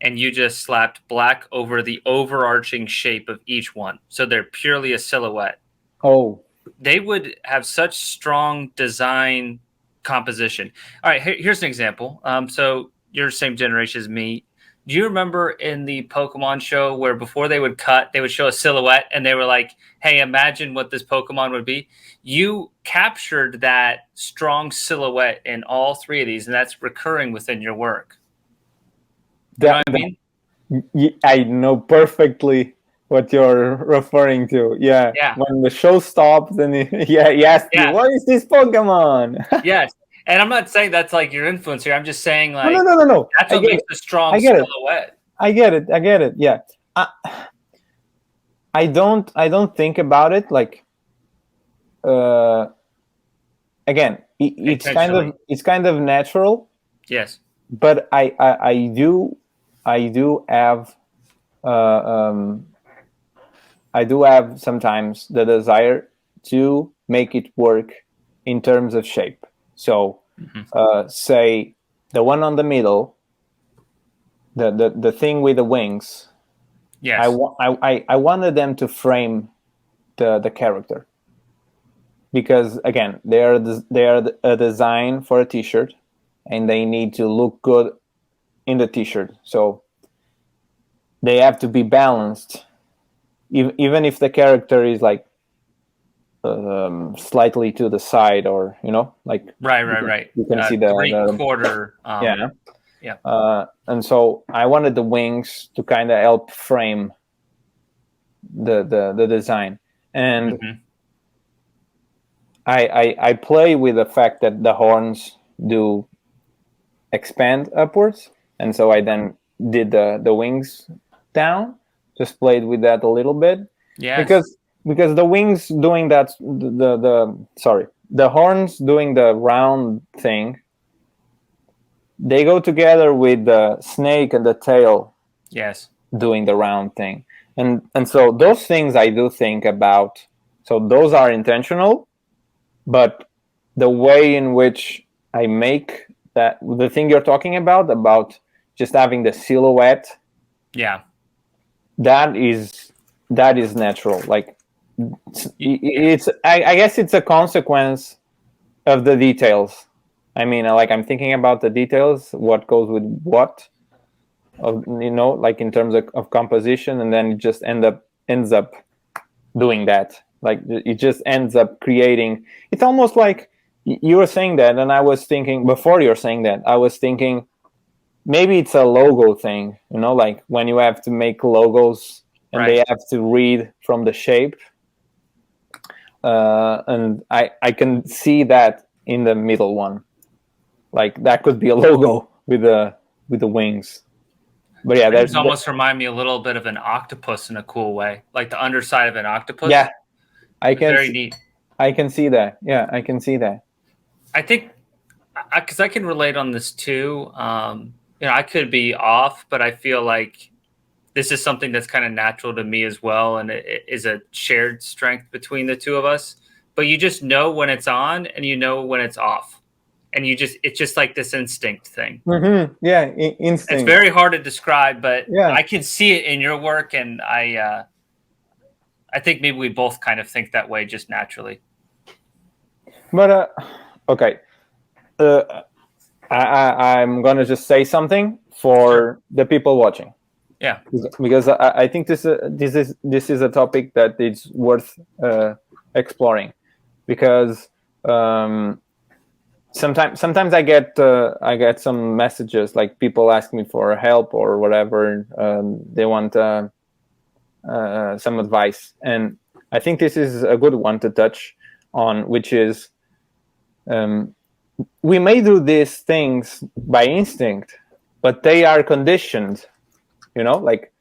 Speaker 1: and you just slapped black over the overarching shape of each one. So they're purely a silhouette.
Speaker 2: Oh,
Speaker 1: They would have such strong design composition. All right, here's an example. So you're the same generation as me. Do you remember in the Pokemon show where before they would cut, they would show a silhouette and they were like, hey, imagine what this Pokemon would be? You captured that strong silhouette in all three of these, and that's recurring within your work. You know what I mean?
Speaker 2: I know perfectly what you're referring to. Yeah.
Speaker 1: Yeah.
Speaker 2: When the show stops, and he asked you, "What is this Pokemon?"
Speaker 1: Yes. And I'm not saying that's like your influence here. I'm just saying like
Speaker 2: no.
Speaker 1: that's what makes a strong silhouette.
Speaker 2: I get it. Yeah. I don't think about it like again, it's kind of natural.
Speaker 1: Yes.
Speaker 2: But I do have I do have sometimes the desire to make it work in terms of shape. So say the one on the middle, the thing with the wings.
Speaker 1: Yes.
Speaker 2: I wanted them to frame the character, because again, they are a design for a t-shirt, and they need to look good in the t-shirt. So they have to be balanced, even if the character is like slightly to the side, or like
Speaker 1: right.
Speaker 2: You can see the
Speaker 1: 3/4.
Speaker 2: Yeah. And so I wanted the wings to kind of help frame the design, and I play with the fact that the horns do expand upwards, and so I then did the wings down, just played with that a little bit.
Speaker 1: Yeah.
Speaker 2: Because the wings doing that, the horns doing the round thing, they go together with the snake and the tail.
Speaker 1: Yes.
Speaker 2: Doing the round thing, and so those things I do think about. So those are intentional, but the way in which I make that, the thing you're talking about just having the silhouette, that is natural. Like it's I guess it's a consequence of the details. I mean, like, I'm thinking about the details, what goes with what, like in terms of composition, and then it just ends up doing that. Like it just ends up creating. It's almost like you were saying that, and I was thinking before you're saying that, I was thinking maybe it's a logo thing, like when you have to make logos and they have to read from the shape. And I can see that in the middle one, like that could be a logo with the wings. But yeah,
Speaker 1: that almost remind me a little bit of an octopus in a cool way, like the underside of an octopus.
Speaker 2: Yeah,
Speaker 1: very neat.
Speaker 2: I can see that. Yeah, I can see that.
Speaker 1: I think because I can relate on this too. I could be off, but I feel like this is something that's kind of natural to me as well, and it is a shared strength between the two of us. But you just know when it's on, and you know when it's off. And it's just like this instinct thing.
Speaker 2: Yeah, instinct.
Speaker 1: It's very hard to describe, but I can see it in your work, and I think maybe we both kind of think that way just naturally.
Speaker 2: But okay, I'm gonna just say something for the people watching.
Speaker 1: Yeah,
Speaker 2: because I think this is a topic that is worth exploring, because. Sometimes I get some messages, like people ask me for help or whatever. They want some advice, and I think this is a good one to touch on, which is we may do these things by instinct, but they are conditioned. Like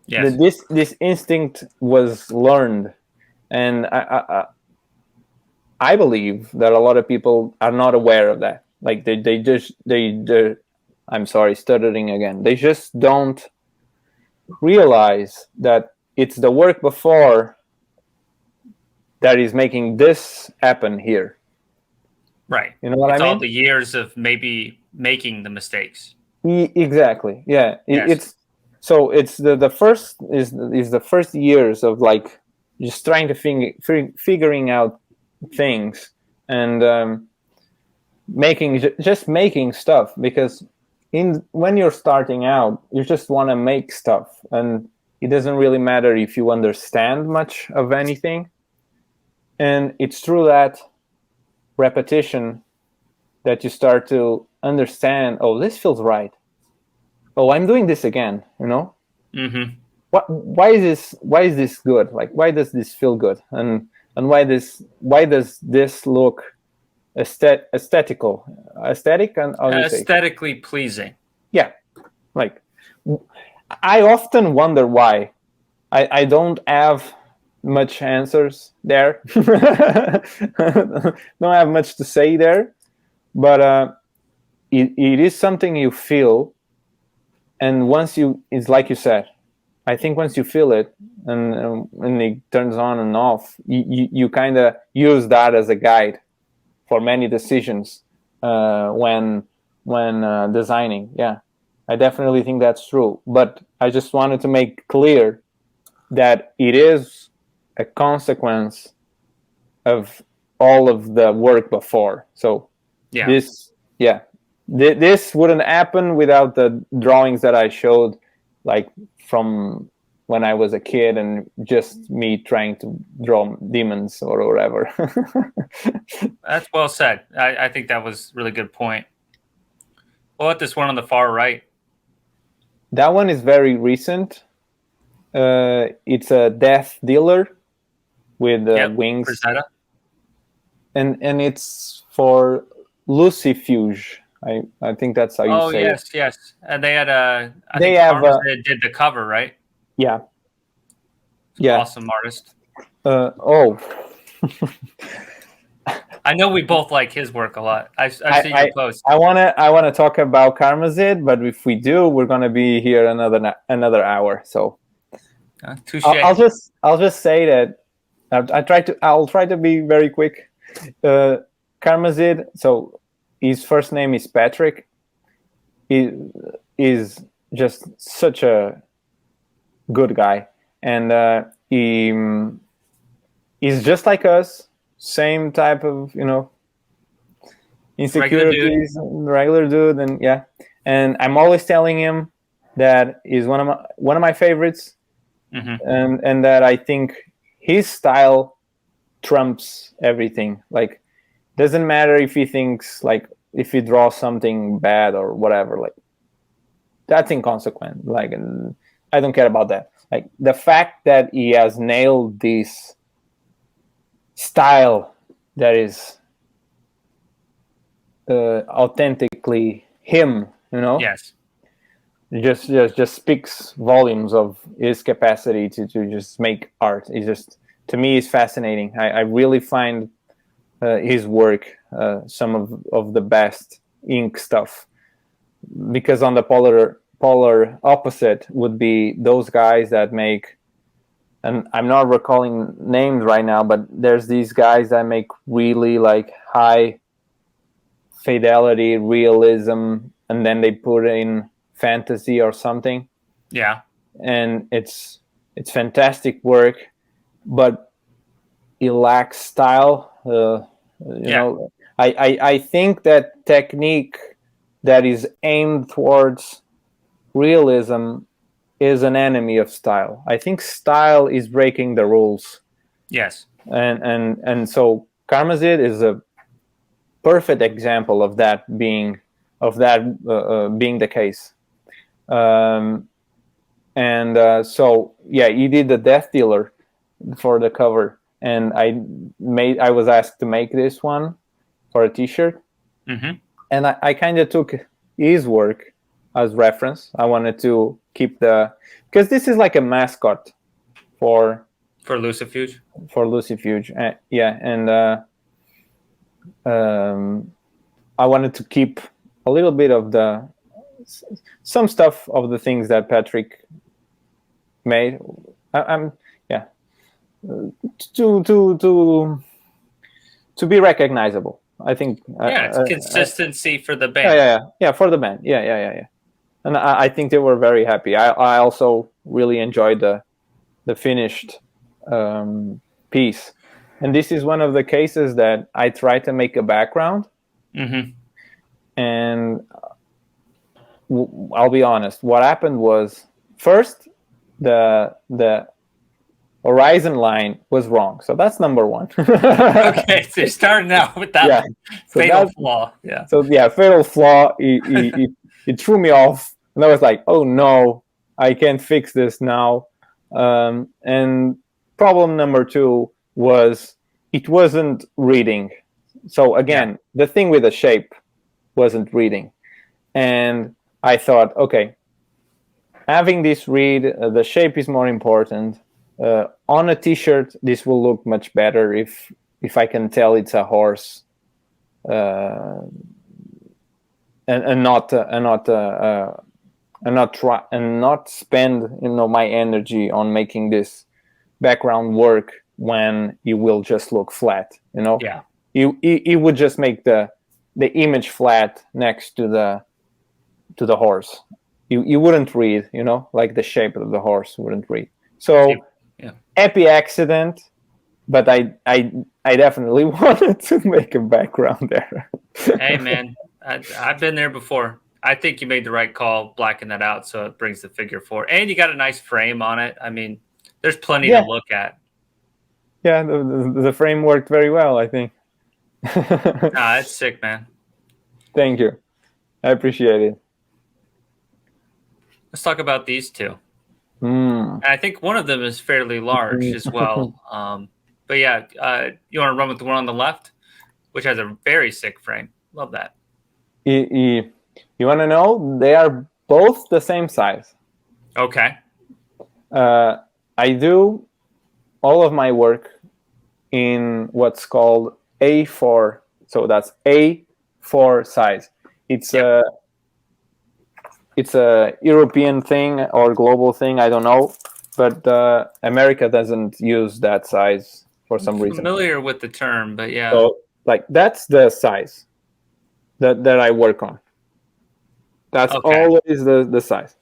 Speaker 2: this instinct was learned, and I believe that a lot of people are not aware of that. Like they I'm sorry, stuttering again. They just don't realize that it's the work before that is making this happen here.
Speaker 1: Right.
Speaker 2: You know what I mean?
Speaker 1: All the years of maybe making the mistakes.
Speaker 2: Exactly. Yeah.
Speaker 1: Yes.
Speaker 2: So it's the first is the first years of like just trying to figuring out things and just making stuff, because when you're starting out, you just want to make stuff, and it doesn't really matter if you understand much of anything. And it's through that repetition that you start to understand, oh, this feels right. Oh, I'm doing this again, you know?
Speaker 1: Mm-hmm.
Speaker 2: Why is this good? Like, why does this feel good? And why does this look aesthetic, and how do you say?
Speaker 1: Aesthetically pleasing.
Speaker 2: Yeah. Like, I often wonder why. I don't have much answers there. Don't have much to say there, but it is something you feel, and it's like you said. I think once you feel it and it turns on and off, you kind of use that as a guide for many decisions when designing. Yeah, I definitely think that's true. But I just wanted to make clear that it is a consequence of all of the work before. So
Speaker 1: Yeah.
Speaker 2: this wouldn't happen without the drawings that I showed, like from when I was a kid and just me trying to draw demons or whatever.
Speaker 1: That's well said. I think that was a really good point. What about this one on the far right?
Speaker 2: That one is very recent. It's a death dealer with wings.
Speaker 1: Rosetta.
Speaker 2: And it's for Lucifuge. I think that's how you say it.
Speaker 1: Oh, yes. And they had I
Speaker 2: They
Speaker 1: think
Speaker 2: have
Speaker 1: Karma did the cover, right?
Speaker 2: Yeah.
Speaker 1: Awesome artist.
Speaker 2: Oh.
Speaker 1: I know we both like his work a lot. I've seen your post.
Speaker 2: I wanna talk about Karmazid, but if we do, we're gonna be here another hour. So
Speaker 1: touche.
Speaker 2: I'll just say that I'll try to be very quick. Karmazid. So his first name is Patrick. He is just such a good guy, and he's just like us. Same type of, insecurities, regular dude, and yeah. And I'm always telling him that he's one of my favorites, and that I think his style trumps everything. Like, doesn't matter if he thinks, like, if he draws something bad or whatever, like, that's inconsequent. Like, and I don't care about that. Like, the fact that he has nailed this style that is authentically him,
Speaker 1: Yes,
Speaker 2: just speaks volumes of his capacity to just make art. It's just, to me, is fascinating. I really find his work some of the best ink stuff, because on the polar opposite would be those guys that make, and I'm not recalling names right now, but there's these guys that make really like high fidelity realism, and then they put in fantasy or something.
Speaker 1: Yeah.
Speaker 2: And it's fantastic work, but it lacks style. You know, I think that technique that is aimed towards realism is an enemy of style. I think style is breaking the rules.
Speaker 1: Yes.
Speaker 2: And so Karmazid is a perfect example of that being the case. So yeah, he did the Death Dealer for the cover, and I was asked to make this one for a T-shirt, and I kind of took his work as reference. I wanted to keep because this is like a mascot for
Speaker 1: Lucifuge.
Speaker 2: For Lucifuge, yeah, and I wanted to keep a little bit of some stuff of the things that Patrick made. To be recognizable. I think.
Speaker 1: It's consistency for the band.
Speaker 2: Yeah, for the band. Yeah. and I think they were very happy. I also really enjoyed the finished piece. And this is one of the cases that I try to make a background.
Speaker 1: Mm-hmm.
Speaker 2: And I'll be honest, what happened was, first, the horizon line was wrong. So that's number one.
Speaker 1: Okay, so you're starting out with that fatal flaw. Yeah.
Speaker 2: So yeah, fatal flaw. It threw me off, and I was like, "Oh no, I can't fix this now." And problem number two was it wasn't reading. So again, the thing with the shape wasn't reading, and I thought, okay, having this read, the shape is more important. On a T-shirt, this will look much better if I can tell it's a horse, and not spend my energy on making this background work when it will just look flat.
Speaker 1: Yeah.
Speaker 2: It would just make the image flat next to the horse. You wouldn't read, like the shape of the horse wouldn't read. So happy accident, but I definitely wanted to make a background there.
Speaker 1: Hey man, I've been there before. I think you made the right call, blacking that out so it brings the figure forward, and you got a nice frame on it. I mean, there's plenty to look at.
Speaker 2: Yeah, the frame worked very well, I think.
Speaker 1: It's sick, man.
Speaker 2: Thank you. I appreciate it.
Speaker 1: Let's talk about these two.
Speaker 2: And
Speaker 1: I think one of them is fairly large as well. But yeah, you want to run with the one on the left, which has a very sick frame. Love that.
Speaker 2: You want to know? They are both the same size.
Speaker 1: Okay.
Speaker 2: I do all of my work in what's called A4. So that's A4 size. It's a European thing or global thing. I don't know, but America doesn't use that size for some reason.
Speaker 1: Familiar with the term, but yeah.
Speaker 2: So like that's the size that I work on. That's always the size.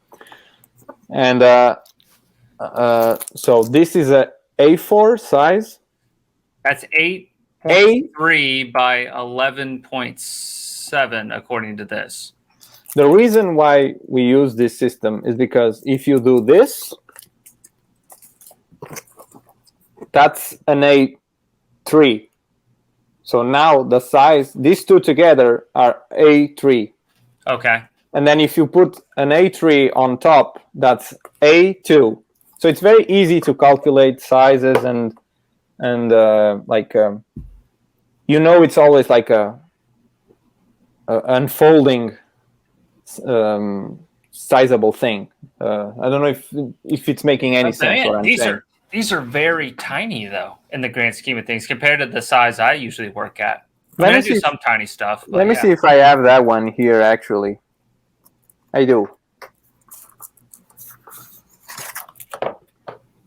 Speaker 2: And so this is a A4 size.
Speaker 1: That's 8.3 by 11.7 according to this.
Speaker 2: The reason why we use this system is because if you do this, that's an A3. So now the size, these two together are A3.
Speaker 1: Okay.
Speaker 2: And then if you put an A3 on top, that's A2. So it's very easy to calculate sizes and it's always like a unfolding sizable thing. I don't know if it's making any sense. What I'm saying.
Speaker 1: These are very tiny though in the grand scheme of things compared to the size I usually work at. I do some tiny stuff.
Speaker 2: Let me see if I have that one here. Actually, I do.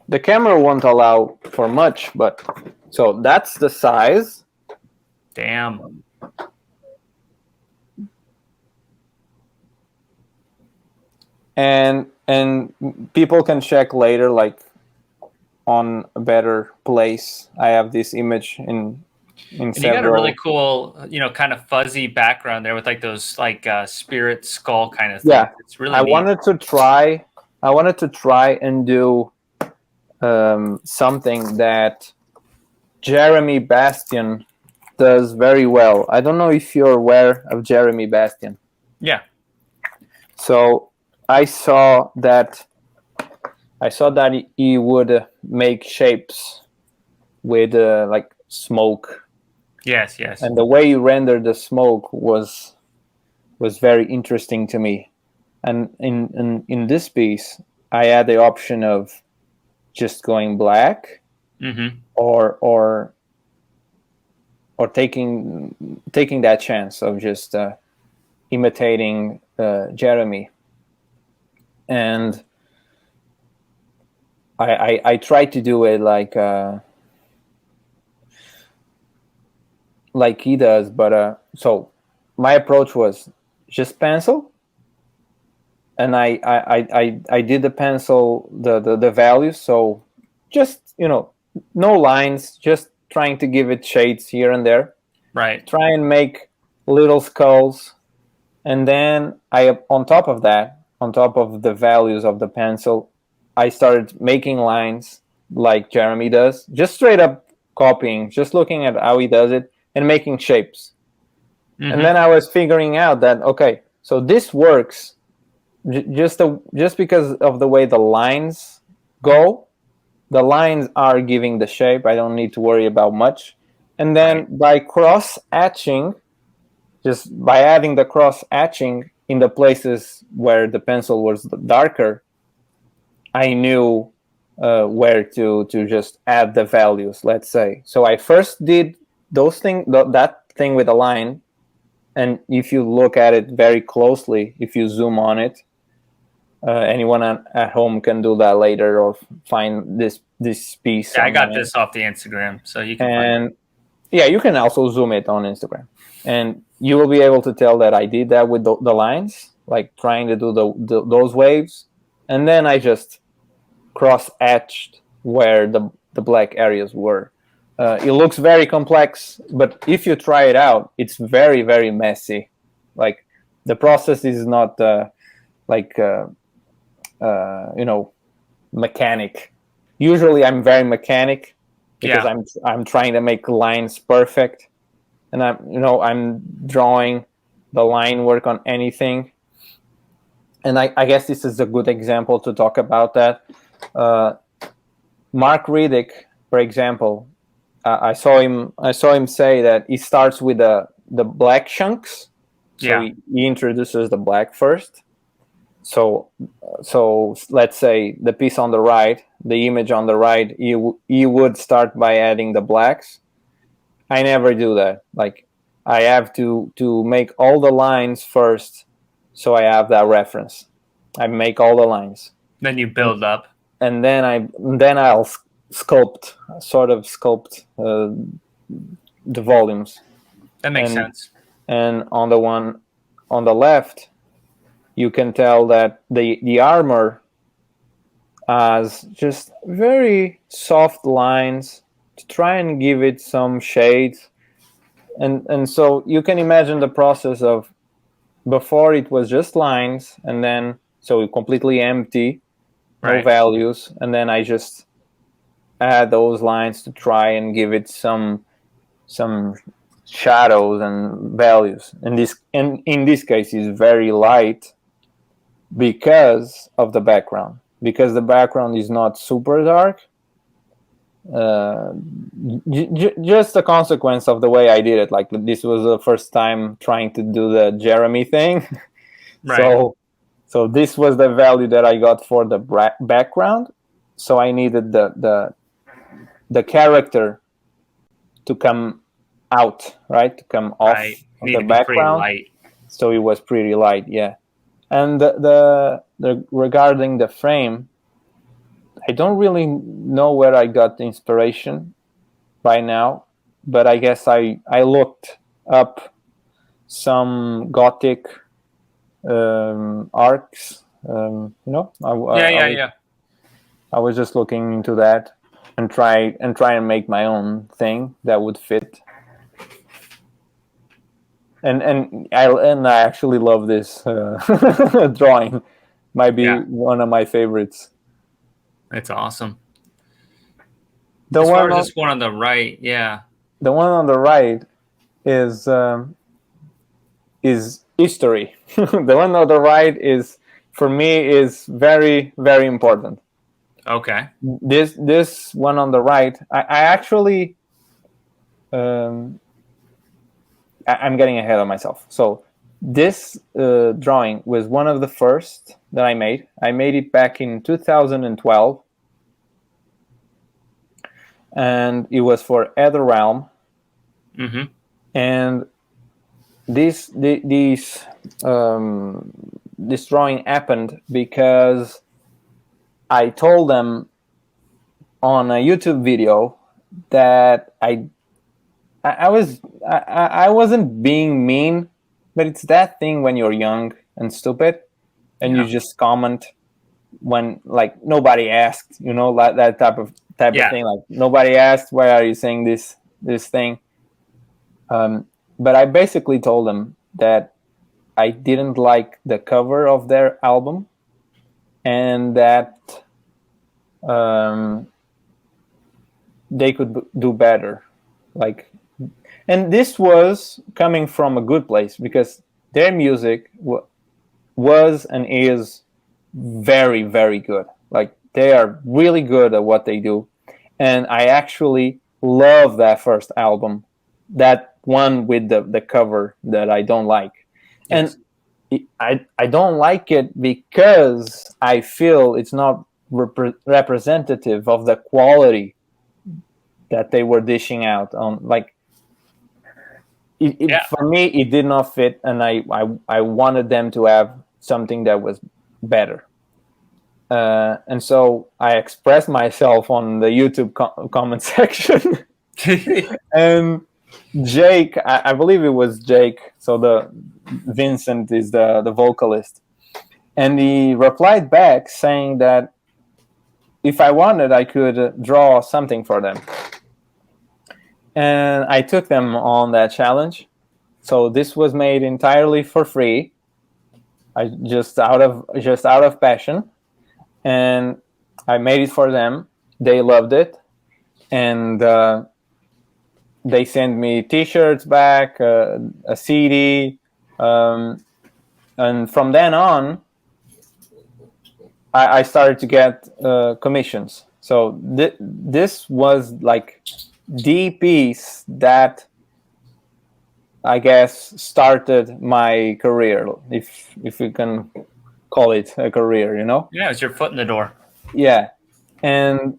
Speaker 2: The camera won't allow for much, but so that's the size.
Speaker 1: Damn.
Speaker 2: And people can check later, like on a better place. I have this image in
Speaker 1: and several. You got a really cool, kind of fuzzy background there with like those like spirit skull kind of thing.
Speaker 2: Yeah,
Speaker 1: it's really.
Speaker 2: I wanted to try and do something that Jeremy Bastian does very well. I don't know if you're aware of Jeremy Bastian.
Speaker 1: Yeah.
Speaker 2: So I saw that he would make shapes with like smoke.
Speaker 1: Yes.
Speaker 2: And the way you render the smoke was very interesting to me. And in this piece, I had the option of just going black, or taking that chance of just imitating Jeremy. And I tried to do it like he does, but so my approach was just pencil, and I did the pencil the values. So just no lines, just trying to give it shades here and there.
Speaker 1: Right.
Speaker 2: Try and make little skulls, and then I on top of that, on top of the values of the pencil, I started making lines like Jeremy does, just straight up copying, just looking at how he does it and making shapes.
Speaker 1: Mm-hmm.
Speaker 2: And then I was figuring out that okay, so this works just because of the way the lines go. The lines are giving the shape. I don't need to worry about much. And then by cross hatching, just by adding the cross hatching in the places where the pencil was darker, I knew where to just add the values, let's say. So I first did that thing with a line, and if you look at it very closely, if you zoom on it, anyone at home can do that later or find this piece.
Speaker 1: Yeah, I got this off the Instagram, so you can
Speaker 2: find it. Yeah, you can also zoom it on Instagram, and you will be able to tell that I did that with the lines, like trying to do those waves, and then I just cross hatched where the black areas were. It looks very complex, but if you try it out, it's very, very messy. Like the process is not mechanic. Usually I'm very mechanic because I'm trying to make lines perfect, and I'm drawing the line work on anything. And I guess this is a good example to talk about that. Mark Riddick, for example, I saw him say that he starts with the black chunks. So he introduces the black first. So let's say the piece on the right, the image on the right, you would start by adding the blacks. I never do that. Like I have to make all the lines first, so I have that reference. I make all the lines.
Speaker 1: Then you build up,
Speaker 2: and then I'll sculpt the volumes.
Speaker 1: That makes sense.
Speaker 2: And on the one on the left, you can tell that the armor has just very soft lines to try and give it some shades. And so you can imagine the process of before it was just lines, and then so completely empty, no values, and then I just add those lines to try and give it some shadows and values. And in this case is very light because of the background, because the background is not super dark. Just a consequence of the way I did it. Like this was the first time trying to do the Jeremy thing. So this was the value that I got for the background. So I needed the character to come out, right? To come off of the background. So it was pretty light, yeah. And the regarding the frame, I don't really know where I got the inspiration right now, but I guess I looked up some Gothic arcs. I was just looking into that and try and make my own thing that would fit. And I actually love this drawing. Might be one of my favorites.
Speaker 1: It's awesome.
Speaker 2: The
Speaker 1: as
Speaker 2: one
Speaker 1: far as this one on the right, yeah.
Speaker 2: The one on the right is history. The one on the right is, for me, is very, very important.
Speaker 1: Okay.
Speaker 2: This one on the right, I actually, I'm getting ahead of myself. So this drawing was one of the first that I made. I made it back in 2012. And it was for Etherrealm.
Speaker 1: Mm-hmm.
Speaker 2: And this drawing happened because I told them on a YouTube video that I wasn't being mean, but it's that thing when you're young and stupid. and you just comment when like nobody asked, like that type of thing. Like nobody asked, why are you saying this thing? But I basically told them that I didn't like the cover of their album, and that they could do better. Like, and this was coming from a good place, because their music was and is very, very good. Like, they are really good at what they do, and I actually love that first album, that one with the cover that I don't like. Yes. And I don't like it because I feel it's not representative of the quality that they were dishing out on. Like, for me, it did not fit, and I wanted them to have something that was better. And so I expressed myself on the YouTube comment section. And Jake, I believe it was Jake, so the Vincent is the vocalist, and he replied back saying that if I wanted, I could draw something for them. And I took them on that challenge. So this was made entirely for free, just out of passion, and I made it for them. They loved it, and they sent me T-shirts back, a CD, and from then on, I started to get commissions. So this was like the piece that I guess started my career, if we can call it a career,
Speaker 1: Yeah, it's your foot in the door.
Speaker 2: Yeah, and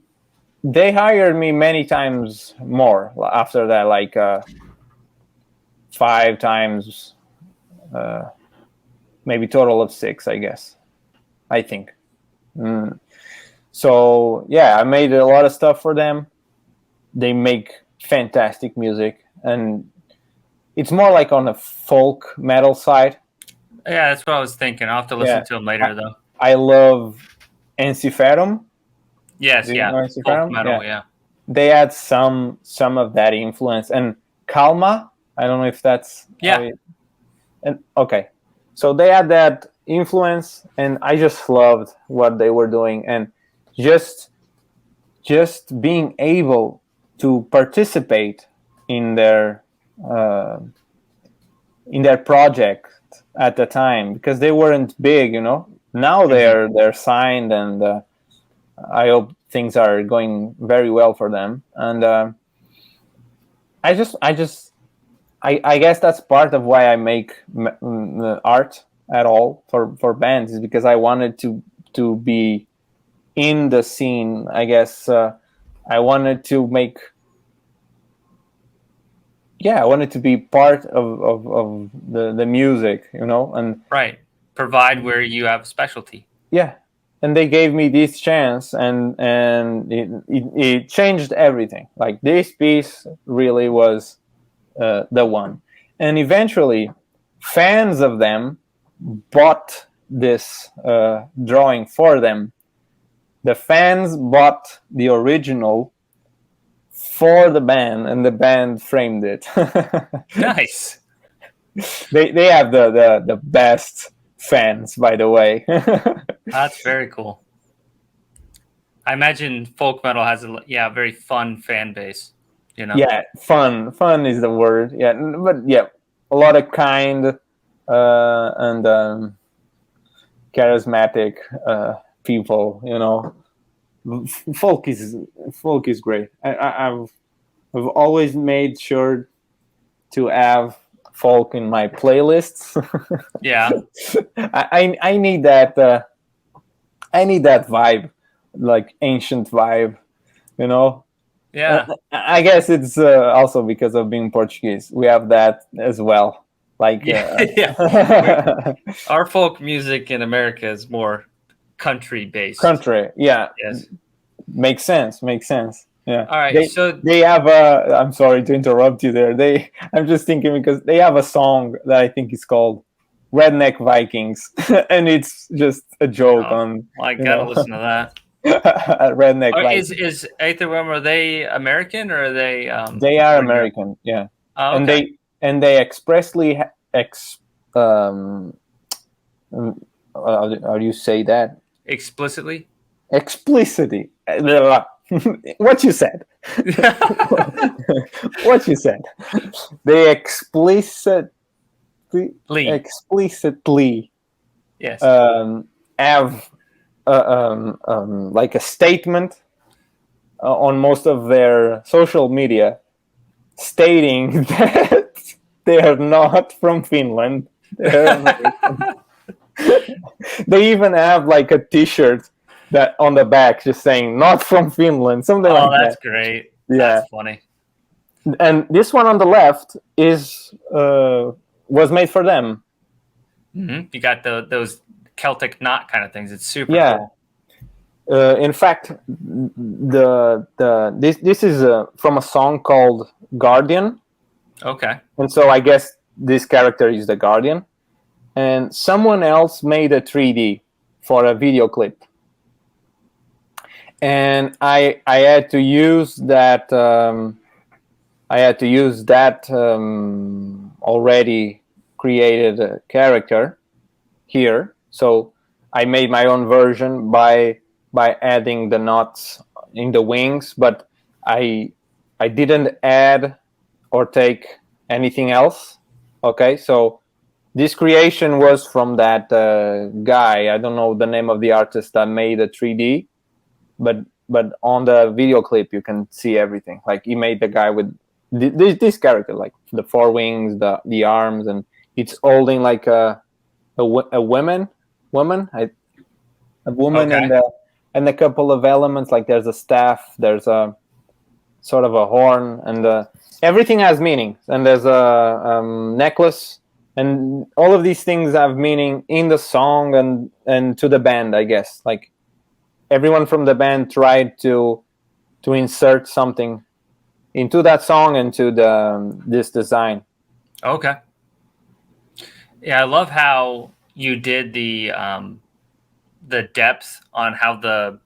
Speaker 2: they hired me many times more after that, like 5 times, maybe total of 6, I guess. I think. So yeah, I made a lot of stuff for them. They make fantastic music, and it's more like on the folk metal side.
Speaker 1: Yeah, that's what I was thinking. I'll have to listen to them later, though.
Speaker 2: I love Ensiferum.
Speaker 1: Yes, folk metal, yeah.
Speaker 2: They had some of that influence, and Kalma. I don't know if that's and okay, so they had that influence, and I just loved what they were doing, and just being able to participate in their project at the time, because they weren't big, Now they're signed, and I hope things are going very well for them. And I guess that's part of why I make art at all for bands, is because I wanted to be in the scene. I guess I wanted to make. Yeah, I wanted to be part of the music, and
Speaker 1: provide where you have a specialty.
Speaker 2: Yeah, and they gave me this chance, and it changed everything. Like, this piece really was the one, and eventually, fans of them bought this drawing for them. The fans bought the original for the band, and the band framed it.
Speaker 1: Nice.
Speaker 2: They have the best fans, by the way.
Speaker 1: That's very cool. I imagine folk metal has a very fun fan base.
Speaker 2: Yeah, fun is the word. Yeah, but yeah, a lot of kind and charismatic people. Folk is great. I've always made sure to have folk in my playlists.
Speaker 1: Yeah,
Speaker 2: I need that. I need that vibe, like ancient vibe,
Speaker 1: Yeah,
Speaker 2: I guess it's also because of being Portuguese. We have that as well. Like,
Speaker 1: our folk music in America is more country based.
Speaker 2: Country, yeah.
Speaker 1: Yes,
Speaker 2: makes sense. Yeah.
Speaker 1: All right,
Speaker 2: they have a. I'm sorry to interrupt you there. I'm just thinking, because they have a song that I think is called Redneck Vikings, and it's just a joke
Speaker 1: Oh,
Speaker 2: on,
Speaker 1: well, I gotta listen to that.
Speaker 2: Redneck Vikings.
Speaker 1: Is eighth of them, are they American or are they
Speaker 2: They are
Speaker 1: born here?
Speaker 2: American, yeah,
Speaker 1: Oh,
Speaker 2: and
Speaker 1: okay.
Speaker 2: they expressly um, how do you say that?
Speaker 1: Explicitly?
Speaker 2: Explicitly. What you said. What you said. They
Speaker 1: Lee.
Speaker 2: explicitly
Speaker 1: Yes.
Speaker 2: have like a statement on most of their social media stating that they are not from Finland. They're American. They even have like a T-shirt that on the back just saying "not from Finland," something
Speaker 1: Oh,
Speaker 2: like
Speaker 1: that's
Speaker 2: that.
Speaker 1: great.
Speaker 2: Yeah,
Speaker 1: That's funny.
Speaker 2: and this one on the left is was made for them.
Speaker 1: You got those Celtic knot kind of things. It's super
Speaker 2: Yeah.
Speaker 1: cool.
Speaker 2: In fact, this is from a song called Guardian,
Speaker 1: Okay.
Speaker 2: and so I guess this character is the Guardian. And someone else made a 3D for a video clip, and I had to use that. Already created character here. So I made my own version by adding the knots in the wings, but I didn't add or take anything else. Okay, so this creation was from that guy. I don't know the name of the artist that made a 3D, but on the video clip you can see everything. Like he made the guy with this character, like the four wings, the arms, and it's holding like a woman, a woman,
Speaker 1: Okay.
Speaker 2: and a couple of elements. Like there's a staff, there's a sort of a horn, and everything has meaning. And there's a necklace, and all of these things have meaning in the song and to the band, I guess. Like everyone from the band tried to insert something into that song and to this design.
Speaker 1: Okay. Yeah, I love how you did the depth on how the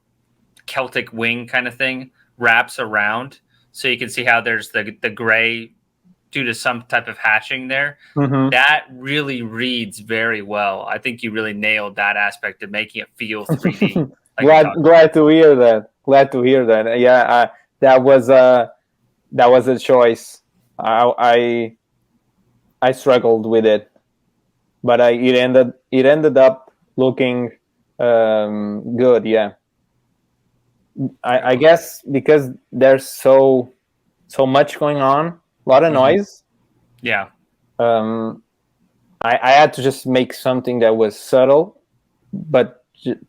Speaker 1: Celtic wing kind of thing wraps around, so you can see how there's the gray due to some type of hatching there.
Speaker 2: Mm-hmm.
Speaker 1: That really reads very well. I think you really nailed that aspect of making it feel 3D. Like you're talking.
Speaker 2: Glad to hear that. Glad to hear that. Yeah, that was a choice. I struggled with it, but it ended up looking good. Yeah, I guess because there's so much going on, a lot of noise.
Speaker 1: Yeah.
Speaker 2: I had to just make something that was subtle but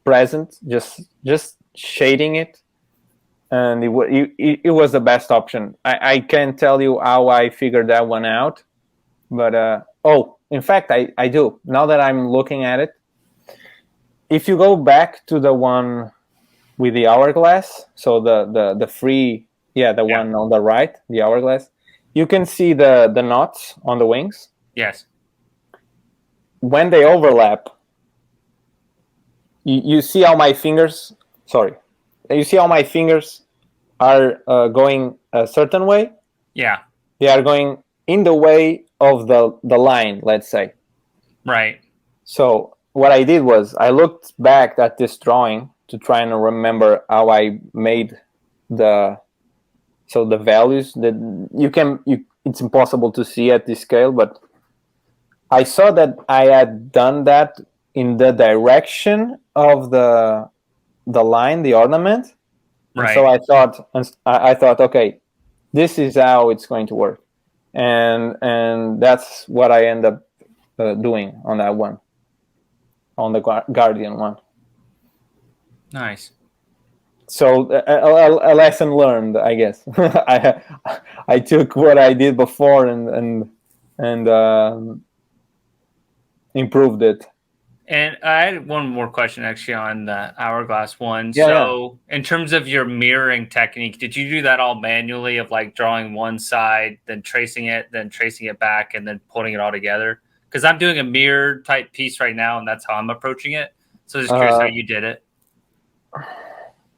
Speaker 2: present, just shading it, and it was the best option. I can't tell you how I figured that one out, but in fact I do, now that I'm looking at it. If you go back to the one with the hourglass, so the free, one on the right, the hourglass, you can see the knots on the wings.
Speaker 1: Yes.
Speaker 2: When they overlap, you see how my fingers, you see how my fingers are going a certain way.
Speaker 1: Yeah.
Speaker 2: They are going in the way of the line, let's say.
Speaker 1: Right.
Speaker 2: So what I did was I looked back at this drawing to try and remember how I made the values that it's impossible to see at this scale, but I saw that I had done that in the direction of the line, the ornament.
Speaker 1: Right.
Speaker 2: And so I thought, okay, this is how it's going to work, and that's what I end up doing on that one, on the Guardian one.
Speaker 1: Nice.
Speaker 2: So a lesson learned, I guess. I took what I did before and improved it.
Speaker 1: And I had one more question actually on the hourglass one.
Speaker 2: Yeah,
Speaker 1: so in terms of your mirroring technique, did you do that all manually of like drawing one side, then tracing it back, and then putting it all together? because I'm doing a mirror type piece right now, and that's how I'm approaching it. So just curious how you did it.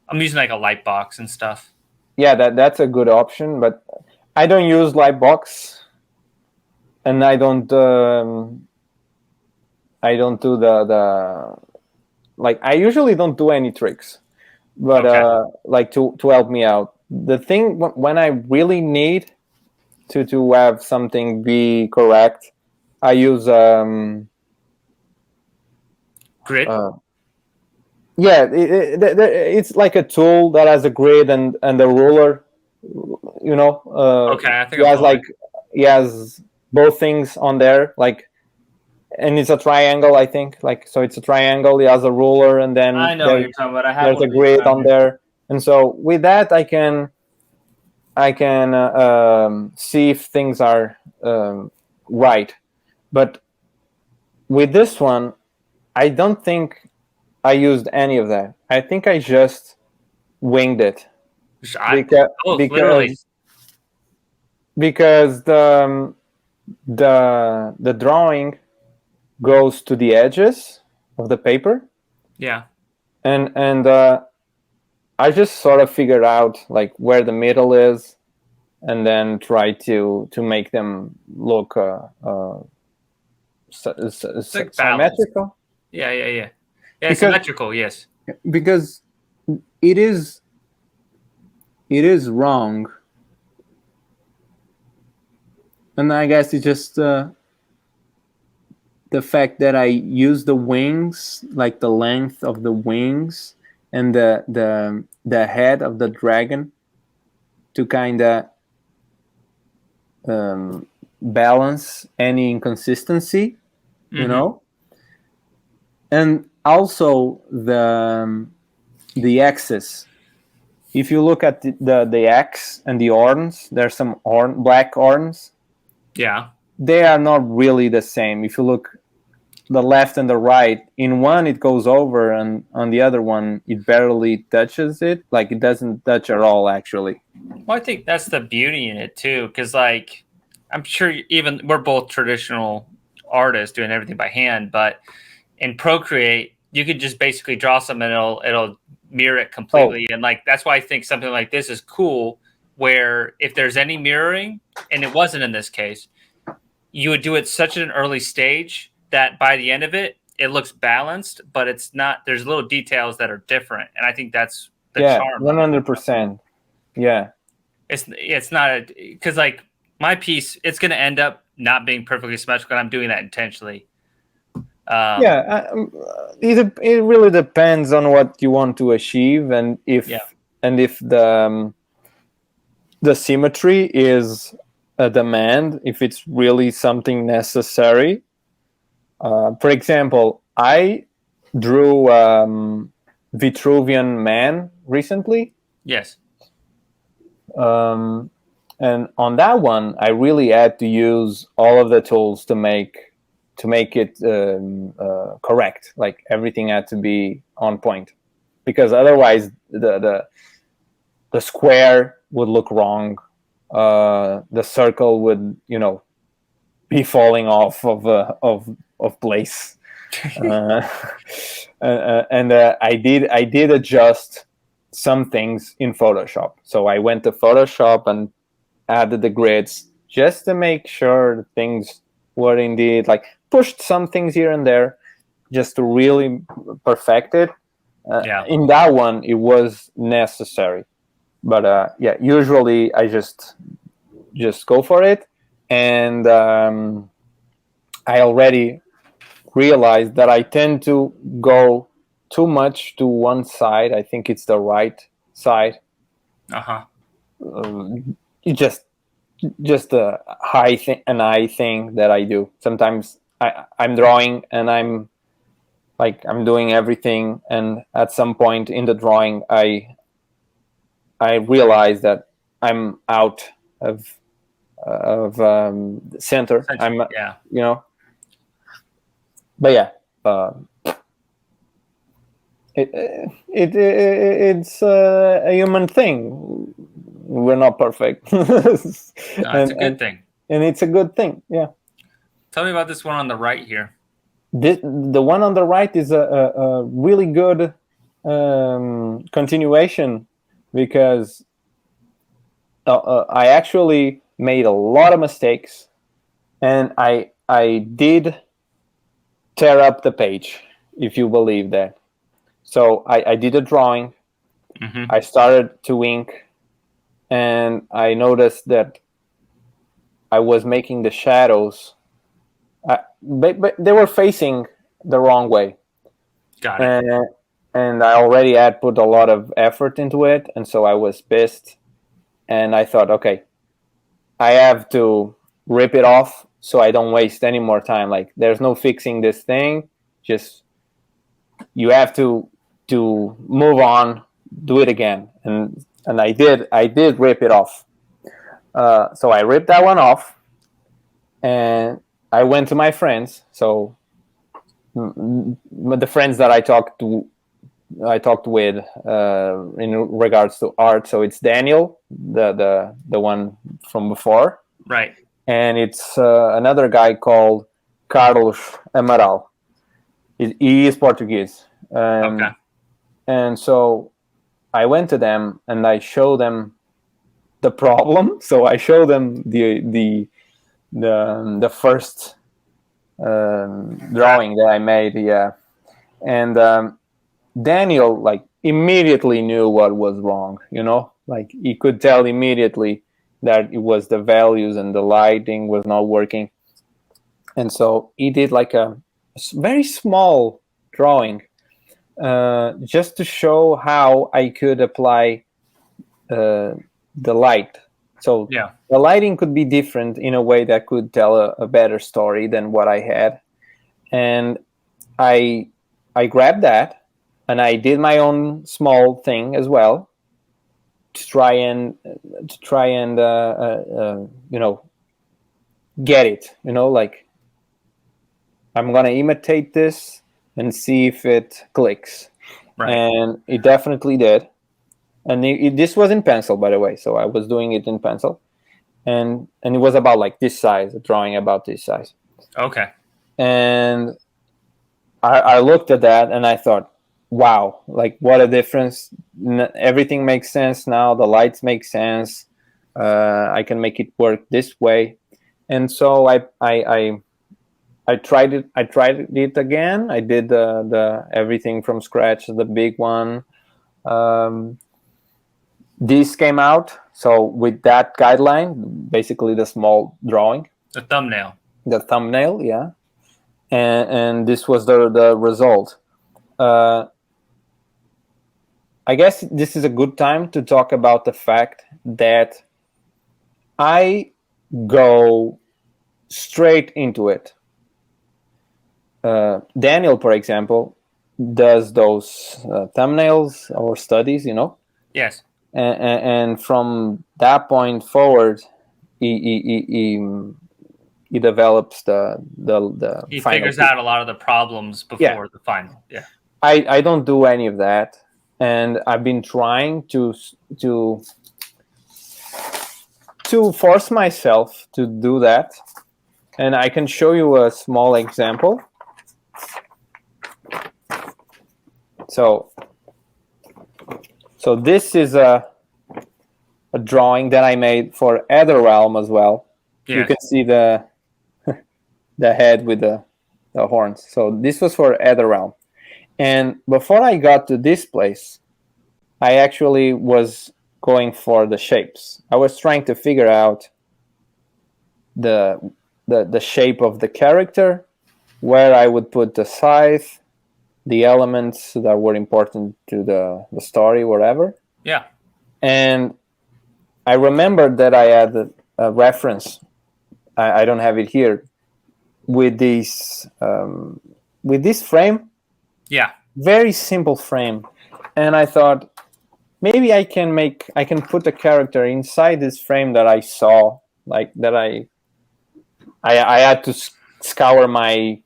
Speaker 1: I'm using like a light box and stuff.
Speaker 2: Yeah, that's a good option, but I don't use Lightbox, and I don't do the like, I usually don't do any tricks, but
Speaker 1: Okay.
Speaker 2: like to help me out. The thing when I really need to have something be correct, I use
Speaker 1: Grid.
Speaker 2: yeah, it's like a tool that has a grid and a ruler. You know,
Speaker 1: Okay, I think
Speaker 2: he
Speaker 1: I'm
Speaker 2: has
Speaker 1: following.
Speaker 2: he has both things on there, like, and it's a triangle, I think. Like, so it's a triangle. He has a ruler, and then
Speaker 1: I know what you're talking about. I have
Speaker 2: there's
Speaker 1: one
Speaker 2: a
Speaker 1: of these
Speaker 2: grid
Speaker 1: around
Speaker 2: on
Speaker 1: here.
Speaker 2: there, and so with that, I can see if things are right. But with this one, I don't think I used any of that. I think I just winged it because
Speaker 1: Both, literally.
Speaker 2: because because the drawing goes to the edges of the paper,
Speaker 1: Yeah.
Speaker 2: and I just sort of figured out like where the middle is, and then try to make them look
Speaker 1: It's like balance.
Speaker 2: symmetrical.
Speaker 1: Yeah, yeah, yeah. Yeah,
Speaker 2: because
Speaker 1: symmetrical, yes.
Speaker 2: because it is wrong, and I guess it's just the fact that I use the wings, like the length of the wings and the head of the dragon, to kind of balance any inconsistency, you know, and also the axis. If you look at the X and the horns, there's some black horns.
Speaker 1: Yeah.
Speaker 2: They are not really the same. If you look the left and the right, in one it goes over, and on the other one it barely touches it. Like, it doesn't touch at all, actually.
Speaker 1: Well, I think that's the beauty in it too, because like I'm sure even we're both traditional artists doing everything by hand, but in Procreate you could just basically draw something and it'll mirror it completely, and like that's why I think something like this is cool. Where if there's any mirroring, and it wasn't in this case, you would do it such an early stage that by the end of it, it looks balanced, but it's not. There's little details that are different, and I think that's the
Speaker 2: Yeah,
Speaker 1: charm of it.
Speaker 2: 100%. Yeah.
Speaker 1: It's not because like my piece, it's going to end up not being perfectly symmetrical. And I'm doing that intentionally.
Speaker 2: Yeah, it really depends on what you want to achieve, and if the symmetry is a demand, if it's really something necessary. For example, I drew Vitruvian Man recently.
Speaker 1: Yes.
Speaker 2: And on that one, I really had to use all of the tools to make it correct. Like, everything had to be on point, because otherwise the square would look wrong. The circle would, be falling off of place. And I did adjust some things in Photoshop. So I went to Photoshop and added the grids just to make sure things were indeed, like, pushed some things here and there just to really perfect it. In that one, it was necessary. But yeah, usually I just go for it. And I already realized that I tend to go too much to one side. I think it's the right side. It just a an eye thing that I do. Sometimes I'm drawing and I'm doing everything, and at some point in the drawing, I realize that I'm out of center. I'm but yeah, it's a human thing. We're not perfect.
Speaker 1: It's a good thing.
Speaker 2: And it's a good thing. Yeah.
Speaker 1: Tell me about this one on the right here.
Speaker 2: The one on the right is a really good continuation, because I actually made a lot of mistakes, and I did tear up the page, if you believe that. So I did a drawing.
Speaker 1: Mm-hmm.
Speaker 2: I started to ink, and I noticed that I was making the shadows, but they were facing the wrong way.
Speaker 1: Got it.
Speaker 2: And I already had put a lot of effort into it, and so I was pissed. And I thought, okay, I have to rip it off so I don't waste any more time. Like, there's no fixing this thing. Just, you have to move on, do it again. And I did rip it off. So I ripped that one off, and I went to my friends. So the friends that I talked with in regards to art. So it's Daniel, the one from before,
Speaker 1: Right.
Speaker 2: and it's another guy called Carlos Amaral. He is Portuguese.
Speaker 1: Okay.
Speaker 2: And so I went to them and I showed them the problem. So I showed them the first drawing that I made. Yeah, and Daniel like immediately knew what was wrong. Like he could tell immediately that it was the values and the lighting was not working, and so he did like a very small drawing, just to show how I could apply the light. So
Speaker 1: Yeah.
Speaker 2: the lighting could be different in a way that could tell a better story than what I had, and I grabbed that and I did my own small thing as well to try and get it. Like, I'm gonna imitate this and see if it clicks.
Speaker 1: Right.
Speaker 2: And it definitely did. And this was in pencil, by the way. So I was doing it in pencil, and it was about like this size, a drawing about this size.
Speaker 1: Okay.
Speaker 2: And I looked at that and I thought, wow, like what a difference. Everything makes sense now. The lights make sense. I can make it work this way. And so I tried it. I tried it again. I did the everything from scratch, the big one. This came out. So with that guideline, basically the small drawing,
Speaker 1: The thumbnail, yeah.
Speaker 2: And this was the result. I guess this is a good time to talk about the fact that I go straight into it. Daniel, for example, does those thumbnails or studies,
Speaker 1: Yes.
Speaker 2: And from that point forward, he develops the
Speaker 1: He
Speaker 2: final
Speaker 1: figures
Speaker 2: piece.
Speaker 1: out a lot of the problems before the final. Yeah.
Speaker 2: I don't do any of that, and I've been trying to force myself to do that, and I can show you a small example. So this is a drawing that I made for Etherrealm as well.
Speaker 1: Yes.
Speaker 2: You can see the head with the horns. So this was for Etherrealm. And before I got to this place, I actually was going for the shapes. I was trying to figure out the shape of the character, where I would put the scythe, the elements that were important to the story, whatever.
Speaker 1: Yeah.
Speaker 2: And I remembered that I had a reference. I don't have it here, with this frame. Yeah. Very simple frame. And I thought, maybe I can put a character inside this frame that I saw, like that I had to scour my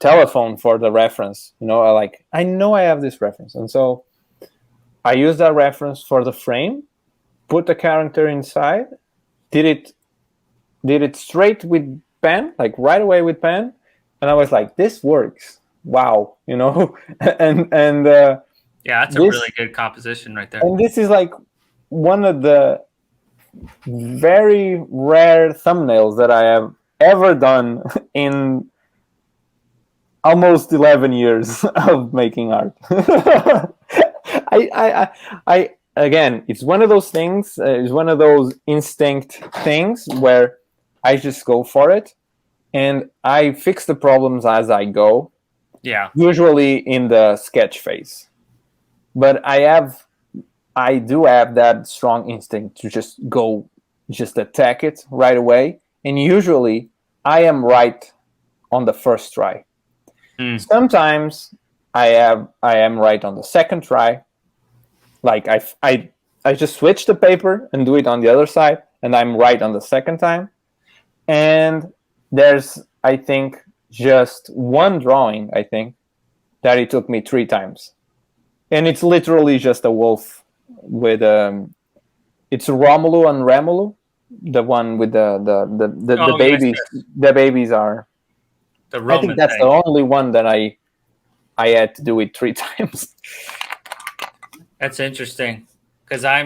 Speaker 2: telephone for the reference. I know I have this reference. And so I used that reference for the frame, put the character inside, did it straight with pen, like right away with pen, and I was like, this works. Wow, you know, and
Speaker 1: Yeah, that's a really good composition right there.
Speaker 2: And this is like one of the very rare thumbnails that I have ever done in almost 11 years of making art. I again, it's one of those things. It's one of those instinct things where I just go for it, and I fix the problems as I go.
Speaker 1: Yeah.
Speaker 2: Usually in the sketch phase, but I do have that strong instinct to just attack it right away. And usually I am right on the first try. Sometimes I am right on the second try. Like I just switch the paper and do it on the other side, and I'm right on the second time. And there's, I think, just one drawing, I think, that it took me 3 times. And it's literally just a wolf with it's Romulu and Remulu, the one with the babies. Yes. The babies are
Speaker 1: the Roman
Speaker 2: I think that's thing. The only one that I had to do it 3 times.
Speaker 1: That's interesting, because I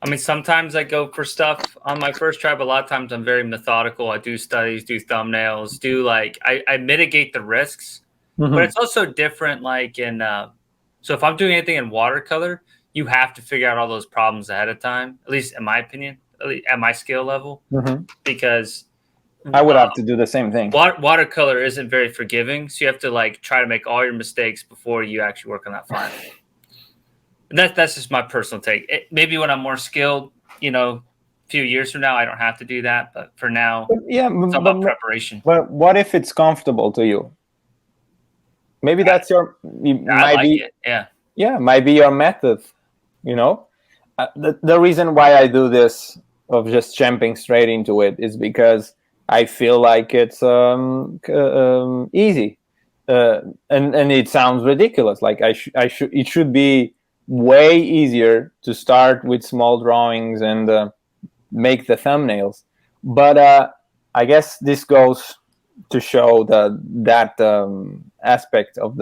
Speaker 1: mean, sometimes I go for stuff on my first try, but a lot of times I'm very methodical. I do studies, do thumbnails, I mitigate the risks. But it's also different, like in so if I'm doing anything in watercolor, you have to figure out all those problems ahead of time, at least in my opinion, at my skill level, because
Speaker 2: I would have to do the same thing.
Speaker 1: Watercolor isn't very forgiving, so you have to like try to make all your mistakes before you actually work on that final. That's just my personal take. Maybe when I'm more skilled, you know, a few years from now, I don't have to do that. But for now, it's all about preparation.
Speaker 2: But what if it's comfortable to you? Maybe that's your.
Speaker 1: I like it. Yeah.
Speaker 2: Yeah, might be your method. You know, the reason why I do this of just jumping straight into it is because I feel like it's easy, and it sounds ridiculous. Like it should be way easier to start with small drawings and make the thumbnails. But I guess this goes to show that aspect of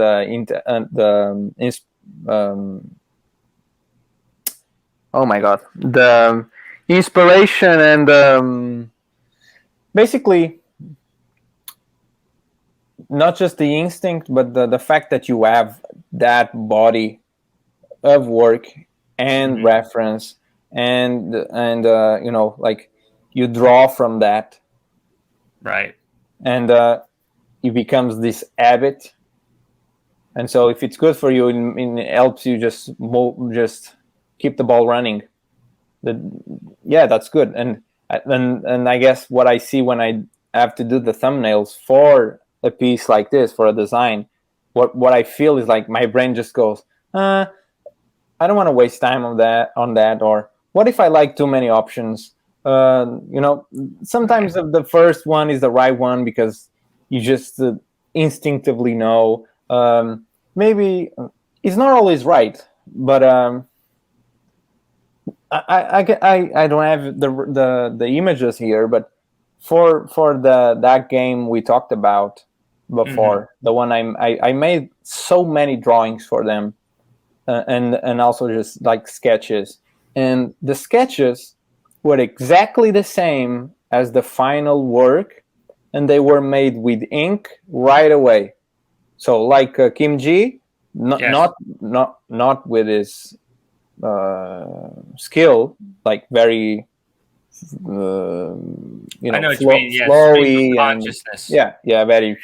Speaker 2: oh my god, the inspiration and basically not just the instinct, but the fact that you have that body of work and reference and you know, like you draw from that,
Speaker 1: right?
Speaker 2: And it becomes this habit. And so if it's good for you, it helps you just keep the ball running. Yeah, that's good. And I guess what I see when I have to do the thumbnails for a piece like this, for a design, what I feel is like my brain just goes, I don't want to waste time on that, or what if I like too many options? You know, sometimes the first one is the right one because you just instinctively know. Maybe it's not always right, but I don't have the images here, but for that game we talked about before, the one I made so many drawings for them, and also just like sketches, and the sketches were exactly the same as the final work, and they were made with ink right away. So like Kim Ji, not with his skill, like very you know, flowy
Speaker 1: consciousness.
Speaker 2: And very.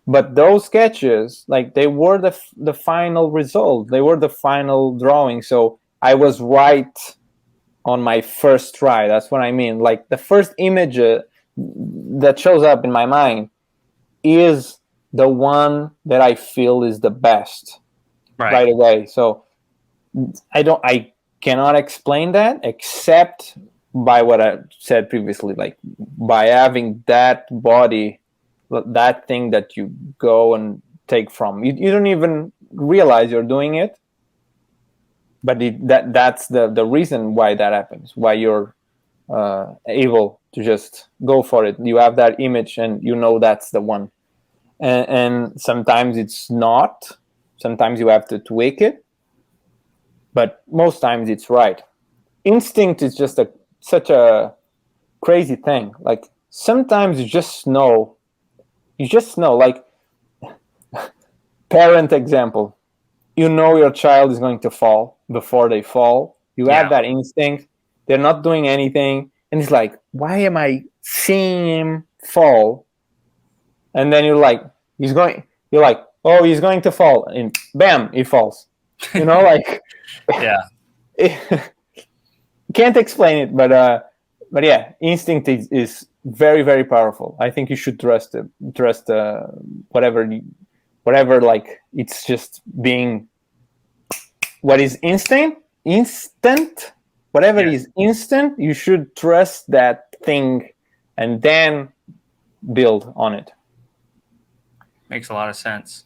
Speaker 2: But those sketches, like they were the final result. They were the final drawing. So I was right on my first try. That's what I mean. Like the first image that shows up in my mind is the one that I feel is the best right away. So I cannot explain that except by what I said previously, like by having that body, that thing that you go and take from. You don't even realize you're doing it, but that's the reason why that happens, why you're able to just go for it. You have that image and you know that's the one. And sometimes it's not. Sometimes you have to tweak it, but most times it's right. Instinct is just such a crazy thing. Like sometimes you just know. Like parent example. You know your child is going to fall before they fall. You have that instinct. They're not doing anything, and it's like, why am I seeing him fall? And then you're like, oh, he's going to fall, and bam, he falls. Like, can't explain it, but yeah, instinct is very, very powerful. I think you should trust whatever, like it's just being what is instant, whatever is instant, you should trust that thing and then build on it.
Speaker 1: Makes a lot of sense.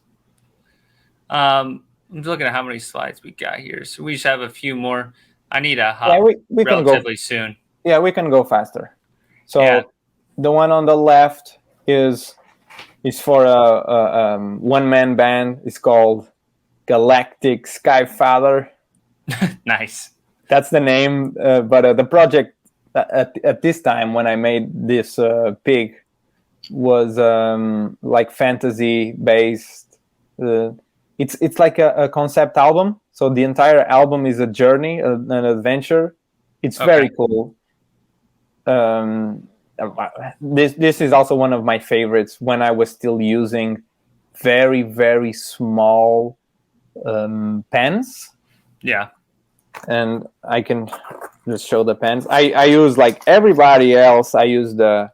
Speaker 1: I'm looking at how many slides we got here. So we just have a few more. I need a hop
Speaker 2: we
Speaker 1: relatively soon.
Speaker 2: Yeah, we can go faster. So the one on the left is for a one-man band. It's called Galactic Skyfather.
Speaker 1: Nice.
Speaker 2: That's the name. But the project at this time when I made this pig was like fantasy based. It's like a concept album. So the entire album is a journey, an adventure. It's very cool. This is also one of my favorites when I was still using very, very small pens.
Speaker 1: Yeah.
Speaker 2: And I can just show the pens. I use, like everybody else, I use the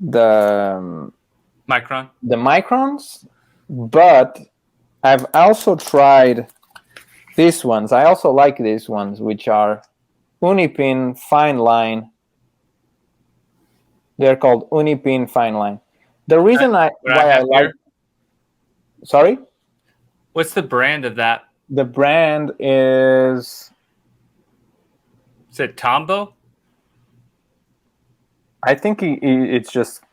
Speaker 1: Micron.
Speaker 2: The Microns, but I've also tried these ones. I also like these ones, which are Unipin Fine Line. They're called Unipin Fine Line. The reason why I like. Sorry?
Speaker 1: What's the brand of that?
Speaker 2: The brand is.
Speaker 1: Is it Tombow?
Speaker 2: I think it's just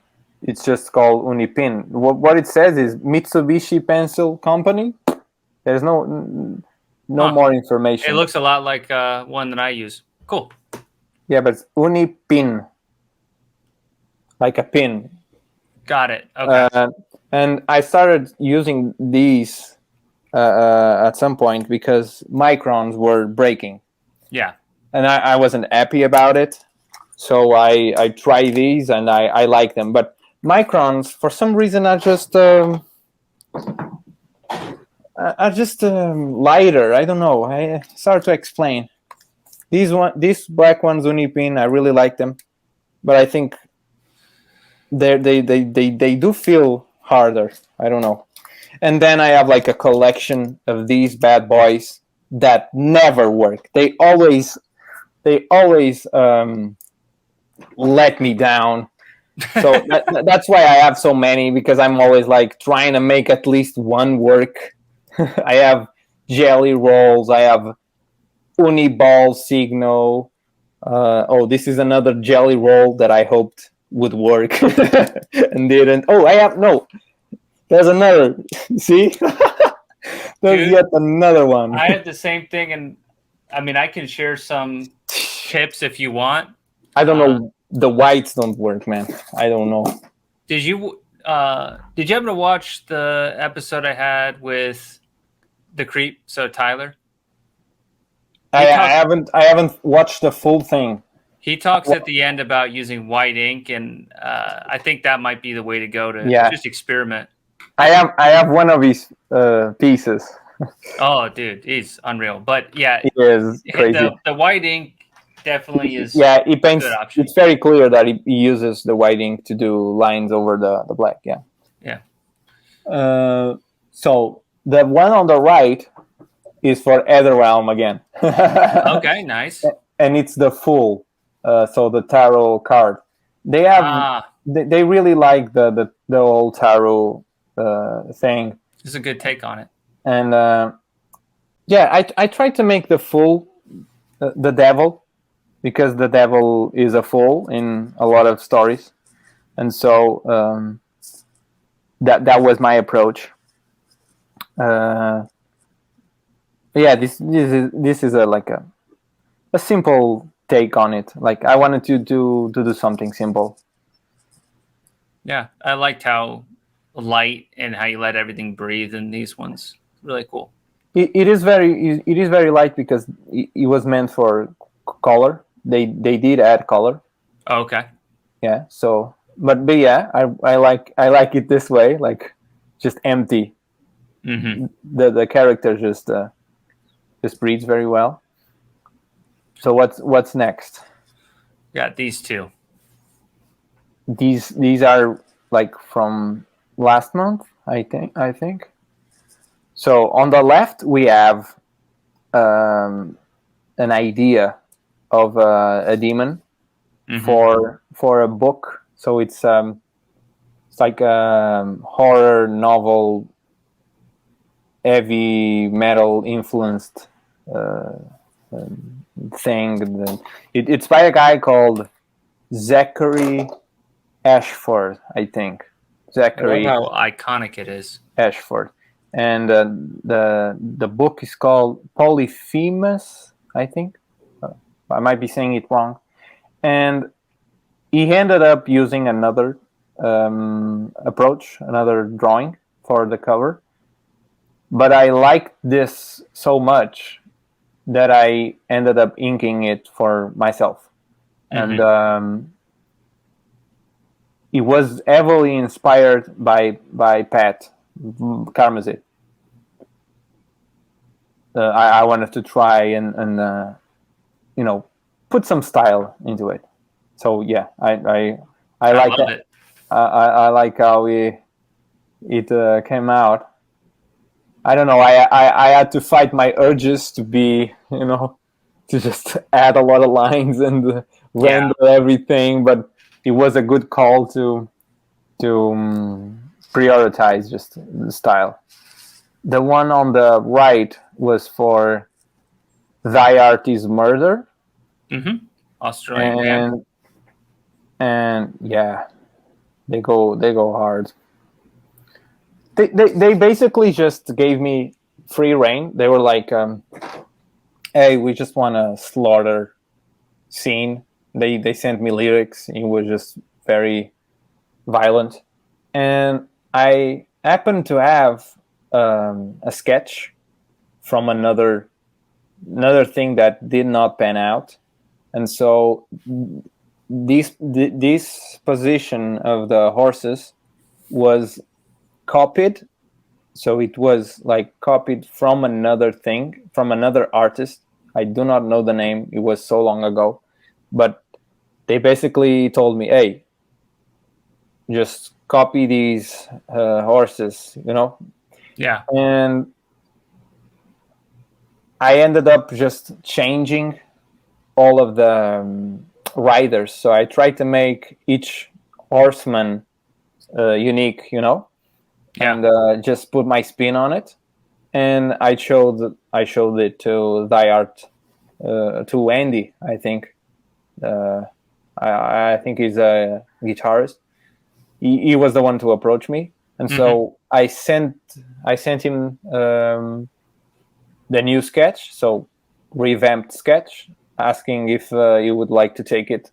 Speaker 2: called Unipin. What it says is Mitsubishi Pencil Company. There's no more information.
Speaker 1: It looks a lot like one that I use. Cool.
Speaker 2: Yeah, but it's Unipin. Like a pin.
Speaker 1: Got it. Okay.
Speaker 2: And I started using these at some point because Microns were breaking.
Speaker 1: Yeah.
Speaker 2: And I wasn't happy about it. So I try these and I like them. But Microns, for some reason, are just lighter. I don't know. It's hard to explain. These black ones, Unipin, I really like them. But I think they do feel harder. I don't know. And then I have like a collection of these bad boys that never work. They always let me down. So that's why I have so many, because I'm always like trying to make at least one work. I have jelly rolls. I have Uniball Signo. This is another jelly roll that I hoped would work and didn't. There's another. See? There's yet another one.
Speaker 1: I had the same thing, and I mean, I can share some tips if you want.
Speaker 2: I don't know. The whites don't work, man. I don't know.
Speaker 1: Did you happen to watch the episode I had with the Creep? So Tyler.
Speaker 2: I haven't watched the full thing.
Speaker 1: He talks at the end about using white ink, and I think that might be the way to go to just experiment.
Speaker 2: I have one of his pieces.
Speaker 1: Oh, dude, he's unreal. But yeah,
Speaker 2: he is crazy.
Speaker 1: The white ink definitely is.
Speaker 2: Yeah, he paints. It's very clear that he uses the white ink to do lines over the black. Yeah.
Speaker 1: Yeah.
Speaker 2: So the one on the right is for Etherrealm again.
Speaker 1: Okay, nice.
Speaker 2: And it's the full. So the tarot card. They have. They really like the old tarot thing.
Speaker 1: It's a good take on it.
Speaker 2: And I tried to make the full, the devil, because the devil is a fool in a lot of stories, and so that was my approach. Yeah, this is a like a simple take on it. Like I wanted to do something simple.
Speaker 1: Yeah, I liked how light and how you let everything breathe in these ones. Really cool.
Speaker 2: It is very light because it was meant for color. They did add color.
Speaker 1: Okay.
Speaker 2: Yeah. So, but yeah, I like it this way, like just empty.
Speaker 1: Mm-hmm.
Speaker 2: The character just breathes very well. So what's next?
Speaker 1: Got these two.
Speaker 2: These are like from last month, I think. So on the left we have an idea of a demon for a book. So it's like a horror novel, heavy metal influenced thing. It's by a guy called Zachary Ashford, I think.
Speaker 1: I love
Speaker 2: Zachary
Speaker 1: how iconic it is.
Speaker 2: Ashford, and the book is called Polyphemus, I think. I might be saying it wrong, and he ended up using another approach, another drawing for the cover. But I liked this so much that I ended up inking it for myself, and it was heavily inspired by Pat Karmazit. I wanted to try and you know put some style into it. So yeah, I like
Speaker 1: love it.
Speaker 2: I like how it came out. I don't know. I had to fight my urges to be to just add a lot of lines and render everything, but it was a good call to prioritize just the style. The one on the right was for Thy Art is Murder.
Speaker 1: Mm-hmm. Australian band.
Speaker 2: And yeah, they go hard. They basically just gave me free reign. They were like, hey, we just want a slaughter scene. They sent me lyrics. It was just very violent, and I happened to have a sketch from another thing that did not pan out, and so this position of the horses was copied. So it was like copied from another thing, from another artist. I do not know the name. It was so long ago, but they basically told me, "Hey, just copy these horses,"
Speaker 1: Yeah.
Speaker 2: And I ended up just changing all of the riders. So I tried to make each horseman unique, and just put my spin on it. And I showed it to Thy Art, to Andy. I think I think he's a guitarist. He was the one to approach me, and so I sent him the new sketch, so revamped sketch, asking if he would like to take it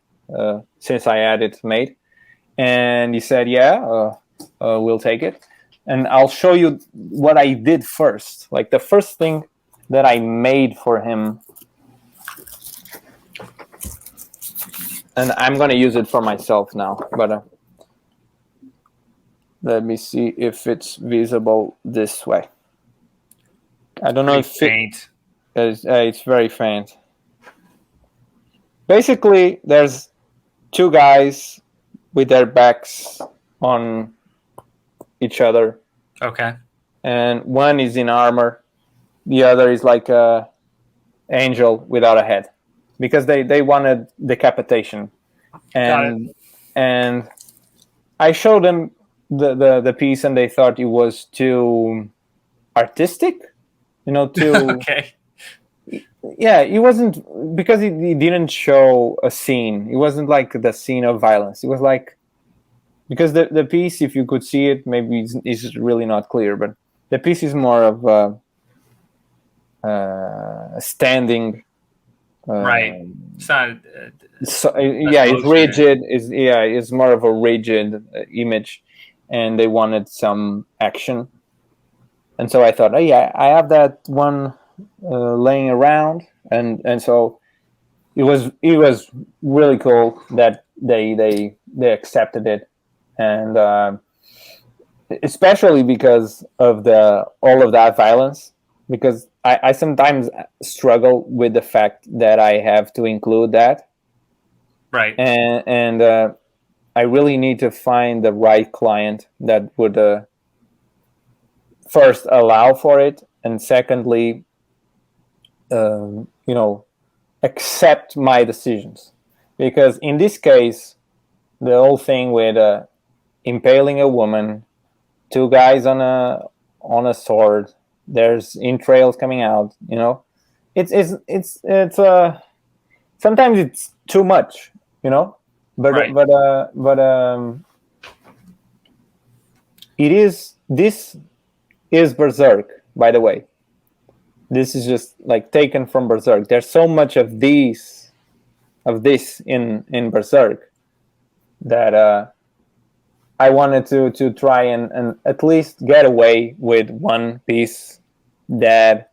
Speaker 2: since I had it made, and he said, "Yeah, we'll take it." And I'll show you what I did first. Like the first thing that I made for him, and I'm going to use it for myself now, but let me see if it's visible this way. I don't know if
Speaker 1: faint.
Speaker 2: It's very faint. Basically, there's two guys with their backs on each other.
Speaker 1: Okay.
Speaker 2: And one is in armor. The other is like a angel without a head, because they wanted decapitation. And I showed them the piece, and they thought it was too artistic, too
Speaker 1: okay.
Speaker 2: yeah, it wasn't because it didn't show a scene. It wasn't like the scene of violence. It was like because the piece, if you could see it, maybe it's really not clear, but the piece is more of standing.
Speaker 1: Right. It's not
Speaker 2: So,
Speaker 1: as
Speaker 2: yeah, it's
Speaker 1: motion.
Speaker 2: rigid. It's more of a rigid image, and they wanted some action. And so I thought, oh yeah, I have that one laying around, and so it was really cool that they accepted it, and especially because of the all of that violence. Because I sometimes struggle with the fact that I have to include that,
Speaker 1: Right.
Speaker 2: and I really need to find the right client that would first allow for it, and secondly, you know, accept my decisions. Because in this case, the whole thing with impaling a woman, two guys on a sword, there's entrails coming out. You know, it's sometimes it's too much. You know, but
Speaker 1: Right.
Speaker 2: it is this is Berserk, by the way. This is just like taken from Berserk. There's so much of this in Berserk that I wanted to try and at least get away with one piece that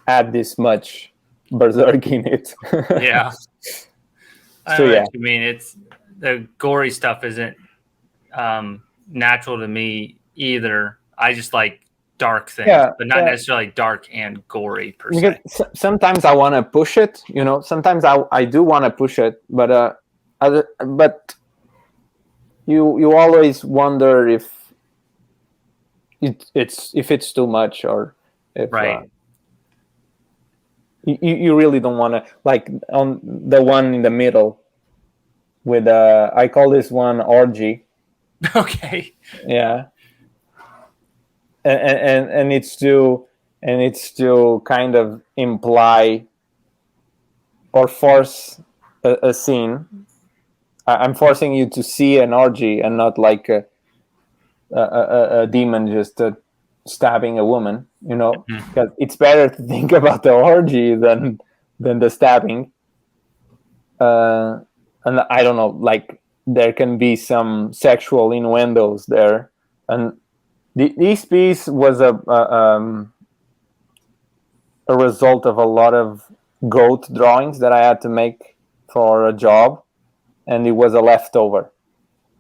Speaker 2: had this much Berserk in it.
Speaker 1: Yeah. I
Speaker 2: So
Speaker 1: know
Speaker 2: yeah,
Speaker 1: what you mean. It's the gory stuff isn't natural to me either. I just like dark things,
Speaker 2: yeah,
Speaker 1: but not
Speaker 2: yeah.
Speaker 1: necessarily dark and gory per
Speaker 2: Because
Speaker 1: se.
Speaker 2: sometimes I want to push it. You know, sometimes I do want to push it, but but you always wonder if it's too much or if
Speaker 1: Right.
Speaker 2: you really don't want to, like on the one in the middle with I call this one orgy.
Speaker 1: Okay.
Speaker 2: Yeah, and it's to kind of imply or force a scene. I'm forcing you to see an orgy and not like a demon just stabbing a woman, you know,
Speaker 1: Mhm.
Speaker 2: because it's better to think about the orgy than the stabbing. uh, and I don't know, like there can be some sexual innuendos there, and this piece was a result of a lot of goat drawings that I had to make for a job, and it was a leftover.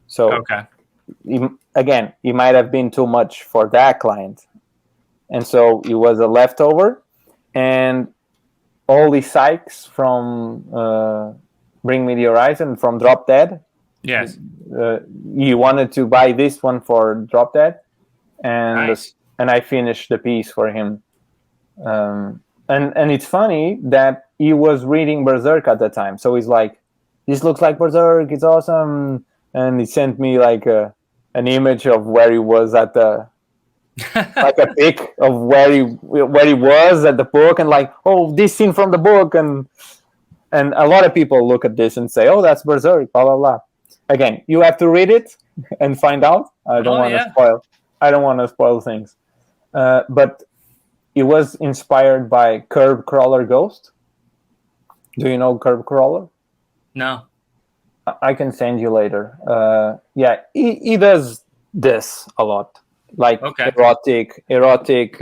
Speaker 2: So
Speaker 1: Okay.
Speaker 2: again, it might have been too much for that client, and so it was a leftover, and all the Sykes from Bring Me the Horizon from Drop Dead.
Speaker 1: Yes.
Speaker 2: He wanted to buy this one for Drop Dead, and
Speaker 1: Nice.
Speaker 2: and I finished the piece for him. And it's funny that he was reading Berserk at the time, so he's like, "This looks like Berserk. It's awesome." And he sent me like an image of where he was at the like a pic of where he was at the book, and like, oh, this scene from the book, and a lot of people look at this and say, oh, that's Berserk, blah blah blah. Again, you have to read it and find out. I don't
Speaker 1: Oh
Speaker 2: want to
Speaker 1: yeah.
Speaker 2: spoil. I don't want to spoil things. But it was inspired by Curb Crawler Ghost. Do you know Curb Crawler?
Speaker 1: No.
Speaker 2: I can send you later. Yeah, he does this a lot, like
Speaker 1: Okay.
Speaker 2: erotic,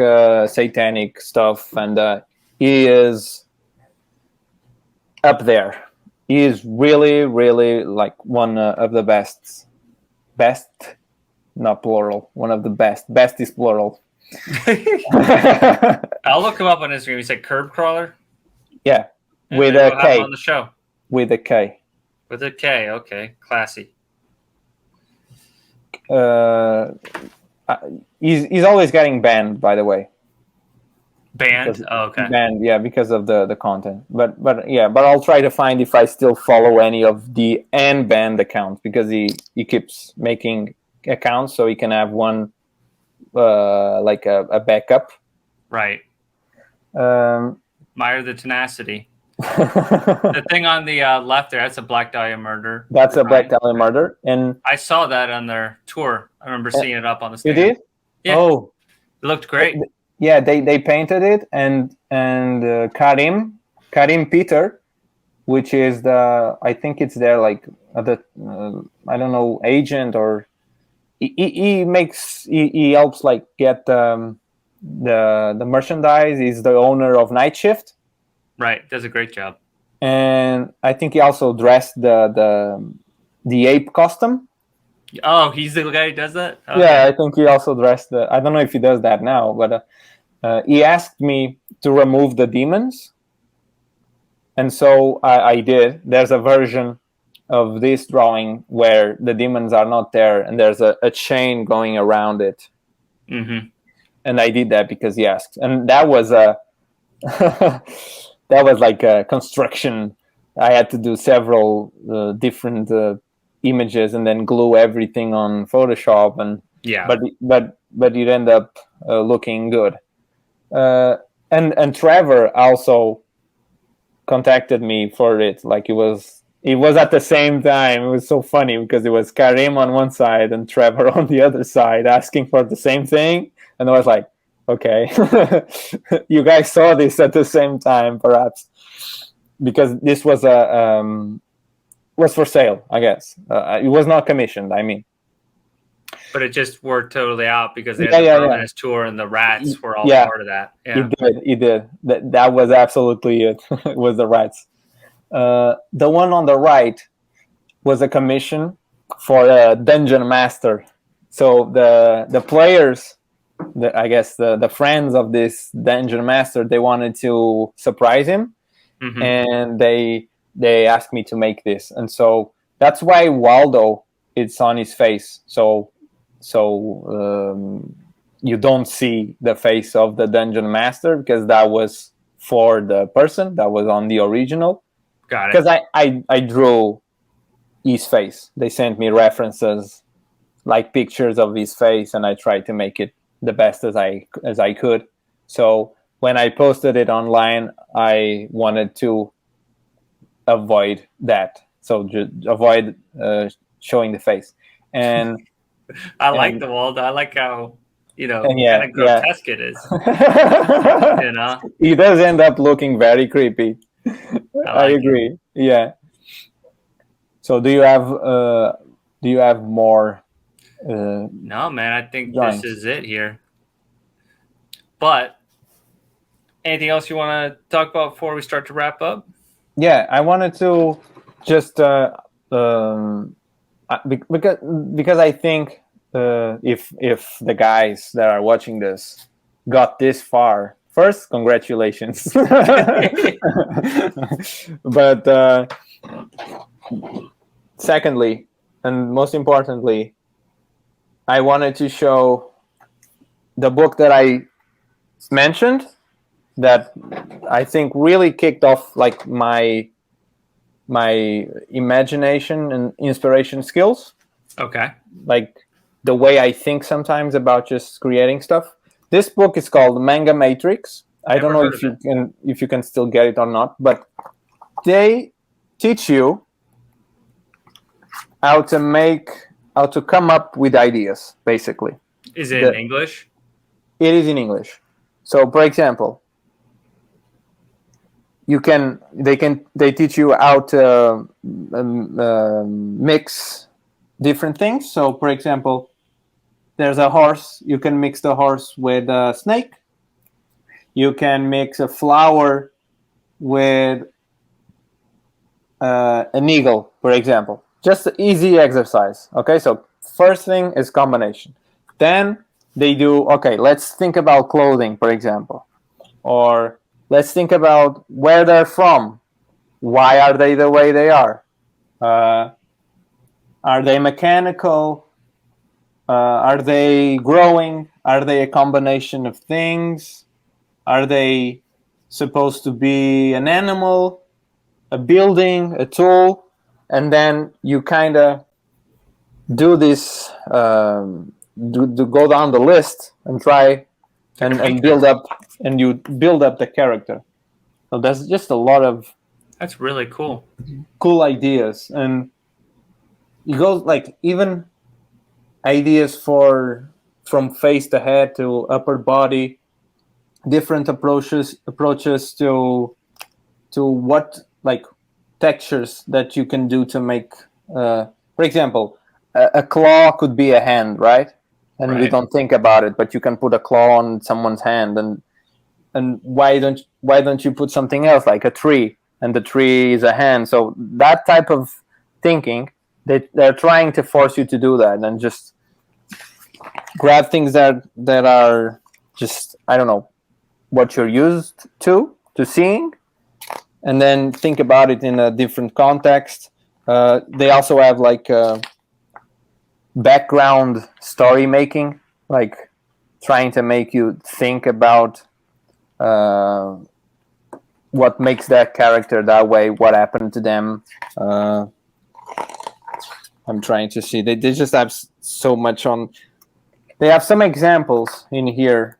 Speaker 2: satanic stuff, and he is up there. He is really, really like one of the best, not plural. One of the best. Best is plural.
Speaker 1: I'll look him up on Instagram. You said curb crawler?
Speaker 2: Yeah,
Speaker 1: Yeah,
Speaker 2: with
Speaker 1: maybe
Speaker 2: a
Speaker 1: we'll have him
Speaker 2: K.
Speaker 1: on the show.
Speaker 2: With a K.
Speaker 1: With a K. Okay. Classy.
Speaker 2: Uh, he's always getting banned, by the way.
Speaker 1: Band? Oh, okay.
Speaker 2: Banned, yeah, because of the content. But yeah, but I'll try to find if I still follow any of the banned accounts, because he keeps making accounts so he can have one like a backup.
Speaker 1: Right.
Speaker 2: Um,
Speaker 1: Meyer the Tenacity. The thing on the left there, that's a Black Dahlia Murder.
Speaker 2: That's a
Speaker 1: design.
Speaker 2: Black Dahlia Murder. And
Speaker 1: I saw that on their tour. I remember seeing it up on the
Speaker 2: you
Speaker 1: stand.
Speaker 2: did?
Speaker 1: Yeah.
Speaker 2: Oh,
Speaker 1: it looked great.
Speaker 2: Yeah, they painted it, and Karim Peter, which is I think it's their like the I don't know, agent, or he helps like get the merchandise. He's the owner of Night Shift.
Speaker 1: Right, does a great job.
Speaker 2: And I think he also dressed the ape costume.
Speaker 1: Oh, he's the guy who does that?
Speaker 2: Okay. Yeah, I think he also dressed I don't know if he does that now, but he asked me to remove the demons. And so I did. There's a version of this drawing where the demons are not there, and there's a chain going around it.
Speaker 1: Mm-hmm.
Speaker 2: And I did that because he asked. And that was that was like a construction. I had to do several different images and then glue everything on Photoshop, and
Speaker 1: yeah,
Speaker 2: but it ended up looking good. And Trevor also contacted me for it. Like it was at the same time. It was so funny because it was Karim on one side and Trevor on the other side asking for the same thing, and I was like, okay, you guys saw this at the same time, perhaps, because this was was for sale, I guess. It was not commissioned, I mean.
Speaker 1: But it just worked totally out because they had the Berlin's tour, and the rats were all part of that. Yeah.
Speaker 2: It did. That was absolutely it. It was the rats. The one on the right was a commission for a dungeon master. So the players, I guess the friends of this dungeon master, they wanted to surprise him, mm-hmm. and they asked me to make this, and so that's why Waldo, it's on his face. So you don't see the face of the dungeon master because that was for the person that was on the original.
Speaker 1: Got it.
Speaker 2: Because I drew his face. They sent me references, like pictures of his face, and I tried to make it the best as I could. So when I posted it online, I wanted to avoid that. So avoid showing the face. And
Speaker 1: I like the Waldo. I like how, kind of grotesque it is.
Speaker 2: He does end up looking very creepy. I agree. It. Yeah. So do you have more?
Speaker 1: No, man. I think drawings? This is it here. But anything else you want to talk about before we start to wrap up?
Speaker 2: Yeah, I wanted to just because I think if the guys that are watching this got this far, first, congratulations. But secondly, and most importantly, I wanted to show the book that I mentioned that I think really kicked off like my imagination and inspiration skills.
Speaker 1: Okay.
Speaker 2: Like the way I think sometimes about just creating stuff. This book is called Manga Matrix. I don't know if you can still get it or not, but they teach you how to come up with ideas, basically.
Speaker 1: Is it in English?
Speaker 2: It is in English. So, for example, they teach you how to mix different things. So, for example, there's a horse. You can mix the horse with a snake. You can mix a flower with an eagle, for example. Just an easy exercise. Okay, so first thing is combination. Then they do, okay, let's think about clothing, for example. Or let's think about where they're from. Why are they the way they are? Are they mechanical? Are they growing? Are they a combination of things? Are they supposed to be an animal, a building, a tool? And then you kind of do this, go down the list and try and build up, and you build up the character. So there's just a lot of
Speaker 1: That's really cool.
Speaker 2: cool ideas, and it goes like even ideas for from face to head to upper body, different approaches to what like textures that you can do to make for example, a claw could be a hand, right? And we
Speaker 1: Right.
Speaker 2: don't think about it, but you can put a claw on someone's hand, and why don't you put something else like a tree, and the tree is a hand? So that type of thinking, they're trying to force you to do that, and just grab things that are just, I don't know, what you're used to seeing, and then think about it in a different context. They also have like background story making, like trying to make you think about uh, what makes that character that way, what happened to them. I'm trying to see. They just have so much on. They have some examples in here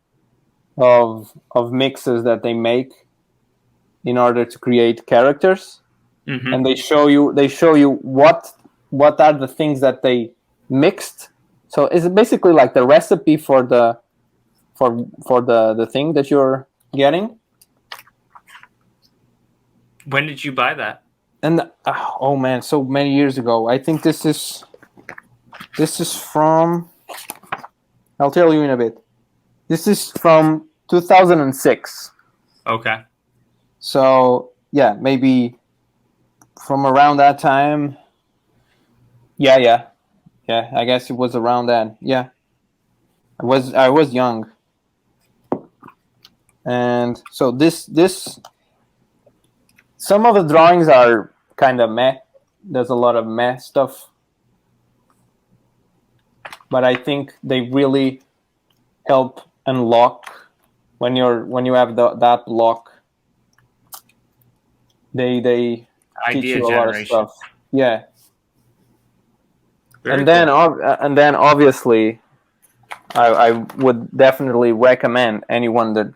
Speaker 2: of mixes that they make in order to create characters, and they show you what are the things that they mixed. So it's basically like the recipe for the the thing that you're getting.
Speaker 1: When did you buy that?
Speaker 2: And oh man, so many years ago. I think this is from, I'll tell you in a bit. This is from 2006.
Speaker 1: Okay.
Speaker 2: So yeah, maybe from around that time. Yeah. I guess it was around that. Yeah, I was young, and so this some of the drawings are kind of meh. There's a lot of meh stuff, but I think they really help unlock when you have that block. They teach
Speaker 1: Idea
Speaker 2: you a lot of
Speaker 1: generation.
Speaker 2: stuff. Yeah.
Speaker 1: Very
Speaker 2: And then
Speaker 1: cool.
Speaker 2: obviously I would definitely recommend anyone that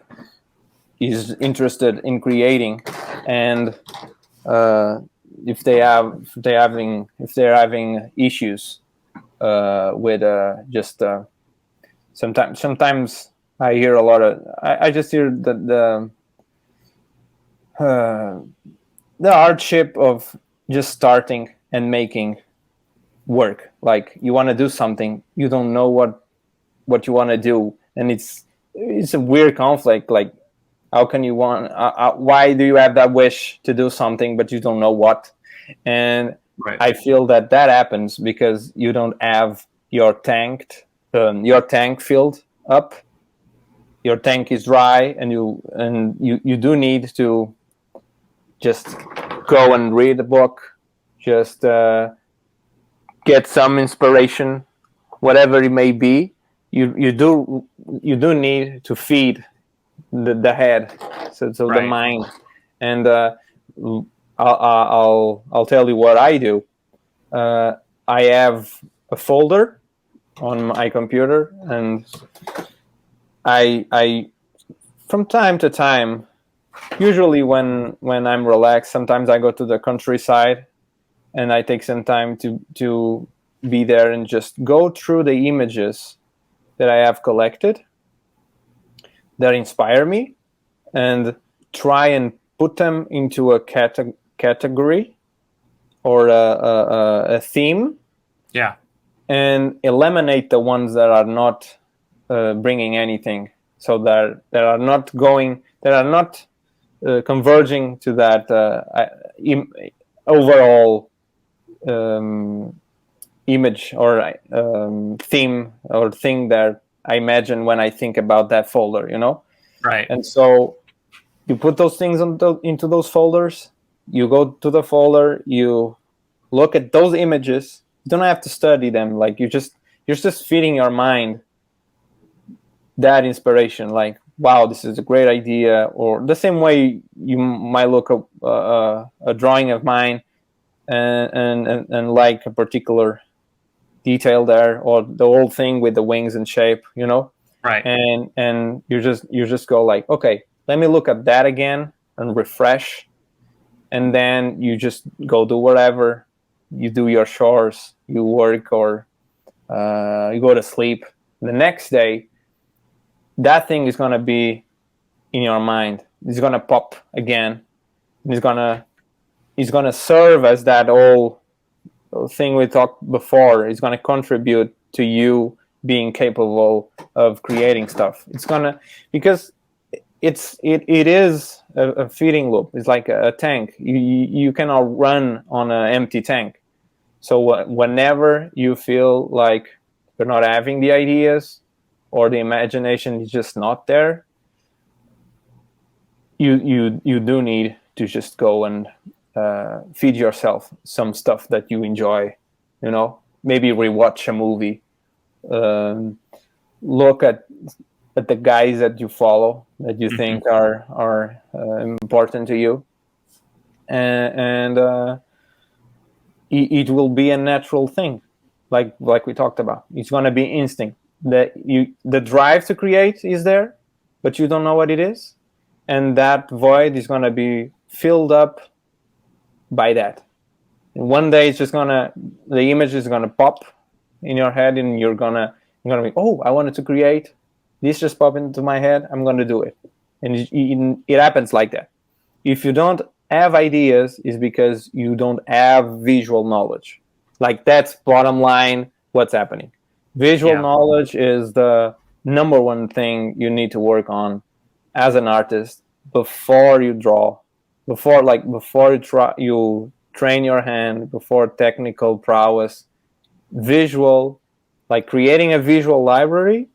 Speaker 2: is interested in creating, and if they're having issues with just sometimes I hear a lot of I just hear the hardship of just starting and making work. Like you want to do something, you don't know what you want to do, and it's a weird conflict. Like how can you want why do you have that wish to do something but you don't know what? And
Speaker 1: Right.
Speaker 2: I feel that happens because you don't have your tank filled up. Your tank is dry, and you do need to just go and read a book, just get some inspiration, whatever it may be. You do need to feed the head, so the
Speaker 1: Right.
Speaker 2: mind. And I'll tell you what I do. I have a folder on my computer, and I from time to time, usually when I'm relaxed, sometimes I go to the countryside and I take some time to be there and just go through the images that I have collected that inspire me, and try and put them into a category or a theme,
Speaker 1: Yeah.
Speaker 2: and eliminate the ones that are not bringing anything, so that are not converging to that overall image or theme or thing that I imagine when I think about that folder,
Speaker 1: Right.
Speaker 2: And so you put those things into those folders. You go to the folder, you look at those images. You don't have to study them. Like you're just feeding your mind that inspiration. Like, wow, this is a great idea. Or the same way you might look at a drawing of mine and like a particular detail there, or the whole thing with the wings and shape.
Speaker 1: Right.
Speaker 2: And you just go like, okay, let me look at that again. and refresh, and then you just go do whatever. You do your chores, you work, or you go to sleep. The next day, that thing is gonna be in your mind. It's gonna pop again. It's gonna serve as that old thing we talked before. It's gonna contribute to you being capable of creating stuff. It's gonna, because it is a feeding loop. It's like a tank. You cannot run on an empty tank. So whenever you feel like you're not having the ideas, or the imagination is just not there, you do need to just go and feed yourself some stuff that you enjoy. Maybe rewatch a movie. Look at the guys that you follow, that you think are important to you, and it will be a natural thing, like we talked about. It's going to be instinct. The drive to create is there, but you don't know what it is, and that void is going to be filled up by that. And one day it's just the image is gonna pop in your head, and you're gonna be, oh, I wanted to create this, just pop into my head, I'm gonna do it. And it happens like that. If you don't have ideas, it's because you don't have visual knowledge. Like, that's bottom line what's happening. Visual knowledge is the number one thing you need to work on as an artist before you draw, before you train your hand, before technical prowess. Visual, like creating a visual library,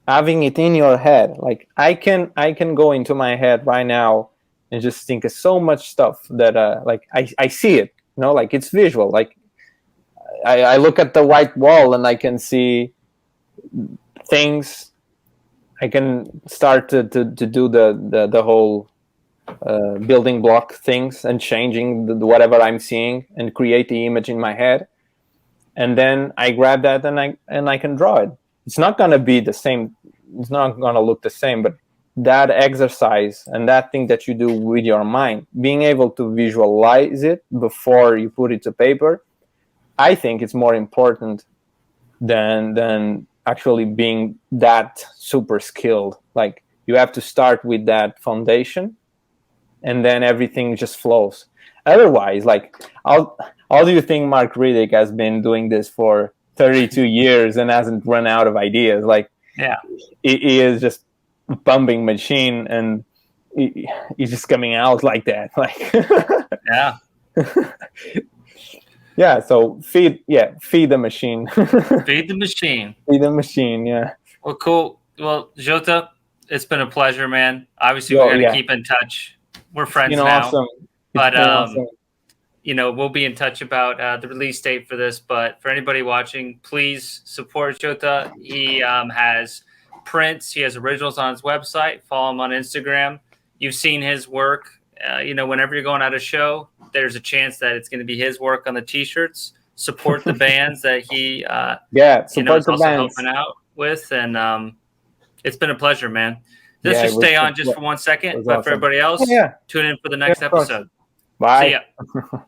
Speaker 2: having it in your head. Like, I can go into my head right now and just think of so much stuff that like I see it, like it's visual. Like, I look at the white wall and I can see things. I can start to do the whole building block things and changing whatever I'm seeing and create the image in my head. And then I grab that and I can draw it. It's not going to be the same. It's not going to look the same, but that exercise and that thing that you do with your mind, being able to visualize it before you put it to paper, I think it's more important than actually being that super skilled. Like, you have to start with that foundation, and then everything just flows. Otherwise, like, how do you think Mark Riddick has been doing this for 32 years and hasn't run out of ideas? Like, he is just a pumping machine, and he's just coming out like that. Like, yeah. So feed the machine.
Speaker 1: Feed the machine.
Speaker 2: Feed the machine. Yeah.
Speaker 1: Well, cool. Well, Jota, it's been a pleasure, man. Obviously, we got to keep in touch. We're friends now.
Speaker 2: Awesome.
Speaker 1: But
Speaker 2: awesome.
Speaker 1: We'll be in touch about the release date for this. But for anybody watching, please support Jota. He has prints. He has originals on his website. Follow him on Instagram. You've seen his work. Whenever you're going at a show, there's a chance that it's going to be his work on the T-shirts. Support the bands that he is also helping out with. And it's been a pleasure, man. Let's just stay on just for 1 second. But for everybody else, tune in for the next episode.
Speaker 2: Bye.
Speaker 1: See ya.